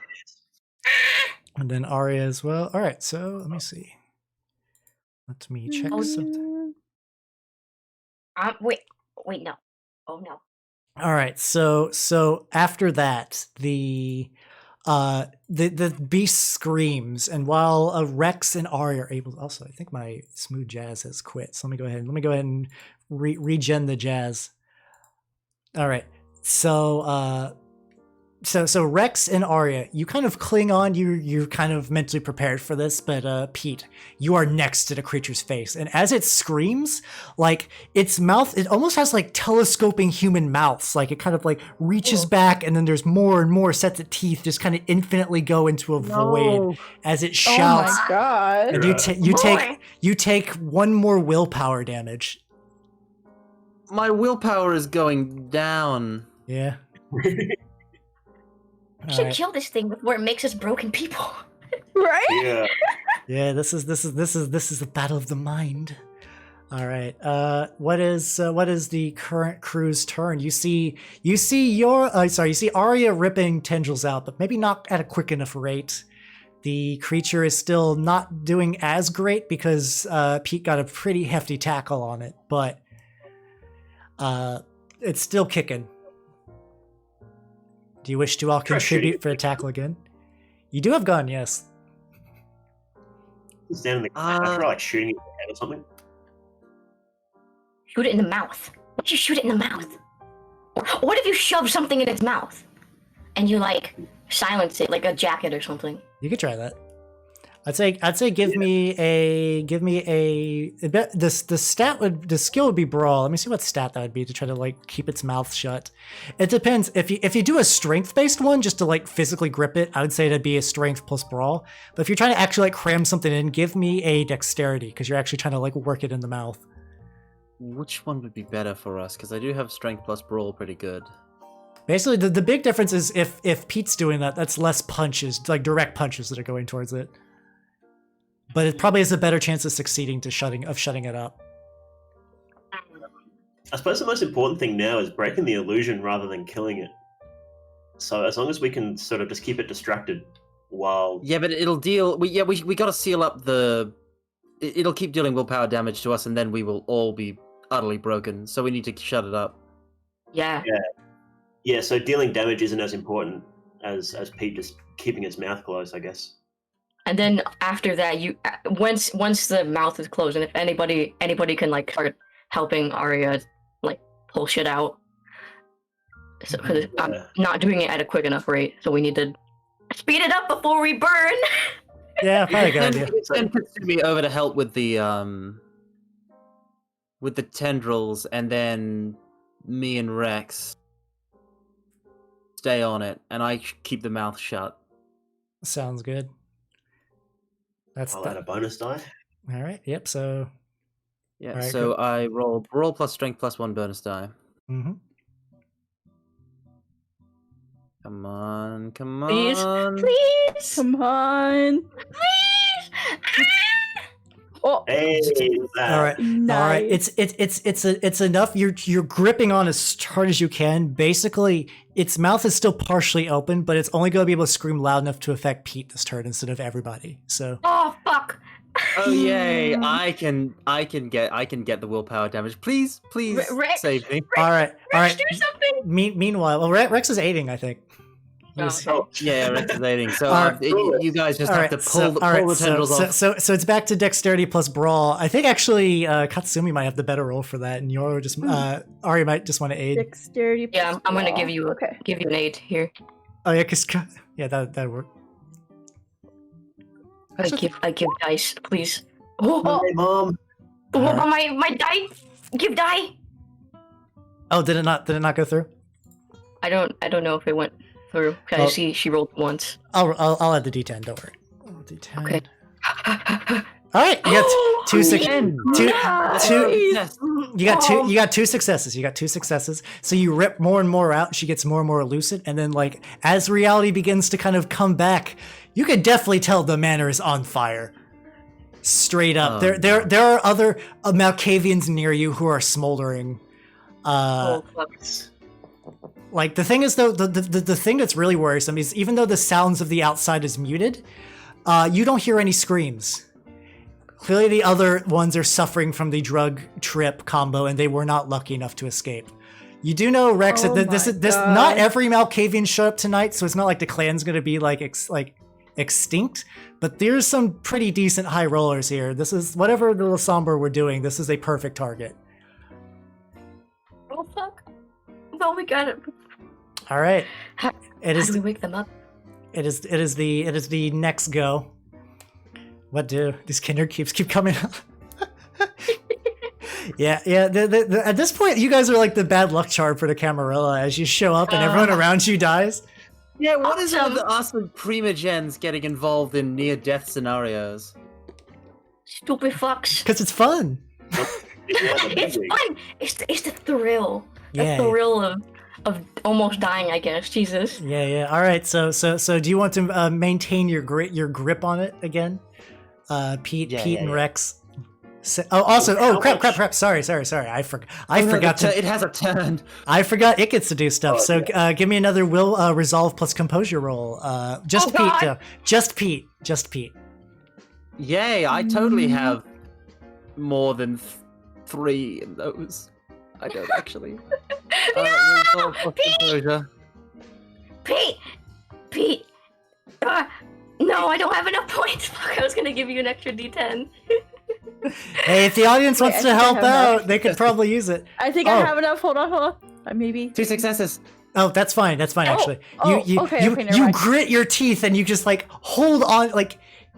And then Aria as well. All right. So let me see. Let me check something. Wait, no. Oh no. All right. So after that, the beast screams, and while Rex and Aria are able. Also, I think my smooth jazz has quit. So let me go ahead and regen the jazz. All right. So Rex and Aria, you kind of cling on. You're kind of mentally prepared for this, but Pete, you are next to the creature's face, and as it screams, like its mouth, it almost has like telescoping human mouths. Like it kind of like reaches back, and then there's more and more sets of teeth just kind of infinitely go into a void as it shouts. Oh my god! And you take 1 more willpower damage. My willpower is going down. Yeah. We should kill this thing before it makes us broken people. Right? Yeah. Yeah, this is the battle of the mind. All right. What is the current crew's turn? You see Aria ripping tendrils out, but maybe not at a quick enough rate. The creature is still not doing as great because Pete got a pretty hefty tackle on it, but it's still kicking. Do you wish to all contribute for a tackle again? You do have gun, yes. Stand in the after like shooting it in the head or something. Shoot it in the mouth. Why don't you shoot it in the mouth? Or what if you shove something in its mouth and you like silence it like a jacket or something? You could try that. I'd say give me the skill would be brawl. Let me see what stat that would be to try to like keep its mouth shut. It depends. If you do a strength based one just to like physically grip it, I would say it'd be a strength plus brawl. But if you're trying to actually like cram something in, give me a dexterity because you're actually trying to like work it in the mouth. Which one would be better for us? Because I do have strength plus brawl pretty good. Basically, the big difference is if Pete's doing that, that's less punches, like direct punches that are going towards it. But it probably has a better chance of succeeding shutting it up. I suppose the most important thing now is breaking the illusion rather than killing it. So as long as we can sort of just keep it distracted while... Yeah, but it'll deal. We got to seal up the. It'll keep dealing willpower damage to us, and then we will all be utterly broken. So we need to shut it up. Yeah. Yeah, so dealing damage isn't as important as Pete just keeping his mouth closed, I guess. And then after that, you once the mouth is closed, and if anybody can like start helping Aria like pull shit out. So because I'm not doing it at a quick enough rate, so we need to speed it up before we burn. Yeah, probably a good idea. Send Katsumi over to help with the tendrils, and then me and Rex stay on it, and I keep the mouth shut. Sounds good. That's I'll add a bonus die. All right. Yep. So. Yeah. Right, so good. I roll plus strength plus 1 bonus die. Mm-hmm. Come on, come Please, on. please, Come on. please. Oh, Hey, All right. nice. All right. It's enough. You're gripping on as hard as you can. Basically, its mouth is still partially open, but it's only going to be able to scream loud enough to affect Pete this turn instead of everybody. So. Oh fuck. Oh yay! I can get the willpower damage. Please, Rex, save me. All right. All right. do something. Meanwhile, well, Rex is aiding, I think. He's- Yeah, Rex is aiding. So All right. you guys just All have right, to pull the tendrils off. So it's back to dexterity plus brawl. I think actually Katsumi might have the better roll for that, and Yoro just Aria might just want to aid. Dexterity. Yeah, plus I'm gonna brawl. give you an aid here. Oh yeah, that work. I give dice, please. Oh, Hey, Mom. my die. Give die. Oh, did it not go through? I don't know if it went through. I see she rolled once. I'll add the D10. Don't worry. D10. Okay. All right, you got two Nice. you got two successes. You got two successes. So you rip more and more out. She gets more and more lucid, and then like as reality begins to kind of come back, you can definitely tell the manor is on fire. Straight up, there are other Malkavians near you who are smoldering. Oh fuck. Like the thing is though, the thing that's really worrisome is even though the sounds of the outside is muted, you don't hear any screams. Clearly the other ones are suffering from the drug trip combo and they were not lucky enough to escape. You do know, Rex, Oh that this my not God. every Malkavian showed up tonight, so it's not like the clan's gonna be like extinct, but there's some pretty decent high rollers here. This is whatever the somber we're doing, this is a perfect target. Oh fuck. Well, we got it. All right. How It do is we wake them up? it is the next go. What do these kinder keep coming up? Yeah. At this point, you guys are like the bad luck charm for the Camarilla as you show up and everyone around you dies. Yeah, what is it Awesome. with us and Primogens getting involved in near-death scenarios? Stupid fucks. Because it's fun. It's fun. It's the thrill. Yeah. The thrill of almost dying, I guess. Jesus. Yeah. All right. So do you want to maintain your grip on it again? Pete and Rex. Crap. Sorry. I forgot to. It has a turn. I forgot it gets to do stuff. Give me another will resolve plus composure roll. Just Oh, Pete. God. Though. Just Pete. Yay! I totally have more than 3 in those. I don't actually. Resolve plus composure. Pete. No, I don't have enough points. Fuck, I was gonna give you an extra D10. Hey, if the audience wants I to think I help have out, enough. they could probably use it. I think Oh. I have enough. Hold on. Maybe. 2 successes. Oh, that's fine. Actually, okay, never you mind. grit your teeth and you just like hold on. Like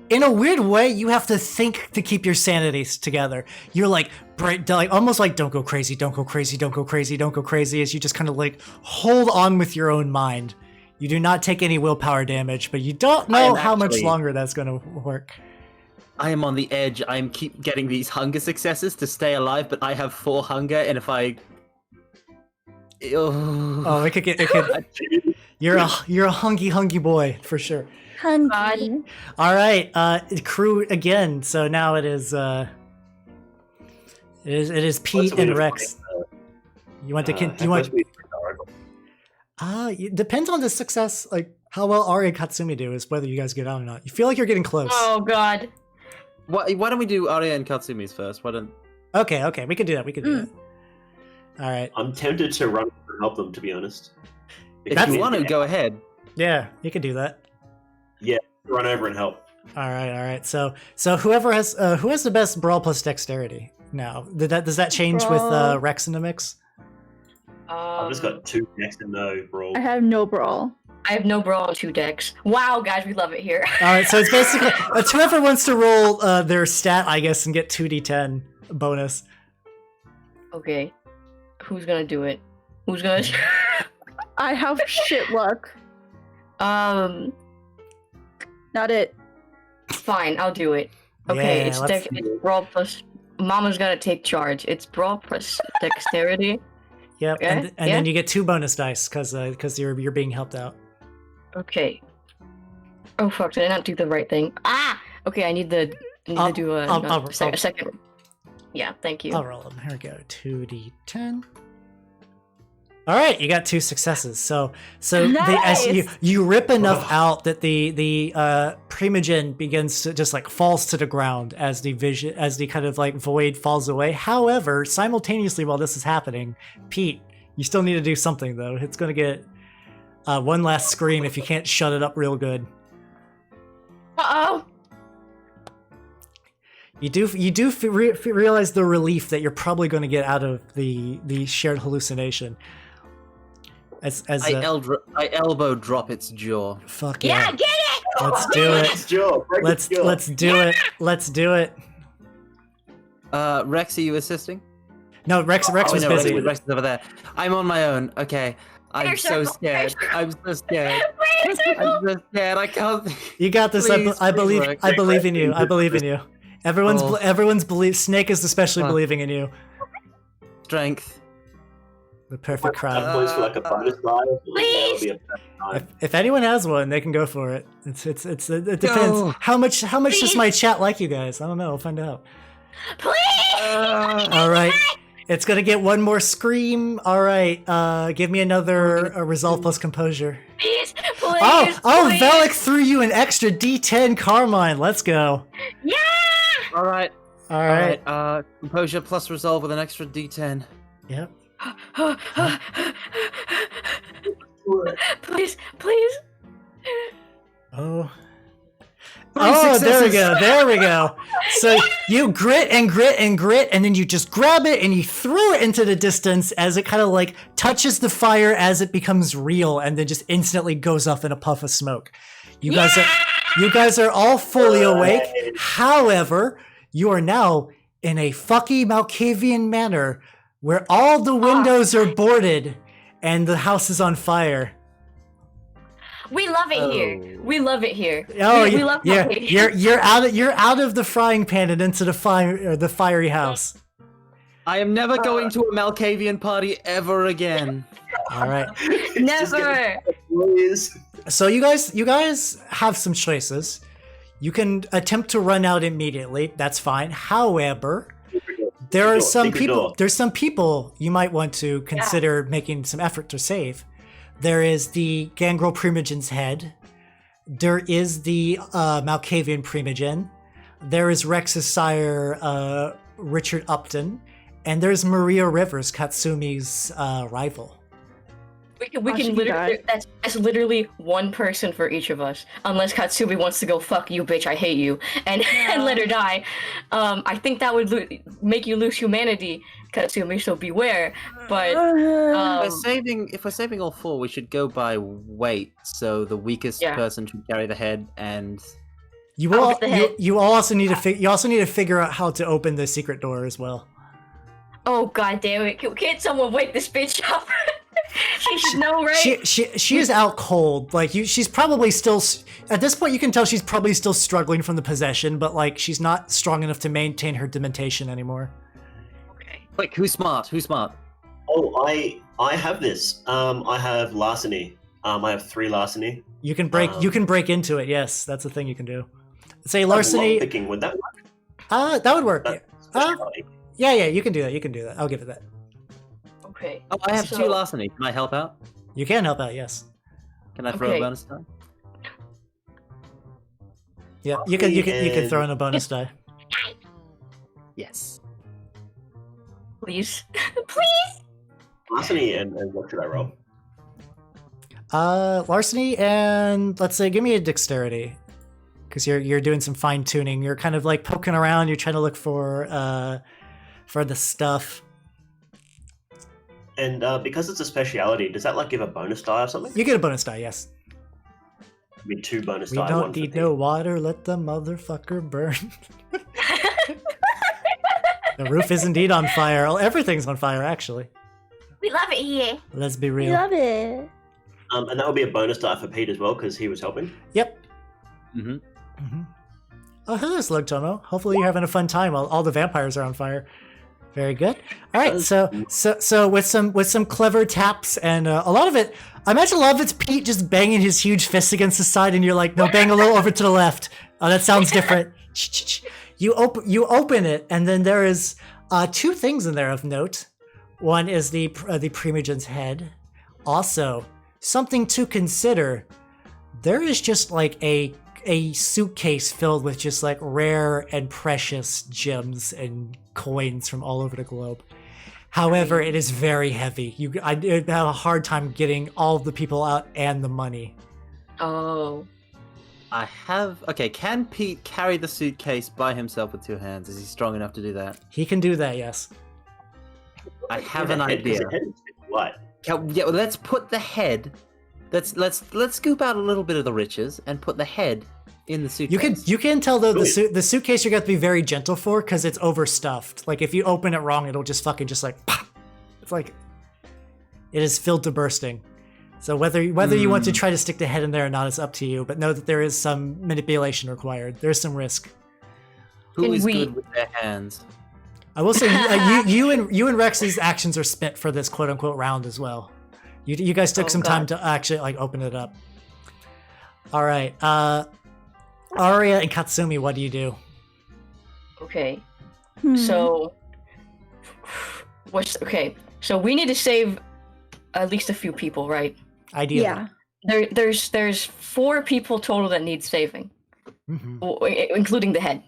in a weird way, you have to think to keep your sanity together. You're like almost like don't go crazy, as you just kind of like hold on with your own mind. You do not take any willpower damage, but you don't know how much longer that's going to work. I am on the edge. I keep getting these hunger successes to stay alive, but I have 4 hunger, and if I... Oh, it could. You're a hungry boy for sure. Hungry. All right, crew again. So now it is Pete and Rex. You want to how you want? close we are. It depends on the success, like how well Aria and Katsumi do is whether you guys get out or not. You feel like you're getting close. Oh God. Why don't we do Aria and Katsumi's first? Why don't? Okay, we can do that. We can do that. All right. I'm tempted to run and help them, to be honest. If you want to, go ahead. Yeah, you can do that. Run over and help. All right. So whoever has who has the best brawl plus dexterity now? Does that change with Brawl. Rex in the mix? I've just got 2 next to no brawl. I have no brawl. I have no brawl on 2 decks. Wow, guys, we love it here. All right, so it's basically it's whoever wants to roll their stat, I guess, and get 2d10 bonus. Okay. Who's gonna do it? Who's gonna? I have shit luck. Not it. Fine, I'll do it. Okay, Yeah, it's brawl plus. Mama's gonna take charge. It's brawl plus dexterity. Yep, Yeah, and yeah. then you get 2 bonus dice because you're being helped out. Okay. Oh fuck! Did I not do the right thing? Ah. Okay, I need to do a second. Yeah, thank you. I'll roll them. Here we go. 2d10. All right, you got 2 successes. So as you rip enough out that the Primogen begins to just like falls to the ground as the kind of like void falls away. However, simultaneously while this is happening, Pete, you still need to do something though. It's going to get one last scream if you can't shut it up real good. Uh-oh. You do realize the relief that you're probably going to get out of the shared hallucination. I elbow drop its jaw. Fuck Yeah, yeah. get it! Let's do it. Let's do it. Let's do it. Let's do it. Rex, are you assisting? No, Rex was no, busy. Rex is over there. I'm on my own. Okay. I'm so scared. I'm so scared. I'm so scared. I can't. You got this. Please, I believe. Rex. I believe in you. I believe in you. Everyone's Oh. everyone's believe. Snake is especially believing in you. Strength. The perfect crowd. Please for like a bonus die. Please. If anyone has one, they can go for it. It depends. Go. How much does my chat like you guys? I don't know. We'll find out. Please! All right. It's gonna get one more scream. All right. Give me another resolve plus composure. Please! Please! Oh, please. Velik threw you an extra D10, Carmine. Let's go. Yeah! All right. All right. Composure plus resolve with an extra D10. Yep. Please, please. Oh. Three Oh, there we successes. go. There we go. So you grit and grit and grit, and then you just grab it and you throw it into the distance as it kind of like touches the fire as it becomes real, and then just instantly goes up in a puff of smoke. You guys are all fully awake. However, you are now in a fucky Malkavian manor where all the windows are boarded and the house is on fire. We love it here. We love it here. Oh, we love Malkavian. you're out of the frying pan and into the fiery house. I am never going to a Malkavian party ever again. All right. Never. Please. So you guys have some choices. You can attempt to run out immediately. That's fine. However, there are some people. There's some people you might want to consider making some effort to save. There is the Gangrel Primogen's head. There is the Malkavian Primogen. There is Rex's sire, Richard Upton, and there's Maria Rivers, Katsumi's rival. We Oh, she can literally. died. That's literally one person for each of us. Unless Katsumi wants to go, fuck you, bitch, I hate you, and let her die. I think that would make you lose humanity, Katsumi. So beware. But If we're saving all 4, we should go by weight. So the weakest person should carry the head, and You I'll all, get the head. you also need to you also need to figure out how to open the secret door as well. oh god damn it! Can't someone wake this bitch up? She should know, right? She is out cold. Like she's probably still at this point. You can tell she's probably still struggling from the possession, but like she's not strong enough to maintain her dementation anymore. Okay. quick, who's smart? Who's smart? Oh, I have this. I have larceny. I have 3 larceny. You can break into it. Yes, that's the thing you can do. Say I'm larceny. thinking, would that work? That would work. That's Yeah. speciality. Yeah, you can do that. You can do that. I'll give it that. Okay. Oh, I have So- 2 larceny. Can I help out? You can help out, yes. Can I throw Okay. a bonus die? Yeah, you can throw in And- a bonus die. Yes. Please. Larceny and what should I roll? Larceny and let's say give me a dexterity. Because you're doing some fine tuning. You're kind of like poking around, you're trying to look for the stuff. And because it's a speciality, does that like give a bonus die or something? You get a bonus die, yes. I mean, 2 bonus We die. don't one for need the- no water, let the motherfucker burn. The roof is indeed on fire. Oh, everything's on fire, actually. We love it here. Let's be I real. love it. And that would be a bonus die for Pete as well because he was helping. Yep. Mm-hmm. Mm-hmm. Oh, hello, Slug Tomo. Hopefully you're having a fun time while all the vampires are on fire. Very good. All right, so with some clever taps and a lot of it, I imagine a lot of it's Pete just banging his huge fists against the side, and you're like, no, bang a little over to the left. Oh, that sounds different. You open it, and then there is 2 things in there of note. One is the Primogen's head. Also, something to consider. There is just like a suitcase filled with just like rare and precious gems and coins from all over the globe. However, it is very heavy. I'd have a hard time getting all the people out and the money. Oh. I have. Okay, can Pete carry the suitcase by himself with 2 hands? Is he strong enough to do that? He can do that, yes. I have Yeah, an the head- 'cause idea. the head is light. Yeah, well, let's put the head. Let's scoop out a little bit of the riches and put the head in the suitcase. You can tell though Really? the suitcase you're going to be very gentle for because it's overstuffed. Like if you open it wrong, it'll just fucking just like pop. It's like it is filled to bursting. So whether you want to try to stick the head in there or not is up to you. But know that there is some manipulation required. There's some risk. Who Can is we- good with their hands? I will say you and Rex's actions are spent for this quote unquote round as well. You guys took Oh, some time God. to actually like open it up. All right, Aria and Katsumi, what do you do? Okay. Hmm. So, okay. So we need to save at least a few people, right? Ideally. yeah. There's 4 people total that need saving, Mhm. including the head.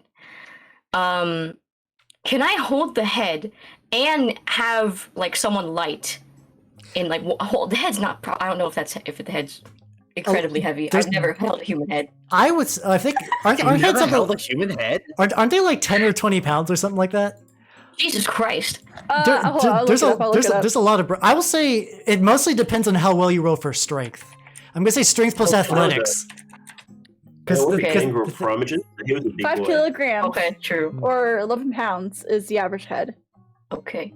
Can I hold the head and have like someone light in like hold the head's not? I don't know if the head's incredibly heavy. there's- I've never held a human head. I think aren't You heads never something- held a human head? aren't they like 10 or 20 pounds or something like that? Jesus Christ! Hold on, I'll look it up, I'll look it up. there's a lot of. I will say it mostly depends on how well you roll for strength. I'm gonna say strength plus Okay. athletics. Okay. Ingrid Primogen, he was a big 5 boy. kilograms Okay, true. or 11 pounds is the average head. Okay.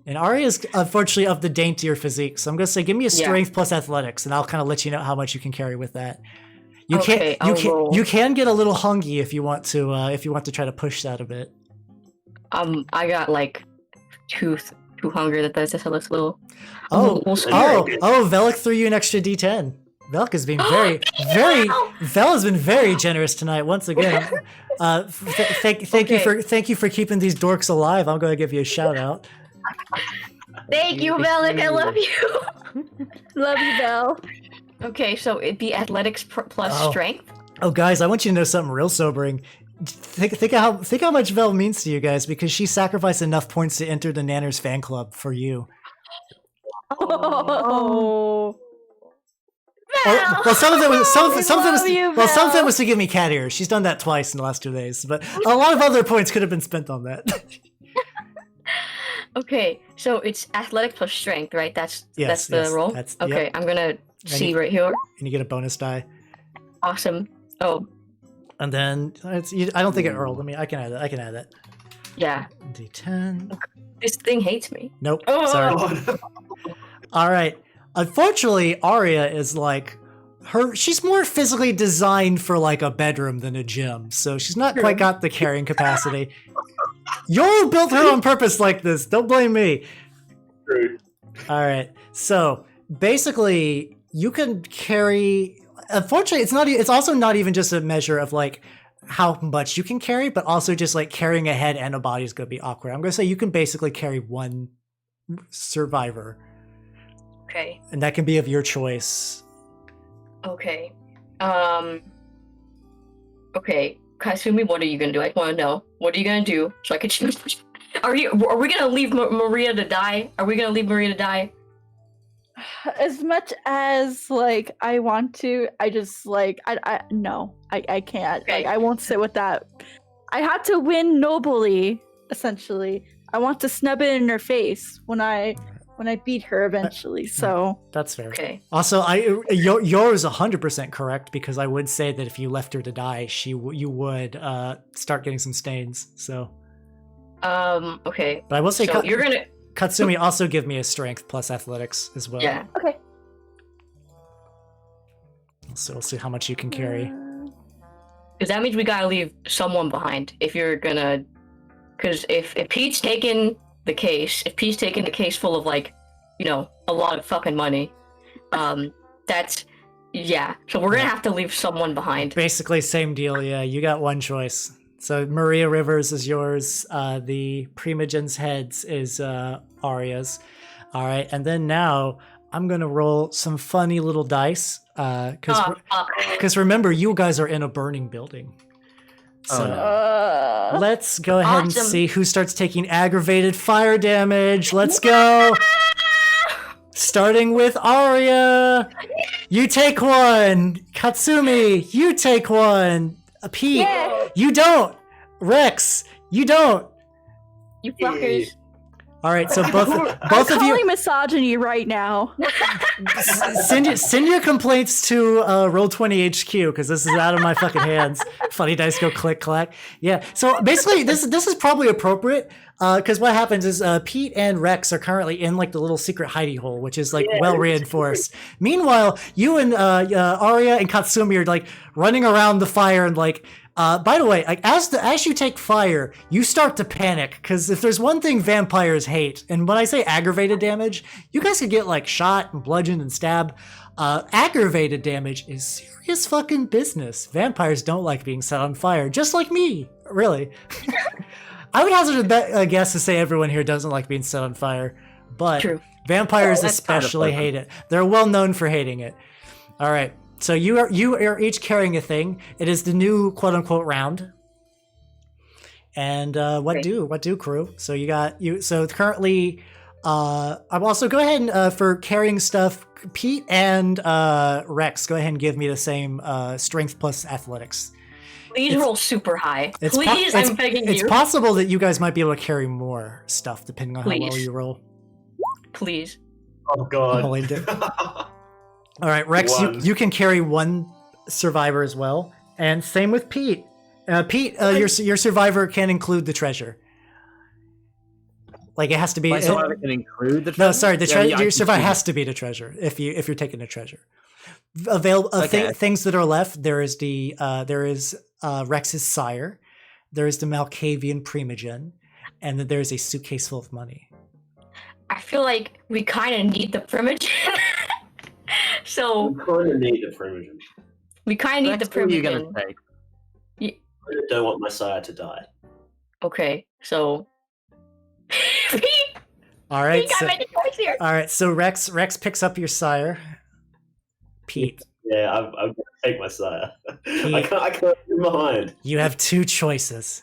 And Aria is unfortunately of the daintier physique, so I'm gonna say give me a Yeah. strength plus athletics, and I'll kind of let you know how much you can carry with that. You Okay, I'll roll. you can get a little hungry if you want to try to push that a bit. I got like too hungry that's just a little. Oh, little Velik threw you an extra D10. Velik has been Vel has been very generous tonight once again. Thank you for keeping these dorks alive. I'm going to give you a shout out. Thank you, Malik. I love you. Love you, Belle. Okay, so it'd be athletics plus Oh. strength. Oh, guys, I want you to know something real sobering. Think how much Vel means to you guys because she sacrificed enough points to enter the Nanners fan club for you. Oh. Well, some of it Vel. was to give me cat ears. She's done that twice in the last 2 days, but a lot of other points could have been spent on that. Okay, so it's athletics plus strength, right? That's Yes, the yes, roll. that's- Okay, yep. I'm gonna see you- right here. And you get a bonus die. Awesome. Oh, And then I don't think it rolled. I can add it. yeah. D10. This thing hates me. Nope. Oh. Sorry. God. All right. Unfortunately, Aria is like she's more physically designed for like a bedroom than a gym, so she's not quite got the carrying capacity. Yoro built her on purpose like this. Don't blame me. True. All right. So basically, you can carry. Unfortunately, it's also not even just a measure of like how much you can carry, but also just like carrying a head and a body is going to be awkward. I'm going to say you can basically carry one survivor. Okay. And that can be of your choice. Okay. Okay. Katsumi, what are you gonna do? I want to know. What are you gonna do so I can choose? Are we gonna leave Maria to die? Are we gonna leave Maria to die? As much as like I want to, I just like I no, I can't. Okay. Like I won't sit with that. I had to win nobly, essentially. I want to snub it in her face when I beat her eventually. So That's fair. Okay. Also, yours 100% correct, because I would say that if you left her to die, you would start getting some stains. So, Okay. but I will say, So you're gonna. Katsumi, also give me a strength plus athletics as well. Yeah. okay. So we'll see how much you can carry. Because that means we gotta leave someone behind if you're gonna. Because if Pete's taking the case, full of like, a lot of fucking money, that's So we're gonna have to leave someone behind. Basically, same deal. Yeah, you got one choice. So Maria Rivers is yours. The Primogen's heads is Aria's. All right, and then now I'm gonna roll some funny little dice. Because remember, you guys are in a burning building. So let's go ahead and Awesome. see who starts taking aggravated fire damage. Let's go. Starting with Aria. You take one. Katsumi, you take one. Pete, Yeah. you don't. Rex, you don't. You fuckers. All right, so both I'm of you calling misogyny right now. send your complaints to Roll20 HQ, because this is out of my fucking hands. Funny dice go click clack. Yeah. So basically, this is probably appropriate, because what happens is Pete and Rex are currently in like the little secret hidey hole, which is like well reinforced. Meanwhile, you and Aria and Katsumi are like running around the fire and like. By the way, like as you take fire, you start to panic, because if there's one thing vampires hate, and when I say aggravated damage, you guys could get like shot and bludgeoned and stabbed. Aggravated damage is serious fucking business. Vampires don't like being set on fire, just like me, really. I would hazard a guess to say everyone here doesn't like being set on fire, but True. vampires that's kind of especially pleasant. hate it. They're well known for hating it. All right. So you are each carrying a thing. It is the new quote unquote round. And what do crew? So you got you. So currently, I'm also go ahead and for carrying stuff. Pete and Rex, go ahead and give me the same strength plus athletics. Please roll super high. It's Please, I'm begging It's you. possible that you guys might be able to carry more stuff depending on how well Please. you roll. Please. Oh god. Holy dick. All right, Rex, One. you can carry one survivor as well, and same with Pete. Pete, your survivor can include the treasure. Like it has to be. My survivor can include the treasure? No, sorry, the Yeah, treasure. yeah, I Your can survivor see has to be the treasure if you're taking the treasure. Okay. Things that are left. There is Rex's sire. There is the Malkavian Primogen, and then there's a suitcase full of money. I feel like we kind of need the Primogen. So I'm going to need the Primogen. we kind of need Rex, the who are you gonna Primogen. take? I don't want my sire to die. Okay, so Pete, All right. Pete got So, my choice here. all right. So Rex picks up your sire. Pete, Yeah, I'm going to take my sire. Pete. I can't leave behind. you have two choices.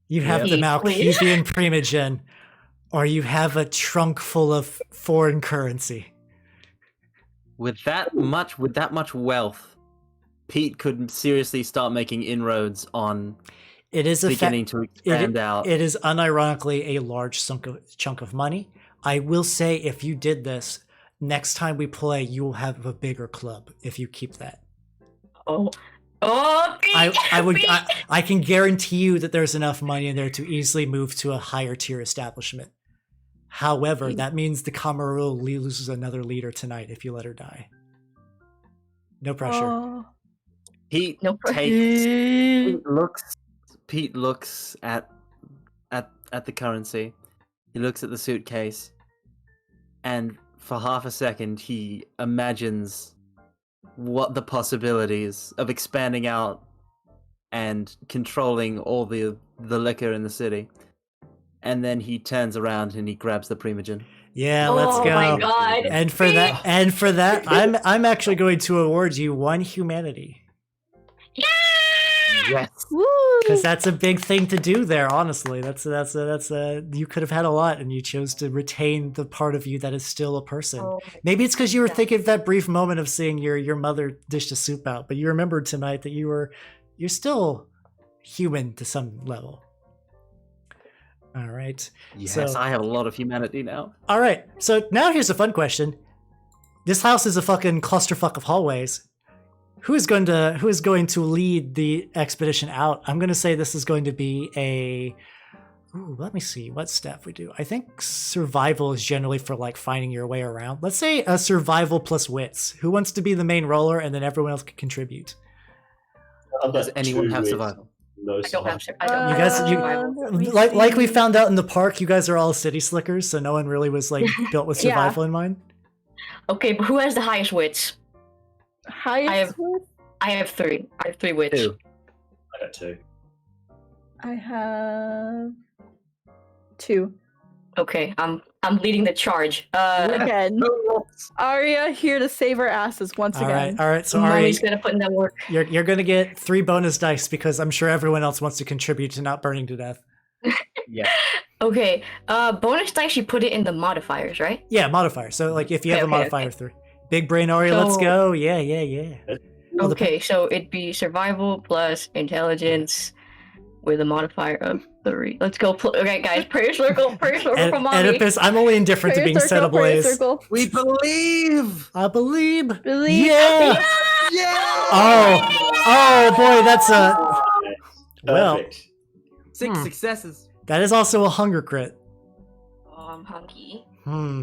You have the Pete, please. Malkavian Primogen, or you have a trunk full of foreign currency. With that much wealth, Pete could seriously start making inroads on It is a beginning to expand out. It is unironically a large chunk of money. I will say, if you did this, next time we play, you will have a bigger club if you keep that. Oh, Pete, Pete. I can guarantee you that there's enough money in there to easily move to a higher tier establishment. However, that means the Kamaru loses another leader tonight if you let her die. No pressure. Oh. Pete No takes. Pete looks at the currency. He looks at the suitcase, and for half a second, he imagines what the possibilities of expanding out and controlling all the liquor in the city. And then he turns around and he grabs the Primogen. Yeah, let's go. Oh my god. And for that, I'm actually going to award you 1 humanity. Yes. Woo! Because that's a big thing to do there, honestly. That's you could have had a lot and you chose to retain the part of you that is still a person. Oh, Maybe it's because you were thinking of that brief moment of seeing your mother dish the soup out, but you remembered tonight that you're still human to some level. All right. Yes, So- I have a lot of humanity now. All right. So now here's a fun question. This house is a fucking clusterfuck of hallways. Who is going to lead the expedition out? I'm going to say this is going to be a... Ooh, let me see what step we do. I think survival is generally for like finding your way around. Let's say a survival plus wits. Who wants to be the main roller and then everyone else can contribute? Does anyone 2 have with survival? No I don't have. survival. I don't You have guys- survival. let me Like we see. found out in the park, you guys are all city slickers, so no one really was like built with Yeah. survival in mind. Okay, but who has the highest wits? Highest I have- with? I have 3. I have 3 wits. 2. I got 2. I have 2. Okay, I'm leading the charge. Again, Aria here to save our asses once All again. right. So Ari, Mommy's gonna put in that work. you're gonna get 3 bonus dice because I'm sure everyone else wants to contribute to not burning to death. Yeah. Okay, bonus dice. You put it in the modifiers, right? Yeah, modifier. So like if you have Okay, a okay, modifier 3. Big brain Aria, let's So- go. Yeah. Well, the- Okay, so it'd be survival plus intelligence with a modifier of 3. Let's go. Okay, guys, prayer circle for mommy. Oedipus, I'm only indifferent to Prayer being set circle, prayer ablaze. circle. We believe. I believe. Believe. Yeah. Yeah. Oh boy, that's a well. Perfect. 6 successes. That is also a hunger crit. Oh, I'm hungry. Hmm.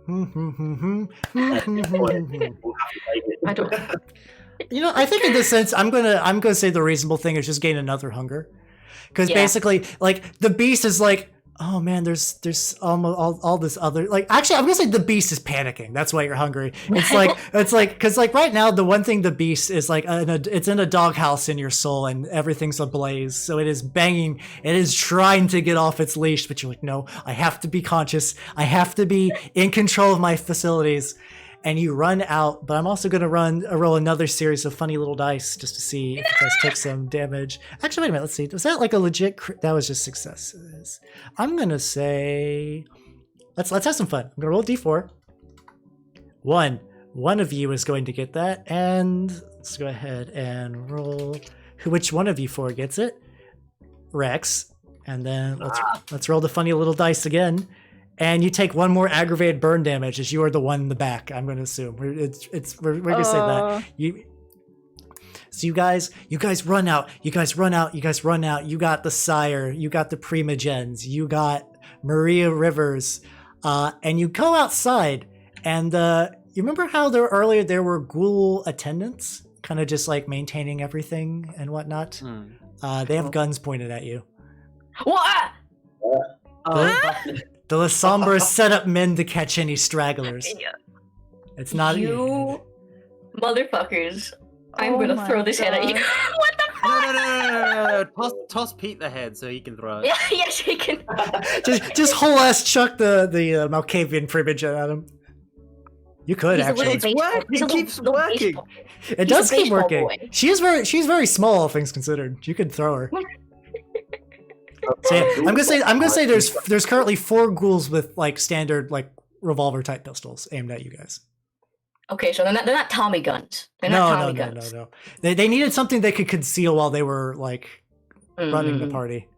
At this point, we'll have to make it. I don't. You know, I think in this sense, I'm gonna say the reasonable thing is just gain another hunger, because Yeah. basically, like the beast is like, oh man, there's almost all this other like. Actually, I'm gonna say the beast is panicking. That's why you're hungry. It's like because like right now the one thing the beast is like it's in a doghouse in your soul and everything's ablaze. So it is banging. It is trying to get off its leash, but you're like, no, I have to be conscious. I have to be in control of my facilities. And you run out, but I'm also going to roll another series of funny little dice just to see if you guys take some damage. Actually, wait a minute. Let's see. Was that like a legit? That was just successes. I'm going to say, let's have some fun. I'm going to roll a d4. 1. One of you is going to get that, and let's go ahead and roll. Which one of you 4 gets it? Rex. And then let's roll the funny little dice again. And you take 1 more aggravated burn damage as you are the one in the back. I'm going to assume we're going to say that So you guys run out. You got the Sire. You got the Primogens. You got Maria Rivers, and you go outside. And you remember how earlier there were ghoul attendants, kind of just like maintaining everything and whatnot. They have guns pointed at you. What? The La Sombra set up men to catch any stragglers. It's not You motherfuckers. I'm Oh gonna my throw this head at you. God. What the fuck? No. Toss Pete the head so he can throw it. Yeah, yes, he can. just whole ass chuck the Malkavian Primogen at him. You could He's a little actually. It's baseball- working, he's a it keeps little working. baseball. It he's does a keep baseball working. boy. She's very small, all things considered. You could throw her. So yeah, I'm gonna say there's currently 4 ghouls with like standard like revolver type pistols aimed at you guys. Okay, so they're not Tommy guns. They're not Tommy guns. No. They needed something they could conceal while they were like running the Mhm. party.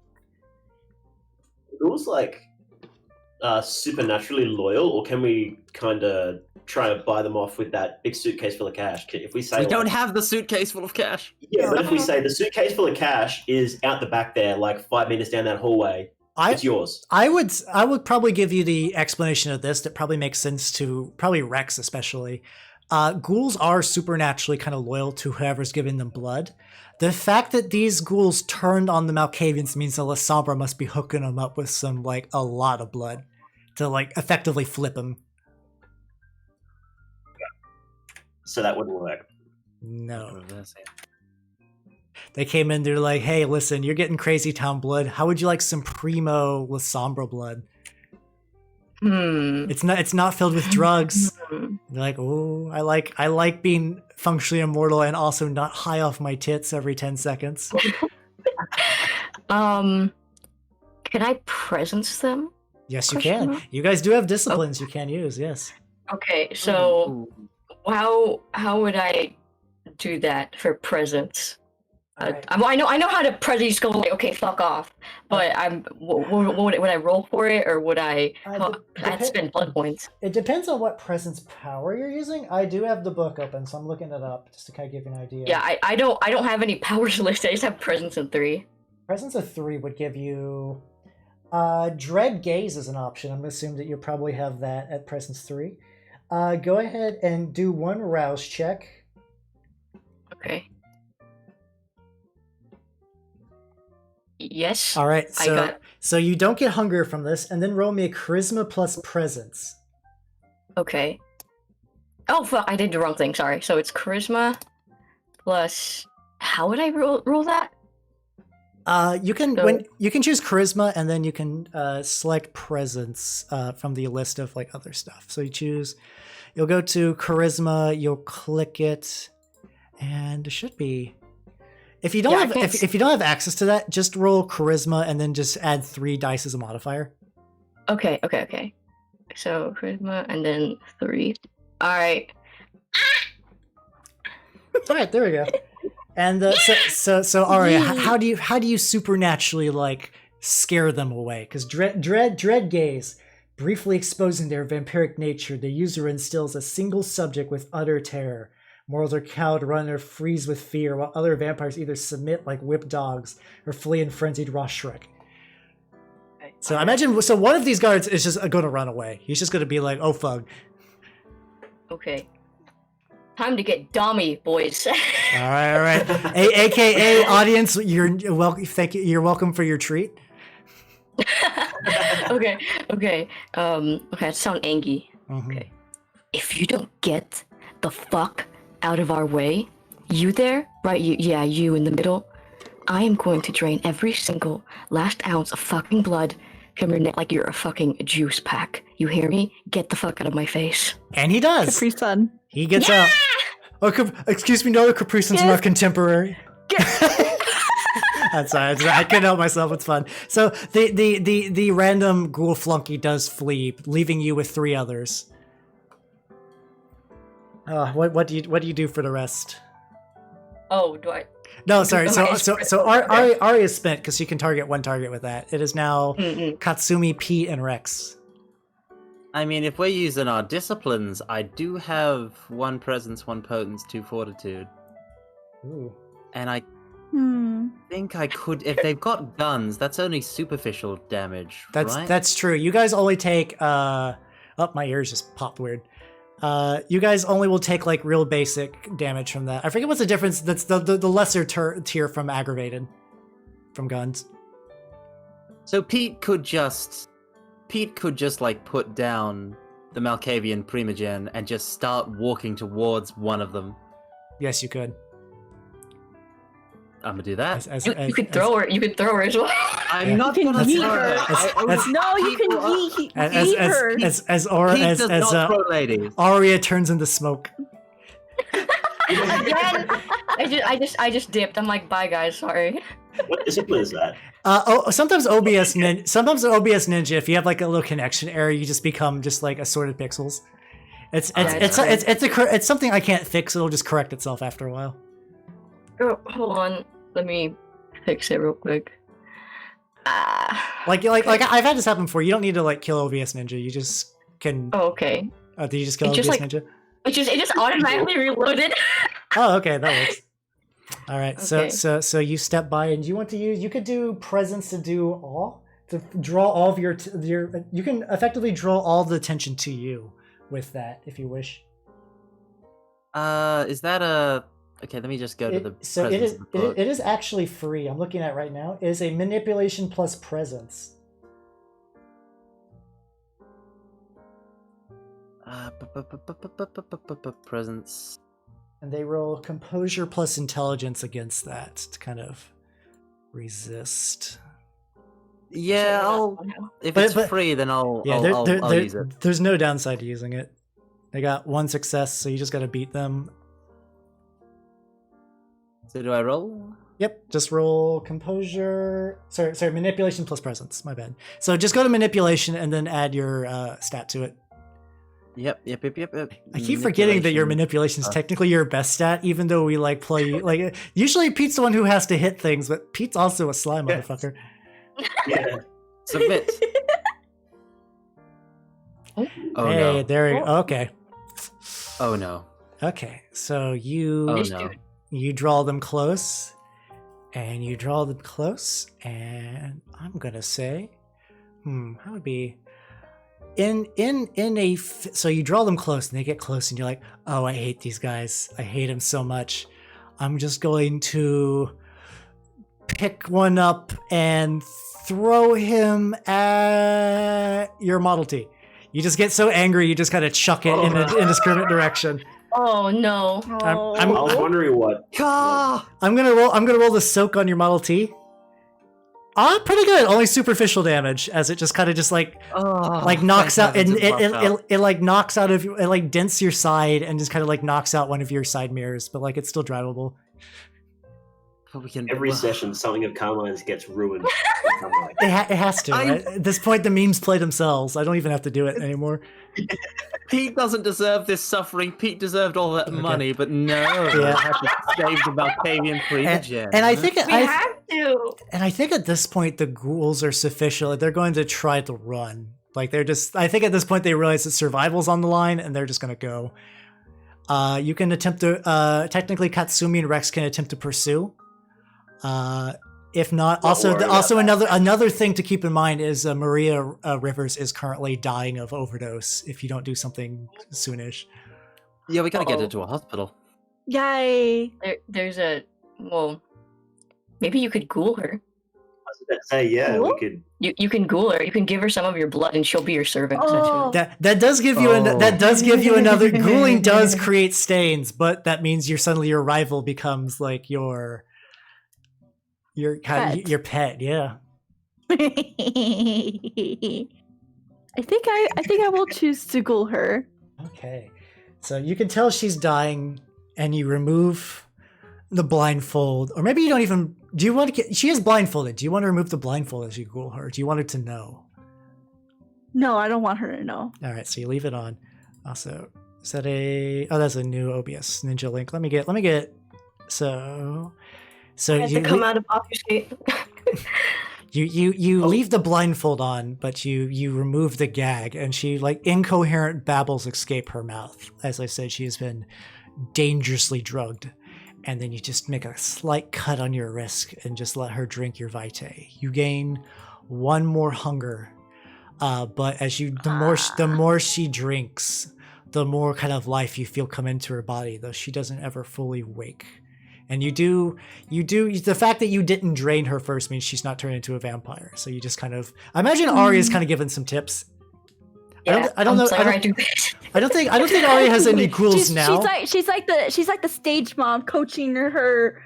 It was like supernaturally loyal, or can we kind of try to buy them off with that big suitcase full of cash? If we say We like- don't have the suitcase full of cash. yeah, but if we say the suitcase full of cash is out the back there, like 5 meters down that hallway, it's yours. I would probably give you the explanation of this that probably makes sense to probably Rex especially. Ghouls are supernaturally kind of loyal to whoever's giving them blood. The fact that these ghouls turned on the Malkavians means the La Sombra must be hooking them up with some like a lot of blood to like effectively flip them. So that wouldn't work. No. They came in, they're like, hey, listen, you're getting crazy town blood. How would you like some primo La Sombra blood? It's not filled with drugs. Hmm. They're like, oh, I like being functionally immortal and also not high off my tits every 10 seconds. Can I presence them? Yes, you Question can. mark? You guys do have disciplines you can use. Yes. Okay, so how would I do that for presence? Alright. I know how to presence go like okay fuck off, but would I roll for it or would I I'd spend blood points? It depends on what presence power you're using. I do have the book open, so I'm looking it up just to kind of give you an idea. Yeah, I don't have any powers listed. I just have presence in 3. Presence of 3 would give you Dread Gaze is an option. I'm assuming that you'll probably have that at presence 3. Go ahead and do 1 rouse check. Okay. Yes. All right, I got. so you don't get hunger from this, and then roll me a charisma plus presence. Okay. Oh fuck! I did the wrong thing. Sorry. So it's charisma plus. How would I roll that? You can So- you can choose charisma, and then you can select presence from the list of like other stuff. So you'll go to charisma, you'll click it, and it should be. If you don't Yeah, I have can't if you don't have access to that, just roll charisma and then just add 3 dice as a modifier. Okay. So charisma and then 3. All right. All right, there we go. And so Aria, how do you supernaturally like scare them away? Because dread gaze, briefly exposing their vampiric nature, the user instills a single subject with utter terror. Mortals are cowed, run, or freeze with fear, while other vampires either submit like whipped dogs or flee in frenzied raw shrek. So I imagine, one of these guards is just going to run away. He's just going to be like, "Oh fuck." Okay. Time to get dummy, boys. All right. AKA audience, you're welcome. Thank you. You're welcome for your treat. Okay. Okay, that sound angry. Mhm. Okay. If you don't get the fuck out of our way, you there, right? You in the middle. I am going to drain every single last ounce of fucking blood from your neck like you're a fucking juice pack. You hear me? Get the fuck out of my face. And he does. Capri Sun. He gets out. Oh, excuse me, no, Capri Sun's not contemporary. I'm sorry, I couldn't help myself. It's fun. So the random ghoul flunky does flee, leaving you with 3 others. What do you do for the rest? Oh, do I? No, sorry. Okay. So Aria is spent because she can target 1 target with that. It is now Mm-mm. Katsumi, Pete, and Rex. I mean, if we're using our disciplines, I do have 1 presence, 1 potence, 2 fortitude. Ooh. And I Hmm. think I could, if they've got guns, that's only superficial damage, right? That's true. You guys only take oh, my ears just popped weird. You guys only will take like real basic damage from that. I forget what's the difference. That's the lesser tier from aggravated from guns. So Pete could just like put down the Malkavian Primogen and just start walking towards one of them. Yes, you could. I'm gonna do that. You could throw her. You could throw her as well. I'm not You can gonna yeet throw her. her. No, you can yeet her. As not throw ladies. Aria turns into smoke. Again, I just dipped. I'm like, bye guys, sorry. What discipline is that? Sometimes OBS Ninja, if you have like a little connection error, you just become just like assorted pixels. It's something I can't fix. It'll just correct itself after a while. Oh, hold on, let me fix it real quick. Like I've had this happen before. You don't need to like kill OBS Ninja. You just can. Oh, okay. Did you just kill It OBS just, Ninja? It just automatically reloaded. Oh, okay, that works. All right, Okay. so you step by, and you want to use. You could do presence to do all to draw all of your. You can effectively draw all the attention to you with that if you wish. Is that a? Okay, let me just go to the. So it presence is. of the book. It is actually free. I'm looking at it right now. It is a manipulation plus presence. Presence. And they roll composure plus intelligence against that to kind of resist. Yeah, if But- it's but- free, then I'll I'll use it. There's no downside to using it. They got 1 success, so you just got to beat them. So do I roll? Yep, just roll composure. Sorry, manipulation plus presence. My bad. So just go to manipulation and then add your stat to it. Yep. I keep forgetting that your manipulation is technically your best stat, even though we play usually Pete's the one who has to hit things, but Pete's also a sly motherfucker. Yeah. Submit. Oh Hey, no. there we go. Okay. Oh no. Okay. So you Oh This no. dude. you draw them close, and you draw them close, and I'm gonna say, how would be so you draw them close, and they get close, and you're like, oh, I hate these guys. I hate them so much. I'm just going to pick one up and throw him at your Model T. You just get so angry, you just kind of chuck it in an indiscriminate direction. Oh no. I was wondering what. I'm gonna roll the soak on your Model T. Pretty good. Only superficial damage, as it just kind of knocks out and it like knocks out of it, like dents your side and just kind of like knocks out one of your side mirrors, but like it's still drivable. Every session, something of Carmine's gets ruined. It has to. Right? At this point, the memes play themselves. I don't even have to do it anymore. Pete doesn't deserve this suffering. Pete deserved all that money, but no, Yeah. I have to save the Malkavian Primogen. And I think We have to. And I think at this point the ghouls are sufficient. They're going to try to run. Like they're just. I think at this point they realize that survival's on the line, and they're just going to go. You can attempt to. Technically, Katsumi and Rex can attempt to pursue. If not, also another thing to keep in mind is Maria Rivers is currently dying of overdose. If you don't do something soonish. Yeah, we gotta get her to a hospital. Yay! There's a maybe you could ghoul her. I was about to say, yeah, Cool. we could. You can ghoul her. You can give her some of your blood, and she'll be your servant. Oh. Essentially. That does give you another. Ghouling does create stains, but that means your rival becomes like your pet. Yeah. I think I will choose to ghoul her. Okay. So you can tell she's dying, and you remove the blindfold, or maybe you don't even. Do you want to? She is blindfolded. Do you want to remove the blindfold as you ghoul her? Do you want her to know? No, I don't want her to know. All right. So you leave it on. Also, is that a? Oh, that's a new OBS Ninja link. Let me get. So I have you to come out of obfuscate. You leave the blindfold on, but you remove the gag, and she like incoherent babbles escape her mouth. As I said, she has been dangerously drugged, and then you just make a slight cut on your wrist and just let her drink your vitae. You gain 1 more hunger, but as the more she drinks, the more kind of life you feel come into her body, though she doesn't ever fully wake. And you do the fact that you didn't drain her first means she's not turned into a vampire. So you just kind of, I imagine Aria's kind of given some tips. Yeah, I don't know. sorry, I don't think Aria has any ghouls now. She's like the stage mom coaching her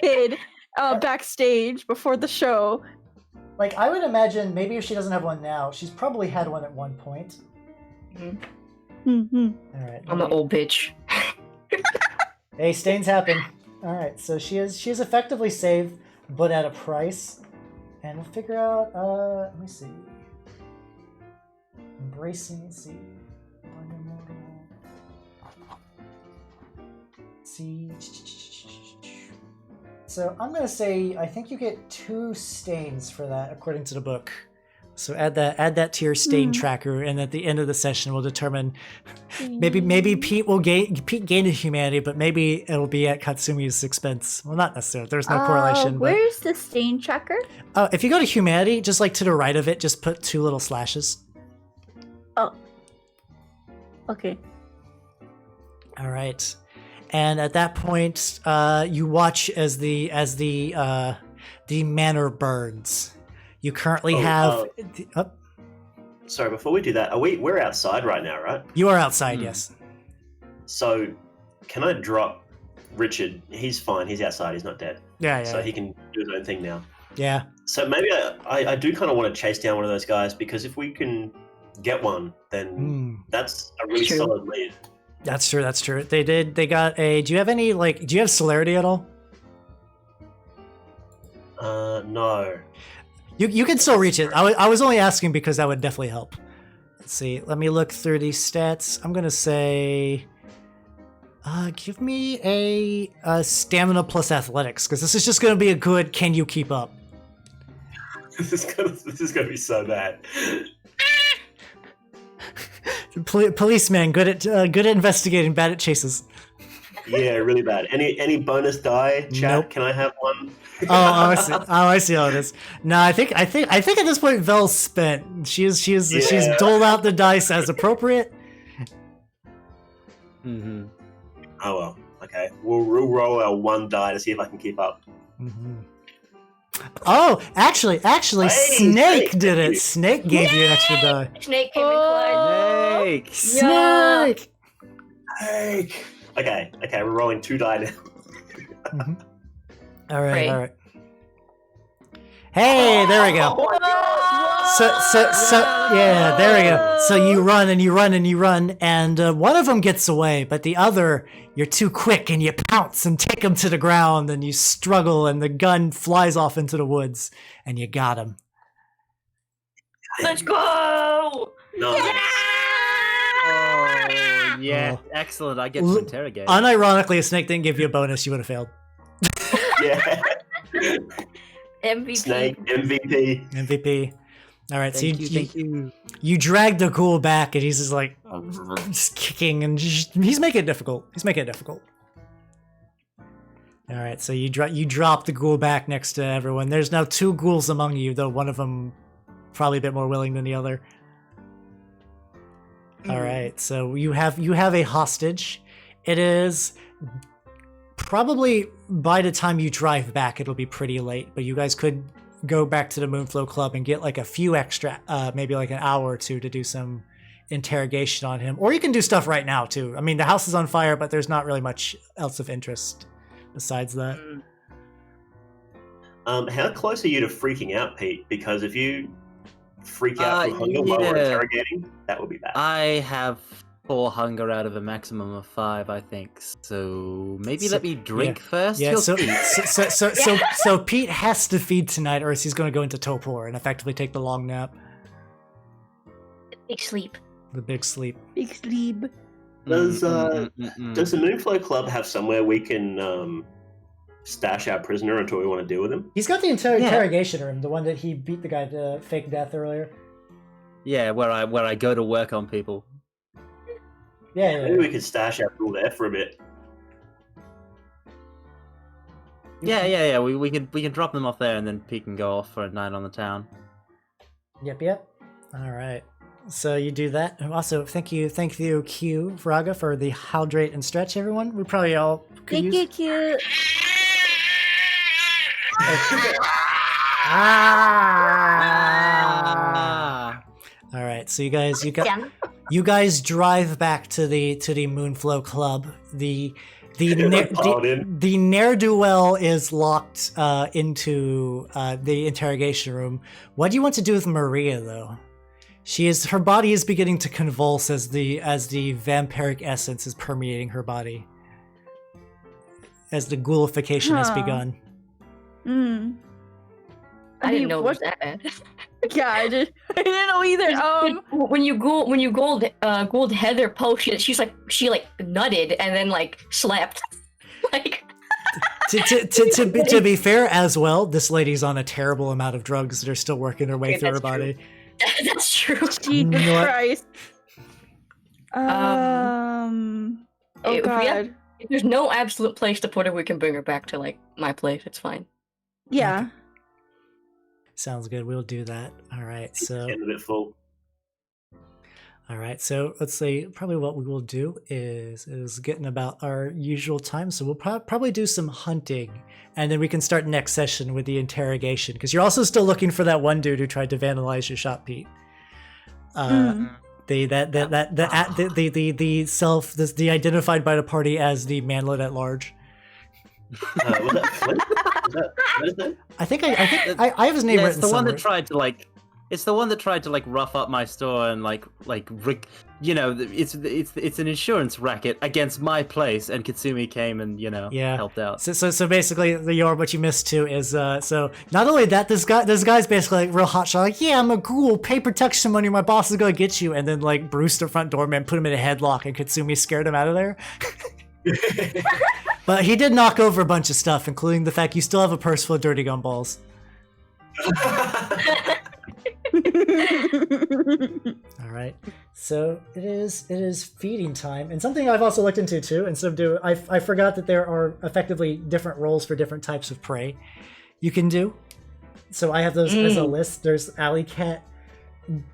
kid backstage before the show. Like I would imagine maybe if she doesn't have one now, she's probably had one at one point. Mm-hmm. All right. I'm an old bitch. Hey, stains happen. All right, so she is effectively saved, but at a price. And we'll figure out. Let me see. Embracing. Let's see. See. So I'm gonna say I think you get 2 stains for that, according to the book. So add that to your stain tracker, and at the end of the session, we'll determine maybe Pete gain a humanity, but maybe it'll be at Katsumi's expense. Well, not necessarily. There's no correlation. Where's the stain tracker? If you go to humanity, just like to the right of it, just put 2 little slashes. Oh. Okay. All right, and at that point, you watch as the manor burns. You currently have. Sorry, before we do that, we're outside right now, right? You are outside, yes. So, can I drop Richard? He's fine. He's outside. He's not dead. Yeah. So he can do his own thing now. Yeah. So maybe I do kind of want to chase down one of those guys, because if we can get one, then that's a really True. solid lead. That's true. That's true. They got a. Do you have any do you have celerity at all? No. You can still reach it. I was only asking because that would definitely help. Let's see. Let me look through these stats. I'm gonna say, give me a stamina plus athletics, because this is just gonna be a good. Can you keep up? This is gonna be so bad. Policeman, good at investigating, bad at chases. Yeah, really bad. Any bonus die, chat? Nope. Can I have one? I see. I see how it is. No, I think at this point Vel's spent. She's doled out the dice as appropriate. Mm-hmm. Oh well. Okay, we'll roll our one die to see if I can keep up. Mm-hmm. Oh, actually, Hey, Snake Snake, did thank it. you. Snake gave you an extra die. Snake came in clutch. Snake! Snake. Hey. Okay, we're rolling 2 die now. Mm-hmm. All right, Great. all right. Hey, there we go. So yeah, there we go. So you run and you run and you run, and one of them gets away, but the other, you're too quick and you pounce and take him to the ground, and you struggle, and the gun flies off into the woods, and you got him. Let's go! No. Oh, yeah, Oh. excellent. I get to interrogate. Unironically, a snake didn't give you a bonus, you would have failed. Yeah. MVP. Snake MVP. MVP. All right, Thank so you. you drag the ghoul back, and he's just like just kicking, and he's making it difficult. All right, so you drop the ghoul back next to everyone. There's now 2 ghouls among you, though one of them probably a bit more willing than the other. All right, so you have a hostage. It is probably by the time you drive back, it'll be pretty late, but you guys could go back to the Moonflow Club and get like a few extra, maybe like an hour or 2 to do some interrogation on him. Or you can do stuff right now too. I mean, the house is on fire, but there's not really much else of interest besides that. How close are you to freaking out, Pete? Because if you freak out from hunger while we're yeah. interrogating, that would be bad. I have 4 hunger out of a maximum of 5, I think. So maybe let me drink first. Yeah, He'll so eat. so Pete has to feed tonight, or else he's going to go into torpor and effectively take the long nap, Big sleep. the big sleep. Big sleep. Does the Mm-mm-mm-mm. Moonflow Club have somewhere we can stash our prisoner until we want to deal with him? He's got the interrogation room, the one that he beat the guy to fake death earlier. Yeah, where I go to work on people. Yeah. Maybe we could stash our tool there for a bit. Yeah. We can drop them off there, and then Pete can go off for a night on the town. Yep. All right. So you do that. And also, thank you, Q, Vraga, for the hydrate and stretch, everyone. We probably all could Thank use... you, cute. Ah! All right. So you guys drive back to the Moonflow Club. The ne'er-do-well is locked into the interrogation room. What do you want to do with Maria, though? Her body is beginning to convulse as the vampiric essence is permeating her body, as the ghoulification has begun. I didn't know it was that bad. Yeah, I didn't know either. When you Googled Heather post, she nutted and then like slept. Like to be fair as well, this lady's on a terrible amount of drugs that are still working their way Okay, through her that's true. body. That's true. Jesus What? Christ. Oh If God. there's no absolute place to put her, we can bring her back to like my place. It's fine. Yeah. Sounds good. We'll do that. All right. So Getting a bit full. all right. So let's say probably what we will do is getting about our usual time. So we'll probably do some hunting, and then we can start next session with the interrogation, because you're also still looking for that one dude who tried to vandalize your shop, Pete. The identified by the party as the manlet at large. Was that Flint? What is it? I think I have his name Yeah, written it's the one somewhere. that tried to like. It's the one that tried to like rough up my store and you know, it's an insurance racket against my place, and Katsumi came and Yeah. helped out. So basically, the Yoro, what you missed too is so not only that, this guy's basically like real hotshot, like, yeah, I'm a ghoul, pay protection money, my boss is gonna get you, and then like Bruce, the front doorman, put him in a headlock, and Katsumi scared him out of there. But he did knock over a bunch of stuff, including the fact you still have a purse full of dirty gumballs. All right, so it is feeding time, and something I've also looked into too. Instead of I forgot that there are effectively different roles for different types of prey you can do. So I have those as a list. There's alley cat,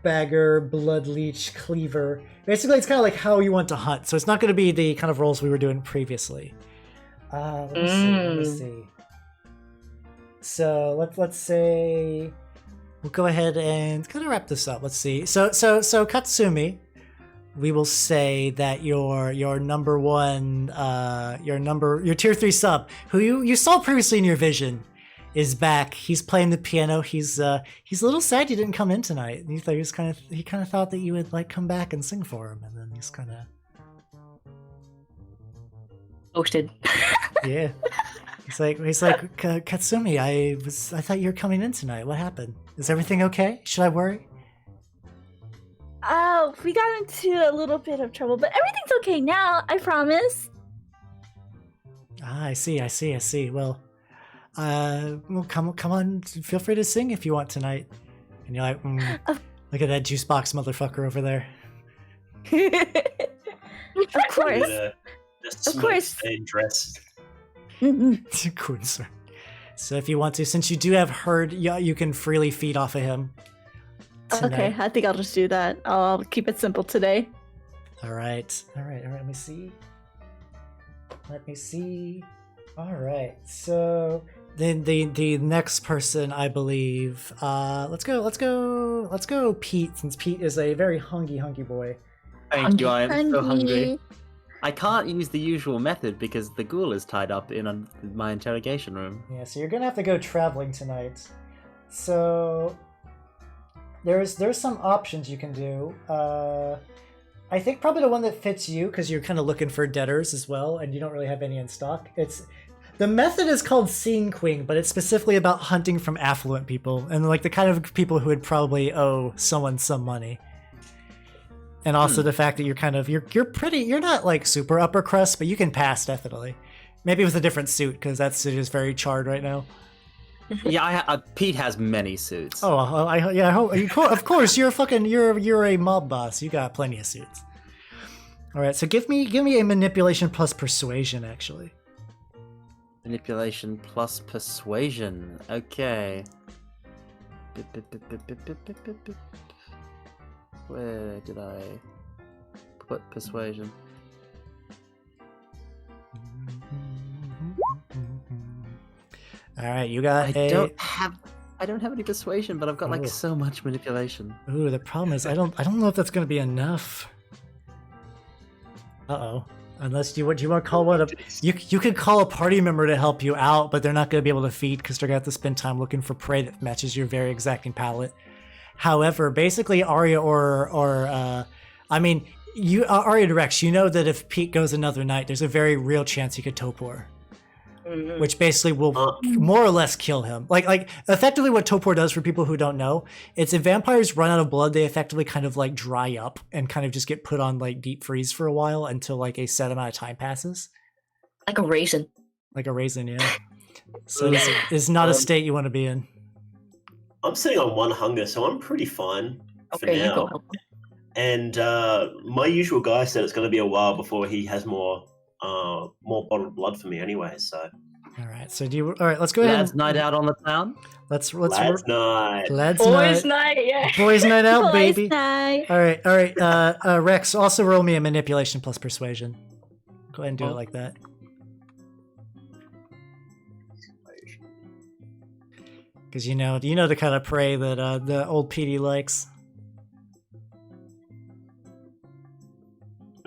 bagger, blood leech, cleaver. Basically, it's kind of like how you want to hunt. So it's not going to be the kind of roles we were doing previously. Let me see. So let's say. We'll go ahead and kind of wrap this up. Let's see. So Katsumi, we will say that your number one, your tier 3 sub, who you saw previously in your vision, is back. He's playing the piano. He's a little sad you didn't come in tonight. He kind of thought that you would like come back and sing for him, and then he's kind of Posted. yeah. He's like Katsumi. I thought you were coming in tonight. What happened? Is everything okay? Should I worry? Oh, we got into a little bit of trouble, but everything's okay now. I promise. Ah, I see. Well, come on. Feel free to sing if you want tonight. And you're like, look at that juice box motherfucker over there. Of course. Of course. Dress. Cool, sir. So if you want to, since you do have herd, you can freely feed off of him. tonight. Okay, I think I'll just do that. I'll keep it simple today. All right. Let me see. All right. So then the next person, I believe. Let's go. Pete, since Pete is a very hungry boy. Thank you. I am so hungry. I can't use the usual method because the ghoul is tied up in my interrogation room. Yeah. So you're gonna have to go traveling tonight. So there's some options you can do. I think probably the one that fits you, because you're kind of looking for debtors as well, and you don't really have any in stock. The method is called Scene Queen, but it's specifically about hunting from affluent people, and like the kind of people who would probably owe someone some money. And also the fact that you're not like super upper crust, but you can pass definitely. Maybe with a different suit, because that suit is very charred right now. Yeah, Pete has many suits. Oh, I hope, of course, you're a mob boss. You got plenty of suits. All right, so give me a manipulation plus persuasion, actually. Manipulation plus persuasion. Okay. Where did I put persuasion? All right, you got I don't have any persuasion, but I've got like so much manipulation. Ooh, the problem is I don't know if that's gonna be enough. Uh-oh. Unless do you want to call one of you could call a party member to help you out, but they're not gonna be able to feed because they're gonna have to spend time looking for prey that matches your very exacting palate. However, basically Aria Aria directs, you know that if Pete goes another night, there's a very real chance he could Topor. Which basically will more or less kill him. Like effectively what Topor does for people who don't know, it's if vampires run out of blood, they effectively kind of like dry up and kind of just get put on like deep freeze for a while until like a set amount of time passes. Like a raisin. Like a raisin, yeah. So it's not a state you want to be in. I'm sitting on 1 hunger, so I'm pretty fine for Okay, you now. go help. And my usual guy said it's going to be a while before he has more bottled blood for me anyway, so. All right, so let's go ahead. Lads' night out on the town. Lads night. Boys night, yeah. Boys night out, Boys baby. night. All right. Rex, also roll me a manipulation plus persuasion. Go ahead and do it like that. Because you know the kind of prey that the old PD likes.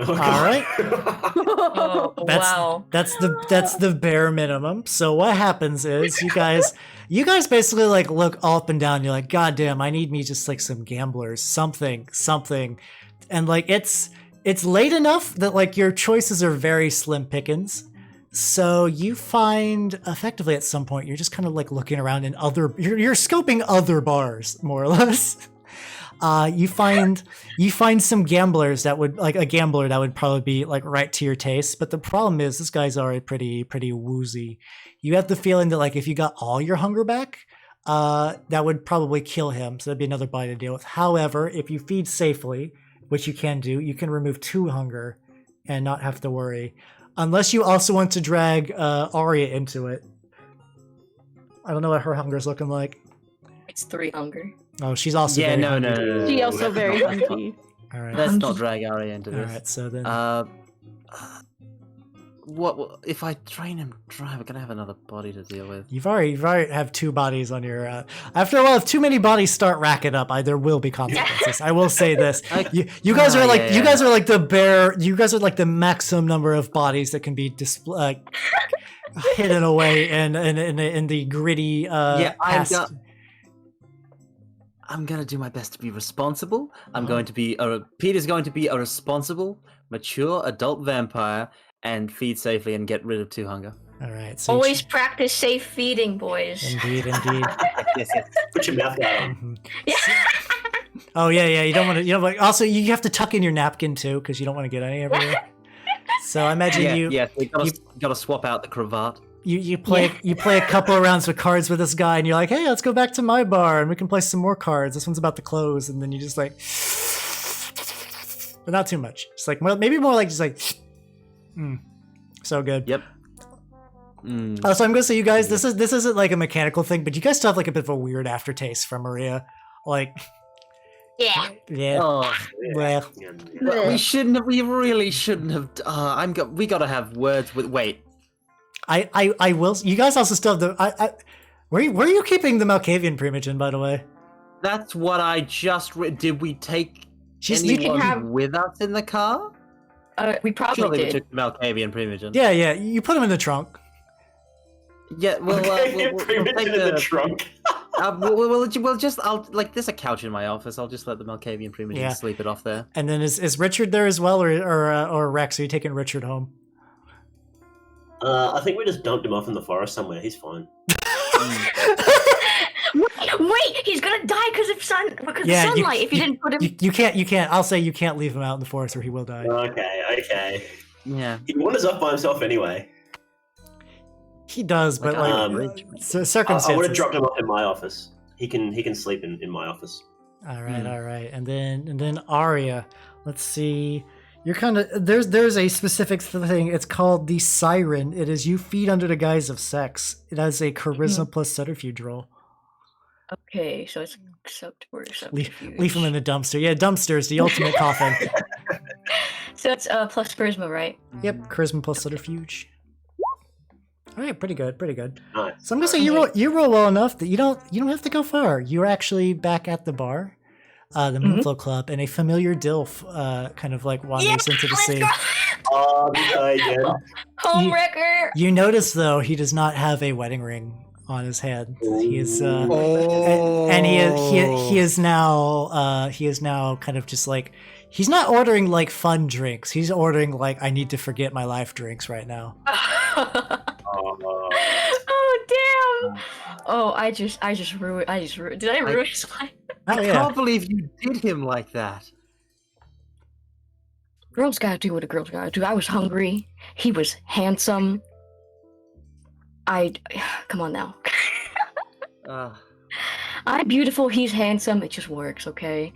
Oh, All right. Oh, wow. That's the bare minimum. So what happens is you guys basically like look up and down. You're like, God damn, I need me just like some gamblers, something, and like it's late enough that like your choices are very slim pickings. So you find effectively at some point you're just kind of like looking around in you're scoping other bars more or less. You find some gamblers that would like a gambler that would probably be like right to your taste. But the problem is this guy's already pretty woozy. You have the feeling that like if you got all your hunger back, that would probably kill him. So that'd be another body to deal with. However, if you feed safely, which you can do, you can remove 2 hunger and not have to worry. Unless you also want to drag Aria into it. I don't know what her hunger is looking like. It's 3 hunger. Oh, she's also Yeah, very no, hungry. no. She also very Let's not- hungry. All right. Let's not drag Aria into All this. right. So then, What if I train him drive? We're gonna have another body to deal with. you've already have 2 bodies on your. After a while, if too many bodies start racking up, there will be consequences. I will say this: you guys are like you guys are like the bare. You guys are like the maximum number of bodies that can be hidden away in the gritty. I'm gonna do my best to be responsible. I'm going to be Peter's going to be a responsible, mature adult vampire and feed safely and get rid of 2 hunger. All right. So Always practice safe feeding, boys. Indeed. yes. Put your mouth guard on. Oh yeah. You don't want to. Also, you have to tuck in your napkin too because you don't want to get any everywhere. So I imagine you gotta swap out the cravat. You play a couple of rounds with cards with this guy, and you're like, hey, let's go back to my bar, and we can play some more cards. This one's about to close, and then you just like, but not too much. Just like maybe more like just like, so good. Yep. So I'm gonna say, you guys, this isn't like a mechanical thing, but you guys still have like a bit of a weird aftertaste from Maria, like. Yeah. Yeah. Oh, Well, we really shouldn't have. We gotta have words with. Wait. I will. You guys also still have the. Where are you keeping the Malkavian Primogen, by the way? That's what I just. Did we take anyone with us in the car? We probably Surely did. we took the Malkavian Primogen. Yeah. You put him in the trunk. Yeah. Well, we'll take in the trunk. There's a couch in my office. I'll just let the Malkavian Primogen sleep it off there. And then is Richard there as well, or Rex? Are you taking Richard home? I think we just dumped him off in the forest somewhere. He's fine. Wait, he's gonna die because of sunlight. If you didn't put him, you can't. I'll say you can't leave him out in the forest, or he will die. Okay. Yeah. He wanders off by himself anyway. He does, but circumstances. I would have dropped him off in my office. He can sleep in my office. All right. And then Aria. Let's see. You're kind of there's a specific thing. It's called the Siren. It is you feed under the guise of sex. It has a charisma plus subterfuge roll. Okay, so it's subterfuge. Leave him in the dumpster. Yeah, dumpsters, the ultimate coffin. So it's plus charisma, right? Yep, charisma plus subterfuge. All right, pretty good. Nice. So I'm gonna say you roll well enough that you don't have to go far. You're actually back at the bar, the Moonflow Club, and a familiar Dilf kind of like wanders into the scene. Oh, again. homewrecker. You notice though he does not have a wedding ring on his hand. He is and he is now kind of just like, he's not ordering like fun drinks. He's ordering like, I need to forget my life drinks right now. Oh damn! Oh, I just ruined. Did I ruin his life? Oh, I can't believe you did him like that. Girls gotta do what a girl's gotta do. I was hungry. He was handsome. Come on now. I'm beautiful. He's handsome. It just works, okay?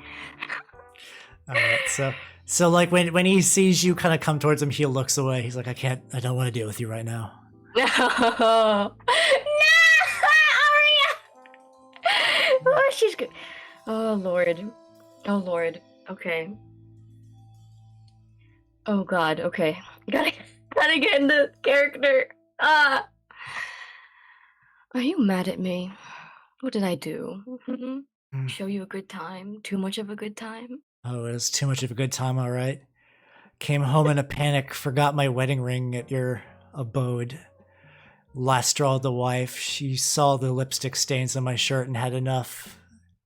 All right, so like when he sees you kind of come towards him, he looks away. He's like, I don't want to deal with you right now. No, Aria! Oh, she's good. Oh Lord. Okay. Oh God. Okay. Gotta get into character. Are you mad at me? What did I do? Show you a good time? Too much of a good time? Oh, it was too much of a good time. All right. Came home in a panic, forgot my wedding ring at your abode. Last straw of the wife. She saw the lipstick stains on my shirt and had enough.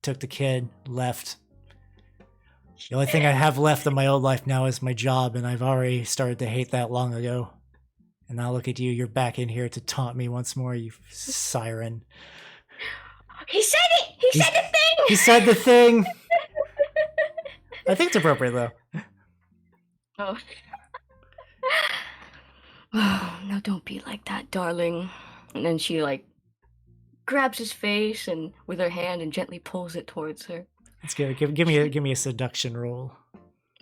Took the kid, left. The only thing I have left of my old life now is my job, and I've already started to hate that long ago. And now look at you, you're back in here to taunt me once more, you siren. He said it! He said the thing! He said the thing! I think it's appropriate, though. Oh. Oh, no, don't be like that, darling. And then she, like, grabs his face and with her hand and gently pulls it towards her. Let's give me a seduction roll.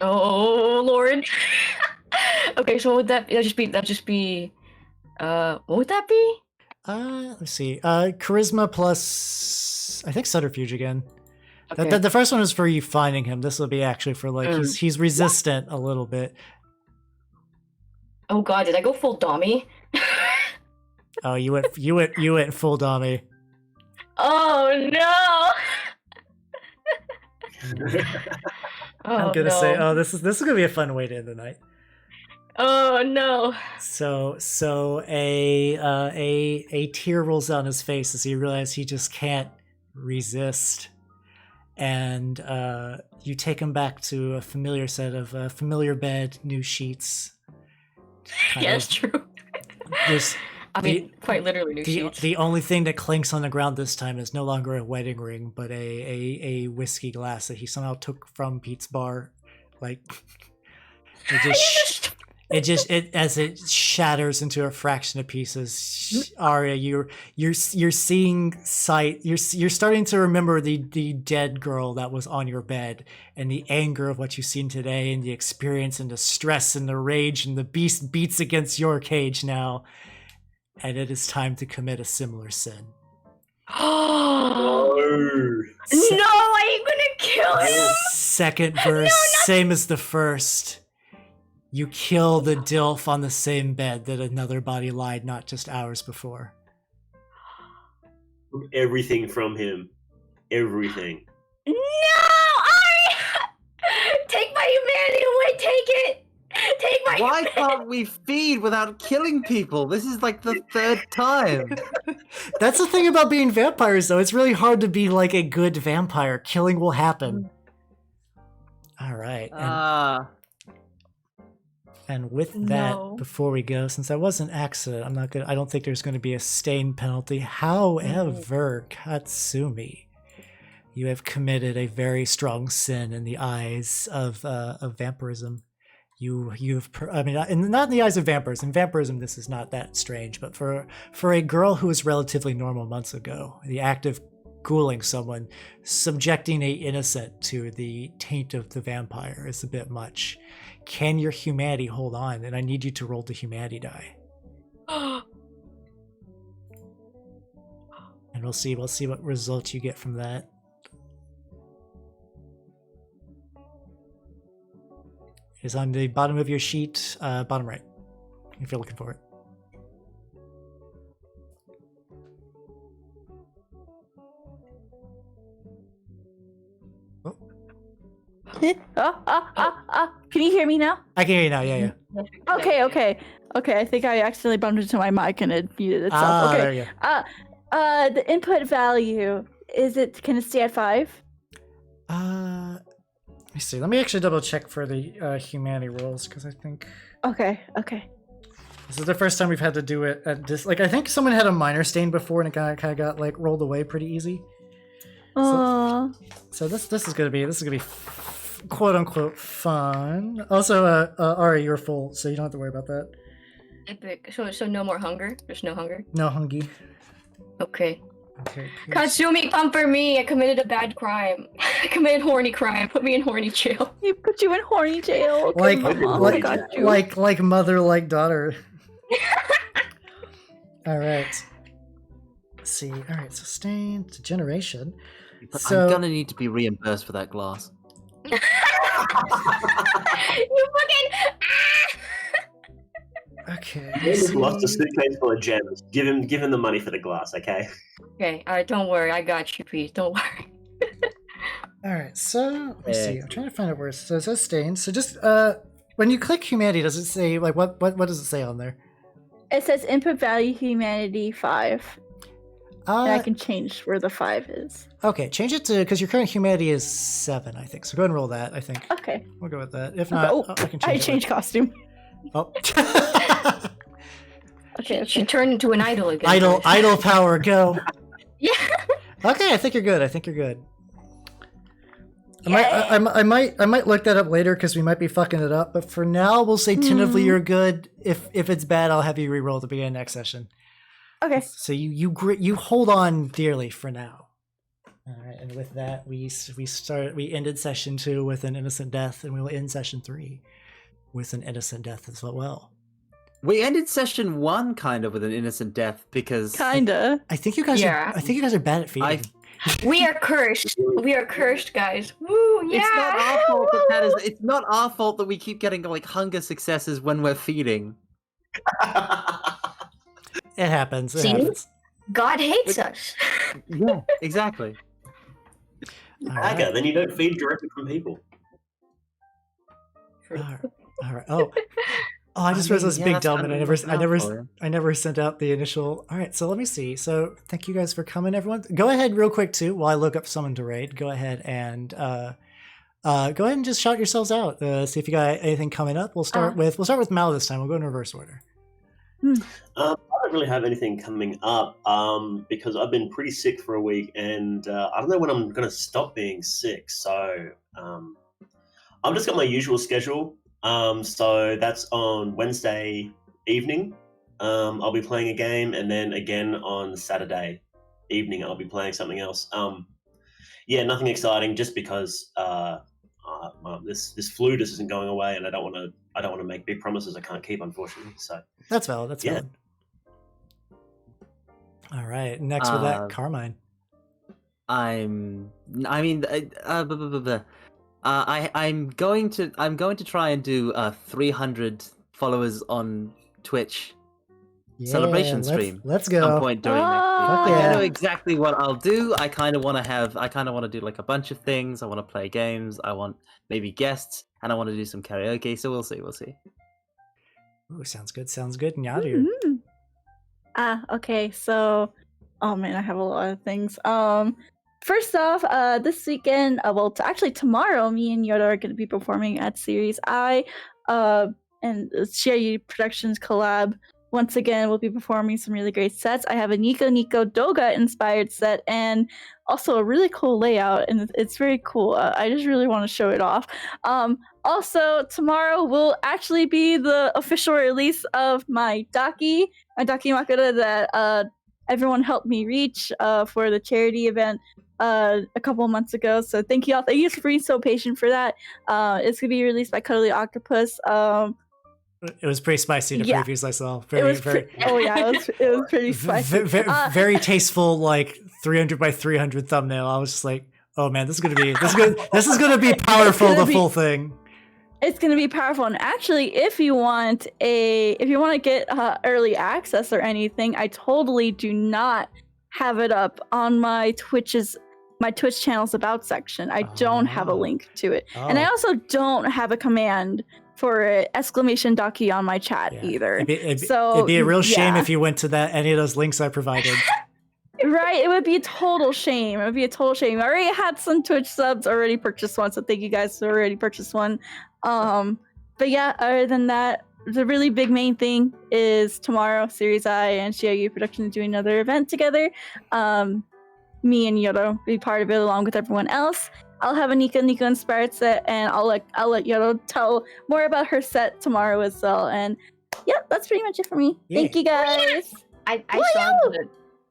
Oh, Lord. Okay, so what would that just be, what would that be? Let's see. Charisma plus, I think subterfuge again. Okay. The first one is for you finding him. This will be actually for, like, he's resistant a little bit. Oh God, did I go full Dommy? Oh, you went full Dommy. Oh no! I'm gonna say, this is gonna be a fun way to end the night. Oh no! So a tear rolls down his face as he realizes he just can't resist, and you take him back to a familiar set of familiar bed, new sheets. Yeah, that's true. Quite literally new sheets. The only thing that clinks on the ground this time is no longer a wedding ring, but a whiskey glass that he somehow took from Pete's bar. Like as it shatters into a fraction of pieces. Aria, you're seeing sight. You're starting to remember the dead girl that was on your bed, and the anger of what you've seen today, and the experience, and the stress, and the rage, and the beast beats against your cage now. And it is time to commit a similar sin. No, I ain't gonna kill him. Second verse, same as the first. You kill the DILF on the same bed that another body lied not just hours before. Everything from him. Everything. No! Take my humanity away! Take it! Take my Why humanity! can't we feed without killing people? This is like the third time. That's the thing about being vampires, though. It's really hard to be like a good vampire. Killing will happen. All right. And with that, before we go, since that was an accident, I don't think there's going to be a stain penalty. However, Katsumi, you have committed a very strong sin in the eyes of vampirism. Not in the eyes of vampirs. In vampirism, this is not that strange, but for a girl who was relatively normal months ago, the act of ghouling someone, subjecting a innocent to the taint of the vampire is a bit much. Can your humanity hold on? And I need you to roll the humanity die. And we'll see what results you get from that. It's on the bottom of your sheet, bottom right, if you're looking for it. Can you hear me now? I can hear you now, yeah. Okay. I think I accidentally bumped into my mic and it muted itself. There you go. The input value, can it stay at 5? Let me see. Let me actually double check for the humanity rolls, because I think... Okay. This is the first time we've had to do it at this... Like, I think someone had a minor stain before and it kind of got, like, rolled away pretty easy. So this is gonna be quote unquote fun. Also, Aria, you're full, so you don't have to worry about that. Epic. So no more hunger. There's no hunger. No hungy. Okay. Okay. Katsumi, comfort me. I committed a bad crime. I committed horny crime. Put me in horny jail. He put you in horny jail. Like mother, like daughter. All right. Let's see. All right. So stain, degeneration. So I'm gonna need to be reimbursed for that glass. You fucking... okay. He just lost a suitcase full of gems. Give him the money for the glass, okay? Okay, alright, don't worry. I got you, please. Don't worry. All right. So let me see. I'm trying to find out where it says stain. So just when you click humanity, does it say like what does it say on there? It says input value humanity 5. And I can change where the 5 is. Okay, change it to, because your current humanity is 7, I think. So go ahead and roll that, I think. Okay. We'll go with that. If not, I can change it. changed costume. Oh. Okay, she turned into an idol again. Idol power, go. Yeah. Okay, I think you're good. I might look that up later because we might be fucking it up. But for now, we'll say tentatively you're good. If it's bad, I'll have you re-roll at the beginning of next session. Okay. So you hold on dearly for now. All right, and with that, we ended session 2 with an innocent death, and we will end session 3 with an innocent death as well. We ended session 1 kind of with an innocent death because Kinda. I think you guys are bad at feeding. We are cursed. We are cursed, guys. Woo! Yeah. It's not our fault it's not our fault that we keep getting like hunger successes when we're feeding. It happens. See? God hates us. Yeah, exactly. All right. Okay, then you don't feed directly from people. All right. Oh, I just realized this big dumb, and I never sent out the initial. All right, so let me see. So thank you guys for coming, everyone. Go ahead, real quick too, while I look up someone to raid. Go ahead and just shout yourselves out. See if you got anything coming up. We'll start with Mal this time. We'll go in reverse order. I don't really have anything coming up because I've been pretty sick for a week, and I don't know when I'm going to stop being sick. So I've just got my usual schedule. So that's on Wednesday evening. I'll be playing a game, and then again on Saturday evening I'll be playing something else. Yeah, nothing exciting. Just because this flu just isn't going away, and I don't want to make big promises I can't keep, unfortunately. So that's valid. That's valid. All right. Next with that, Carmine. I'm going to try and do 300 followers on Twitch celebration stream. Let's go. At some point during next week. Yeah. I know exactly what I'll do. I kind of want to do like a bunch of things. I want to play games. I want maybe guests, and I want to do some karaoke. So we'll see. Ooh, sounds good. Nyaru. Okay. So, oh man, I have a lot of things. First off, this weekend, actually tomorrow, me and Yoro are going to be performing at Series I, and Shiryu Productions collab. Once again, we'll be performing some really great sets. I have a Nico Doga inspired set and also a really cool layout, and it's very cool. I just really want to show it off. Also, tomorrow will actually be the official release of my Daki Makura that everyone helped me reach for the charity event a couple months ago. So thank you all. Thank you for being so patient for that. It's going to be released by Cuddly Octopus. It was pretty spicy to previews I saw. It was pretty spicy. Very tasteful, like 300 by 300 thumbnail. I was just like, oh man, this is gonna be powerful. Full thing. It's gonna be powerful. And actually, if you want to get early access or anything, I totally do not have it up on my Twitch channel's about section. I don't have a link to it, and I also don't have a command for !Daki on my chat either. It'd be a real shame if you went to any of those links I provided. Right, it would be a total shame. I already had some Twitch subs already purchased one, so thank you guys who already purchased one. But yeah, other than that, the really big main thing is tomorrow, Series I and Shiryu Productions doing another event together. Me and Yoro be part of it along with everyone else. I'll have a Nico inspired set, and I'll let Yoro tell more about her set tomorrow as well. And yeah, that's pretty much it for me. Yeah. Thank you guys. I saw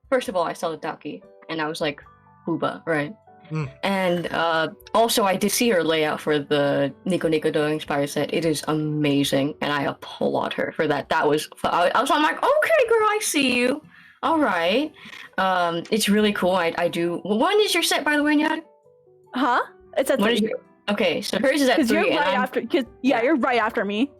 first of all, I saw the Daki, and I was like, Booba, right? And also, I did see her layout for the Nico Do inspired set. It is amazing, and I applaud her for that. I'm like, okay, girl, I see you. All right. It's really cool. I do. When is your set, by the way, Nyaru? Huh? It's at 3. Okay, so hers is at 3. You're right after me.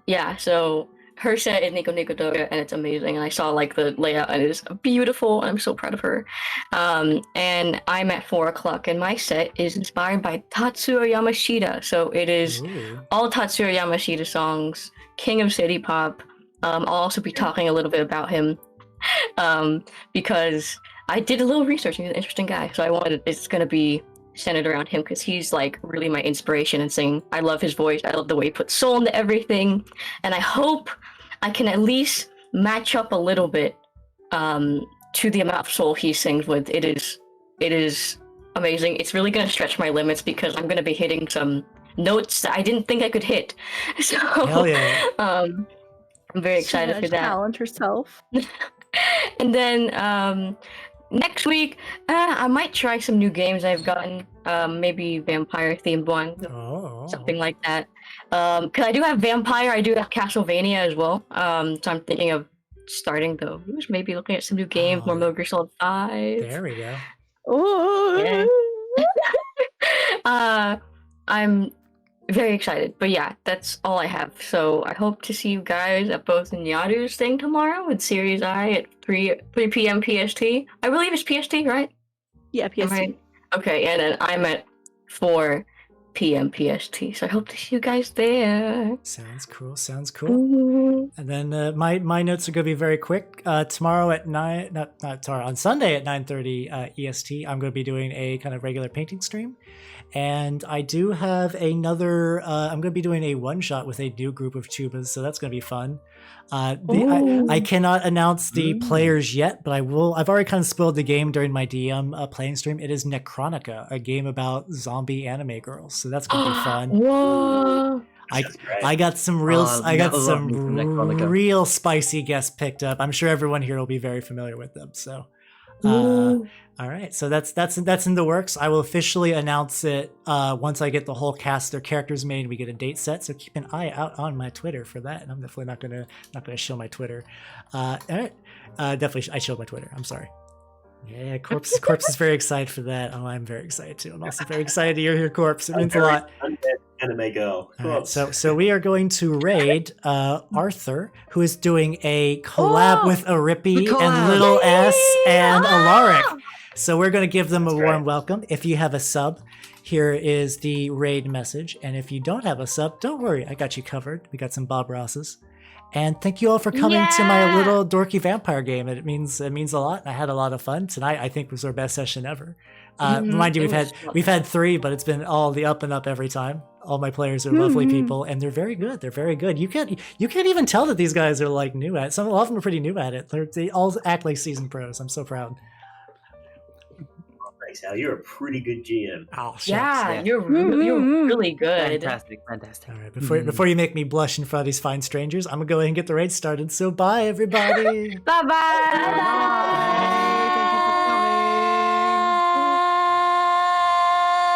Yeah, so her set is Nico Nico Doga, and it's amazing. And I saw like the layout, and it is beautiful. And I'm so proud of her. And I'm at 4 o'clock, and my set is inspired by Tatsuya Yamashita. So it is Ooh. all Tatsuya Yamashita songs, King of City Pop. I'll also be talking a little bit about him because I did a little research. He's an interesting guy, so I wanted it's gonna be centered around him because he's like really my inspiration in singing. I love his voice. I love the way he puts soul into everything, and I hope I can at least match up a little bit to the amount of soul he sings with. It is amazing. It's really gonna stretch my limits because I'm gonna be hitting some notes that I didn't think I could hit. So Hell yeah. I'm very excited for that. Challenge herself. And then next week, I might try some new games I've gotten. Maybe vampire themed one, Oh. something like that. Because I do have vampire, I do have Castlevania as well. So I'm thinking of starting those. Maybe looking at some new games, more Oh. Metal Gear Solid 5. There we go. Oh, Yeah. I'm very excited, but yeah, that's all I have. So I hope to see you guys at both Nyaru's thing tomorrow with Series I at 3 p.m. PST. I believe it's PST, right? yeah, Am PS. I- Okay, and then I'm at 4 p.m. PST. So I hope to see you guys there. Sounds cool. Sounds cool. Ooh. And then my notes are going to be very quick. Tomorrow at not tomorrow, on Sunday at 9:30 EST, I'm going to be doing a kind of regular painting stream. And I do have another, I'm going to be doing a one shot with a new group of tubas, so that's going to be fun. I cannot announce the players yet, but I will. I've already kind of spoiled the game during my DM playing stream. It is Necronica, a game about zombie anime girls, so that's going to be fun. Whoa. That's great. I got some real, Oh, I got love some me some Necronica. real spicy guests picked up. I'm sure everyone here will be very familiar with them. So, Ooh. all right, so that's in the works. I will officially announce it once I get the whole cast, their characters made, and we get a date set. So keep an eye out on my Twitter for that. And I'm definitely not gonna show my Twitter. All right, definitely I showed my Twitter. I'm sorry. Yeah, Corpse is very excited for that. Oh, I'm very excited too. I'm also very excited to hear your Corpse. It means a lot. Undead anime girl. All right, so we are going to raid Arthur, who is doing a collab with Arippy and collab. Little S and Alaric. So we're going to give them a That's warm great. welcome. If you have a sub, here is the raid message. And if you don't have a sub, don't worry, I got you covered. We got some Bob Rosses. And thank you all for coming to my Yeah. little dorky vampire game. It means a lot. I had a lot of fun tonight. I think was our best session ever. Mind you, it was fun. we've had 3, but it's been all the up and up every time. All my players are lovely people, and they're very good. They're very good. You can't even tell that these guys are like new at it. A lot of them are pretty new at it. They all act like seasoned pros. I'm so proud. Thanks, Al. You're a pretty good GM. Oh, shucks. Yeah, yeah. you're really good. Fantastic. All right, before you make me blush in front of these fine strangers, I'm gonna go ahead and get the raid started. So bye, everybody. Bye bye.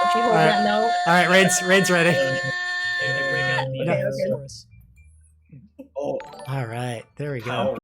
Don't you hold Alright. that note? All right, raid's ready. Okay. No. Oh, All right, there we go. how